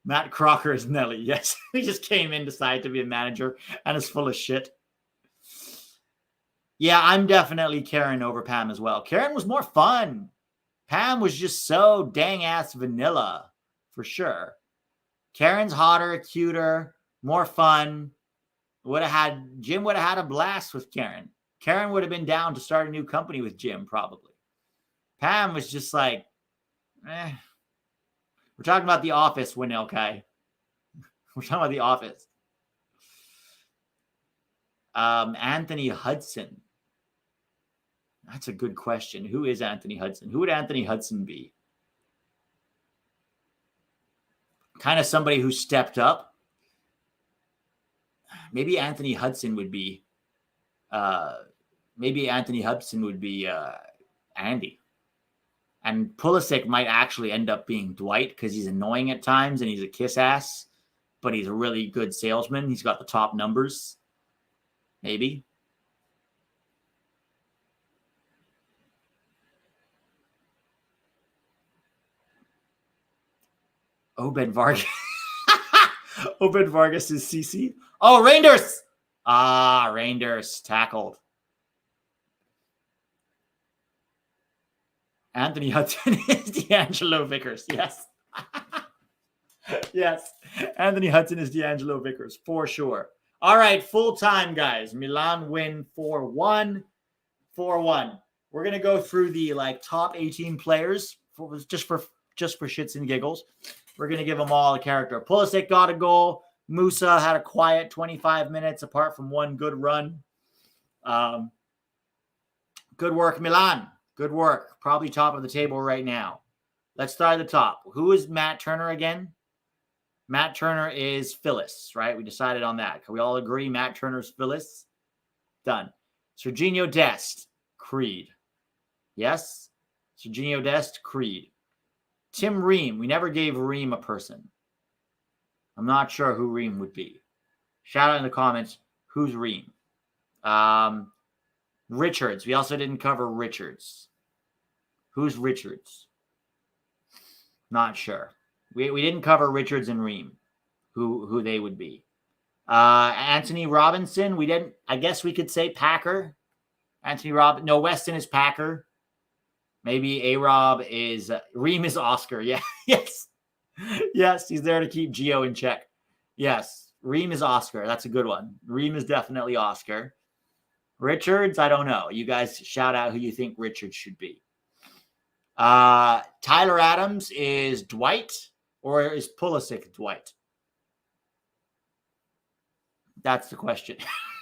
Matt Crocker is Nelly. Yes. He just came in, decided to be a manager, and is full of shit. Yeah, I'm definitely Karen over Pam as well. Karen was more fun. Pam was just so dang-ass vanilla, for sure. Karen's hotter, cuter, more fun. Jim would have had a blast with Karen. Karen would have been down to start a new company with Jim, probably. Pam was just like, eh. We're talking about The Office, Winnell Kai. We're talking about The Office. Anthony Hudson. That's a good question. Who is Anthony Hudson? Who would Anthony Hudson be? Kind of somebody who stepped up. Maybe Anthony Hudson would be Andy. And Pulisic might actually end up being Dwight because he's annoying at times and he's a kiss ass, but he's a really good salesman. He's got the top numbers. Maybe. Obed Vargas. Obed Vargas is CC. Oh, Reinders. Reinders tackled. Anthony Hudson is D'Angelo Vickers. Yes. Yes. Anthony Hudson is D'Angelo Vickers for sure. All right, full time, guys. Milan win 4-1. 4-1. We're gonna go through the top 18 players just for shits and giggles. We're gonna give them all a character. Pulisic got a goal. Musah had a quiet 25 minutes apart from one good run. Good work, Milan. Good work. Probably top of the table right now. Let's start at the top. Who is Matt Turner again? Matt Turner is Phyllis, right? We decided on that. Can we all agree Matt Turner's Phyllis? Done. Serginho Dest, Creed. Yes? Serginho Dest, Creed. Tim Ream. We never gave Ream a person. I'm not sure who Ream would be. Shout out in the comments. Who's Ream? Richards. We also didn't cover Richards. Who's Richards? Not sure. We didn't cover Richards and Ream. Who they would be. Anthony Robinson. We didn't. I guess we could say Packer. No, Weston is Packer. Maybe A-Rob is Ream is Oscar. Yeah. Yes. Yes, he's there to keep Gio in check. Yes, Ream is Oscar. That's a good one. Ream is definitely Oscar. Richards, I don't know. You guys shout out who you think Richards should be. Tyler Adams is Dwight, or is Pulisic Dwight? That's the question.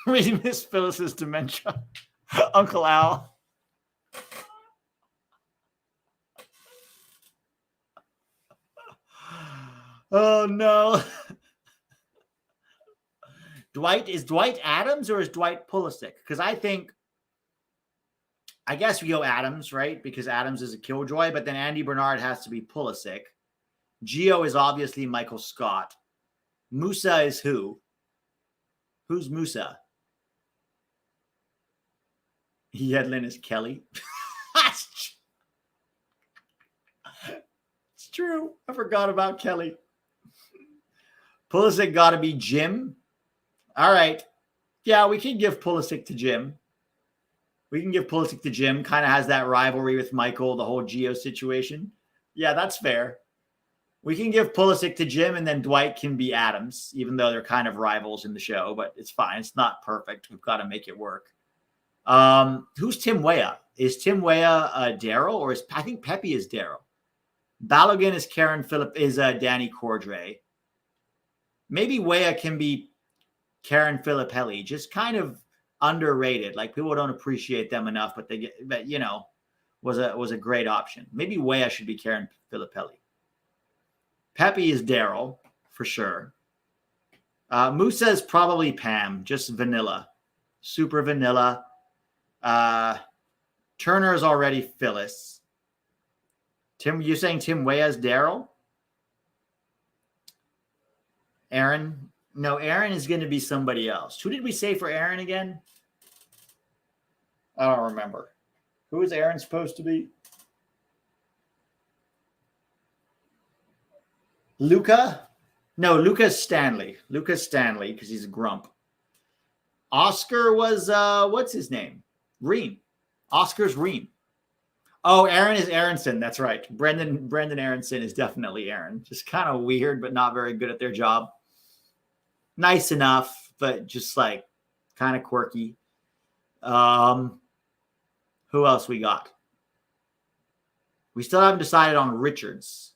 Ream is Phyllis's dementia. Uncle Al. Oh, no. Is Dwight Adams or is Dwight Pulisic? Because I guess we go Adams, right? Because Adams is a killjoy, but then Andy Bernard has to be Pulisic. Gio is obviously Michael Scott. Musah is who? Who's Musah? Yedlin is Kelly. It's true. I forgot about Kelly. Pulisic got to be Jim. All right. Yeah, we can give Pulisic to Jim. Kind of has that rivalry with Michael, the whole Gio situation. Yeah, that's fair. We can give Pulisic to Jim, and then Dwight can be Adams, even though they're kind of rivals in the show, but it's fine. It's not perfect. We've got to make it work. Who's Tim Weah? Is Tim Weah Daryl, or I think Pepe is Daryl. Balogun is Karen Phillip, is Danny Cordray. Maybe Weah can be Karen Filippelli, just kind of underrated. Like people don't appreciate them enough, but was a great option. Maybe Weah should be Karen Filippelli. Pepe is Daryl for sure. Musah is probably Pam, just vanilla, super vanilla. Turner is already Phyllis. Tim, you're saying Tim Weah is Daryl? Aaron? No, Aaron is going to be somebody else. Who did we say for Aaron again? I don't remember. Who is Aaron supposed to be? Luca? No, Lucas Stanley. Lucas Stanley, because he's a grump. Oscar was, what's his name? Ream. Oscar's Ream. Oh, Aaron is Aronson. That's right. Brendan Aronson is definitely Aaron. Just kind of weird, but not very good at their job. Nice enough, but just like kind of quirky. Who else we got? We still haven't decided on Richards.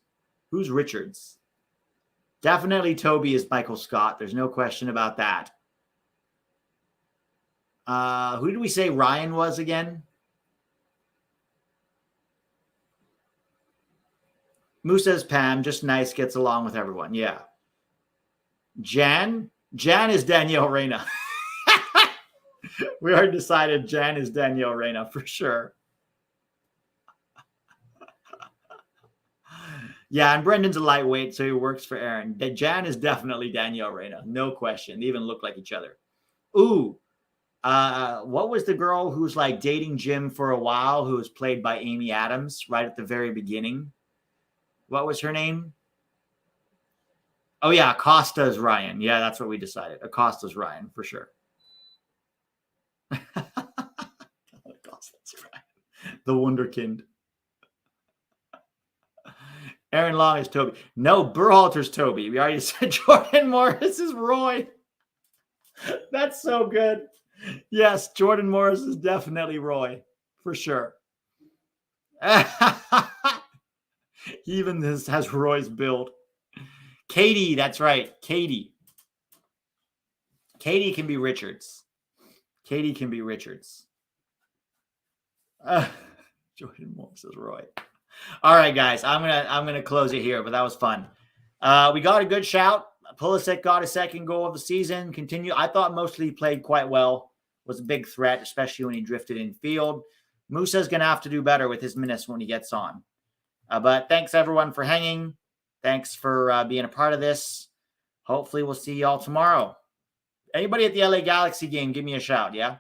Who's Richards? Definitely Toby is Michael Scott. There's no question about that. Who did we say Ryan was again? Musah's Pam, just nice, gets along with everyone. Yeah. Jan is Danielle Reina. We already decided Jan is Danielle Reina for sure. Yeah, and Brendan's a lightweight, so he works for Aaron. Jan is definitely Danielle Reina. No question. They even look like each other. Ooh. What was the girl who's like dating Jim for a while, who was played by Amy Adams right at the very beginning? What was her name? Oh, yeah, Acosta's Ryan. Yeah, that's what we decided. Acosta's Ryan, for sure. Acosta's Ryan. The Wunderkind. Aaron Long is Toby. No, Berhalter's Toby. We already said Jordan Morris is Roy. That's so good. Yes, Jordan Morris is definitely Roy, for sure. He even has Roy's build. Katie, that's right. Katie. Katie can be Richards. Katie can be Richards. Jordan Morris is Roy. All right, guys, I'm gonna close it here, but that was fun. We got a good shout. Pulisic got a second goal of the season. I thought mostly he played quite well. Was a big threat, especially when he drifted in field. Musah's gonna have to do better with his minutes when he gets on. But thanks everyone for hanging. Thanks for being a part of this. Hopefully we'll see y'all tomorrow. Anybody at the LA Galaxy game, give me a shout, yeah?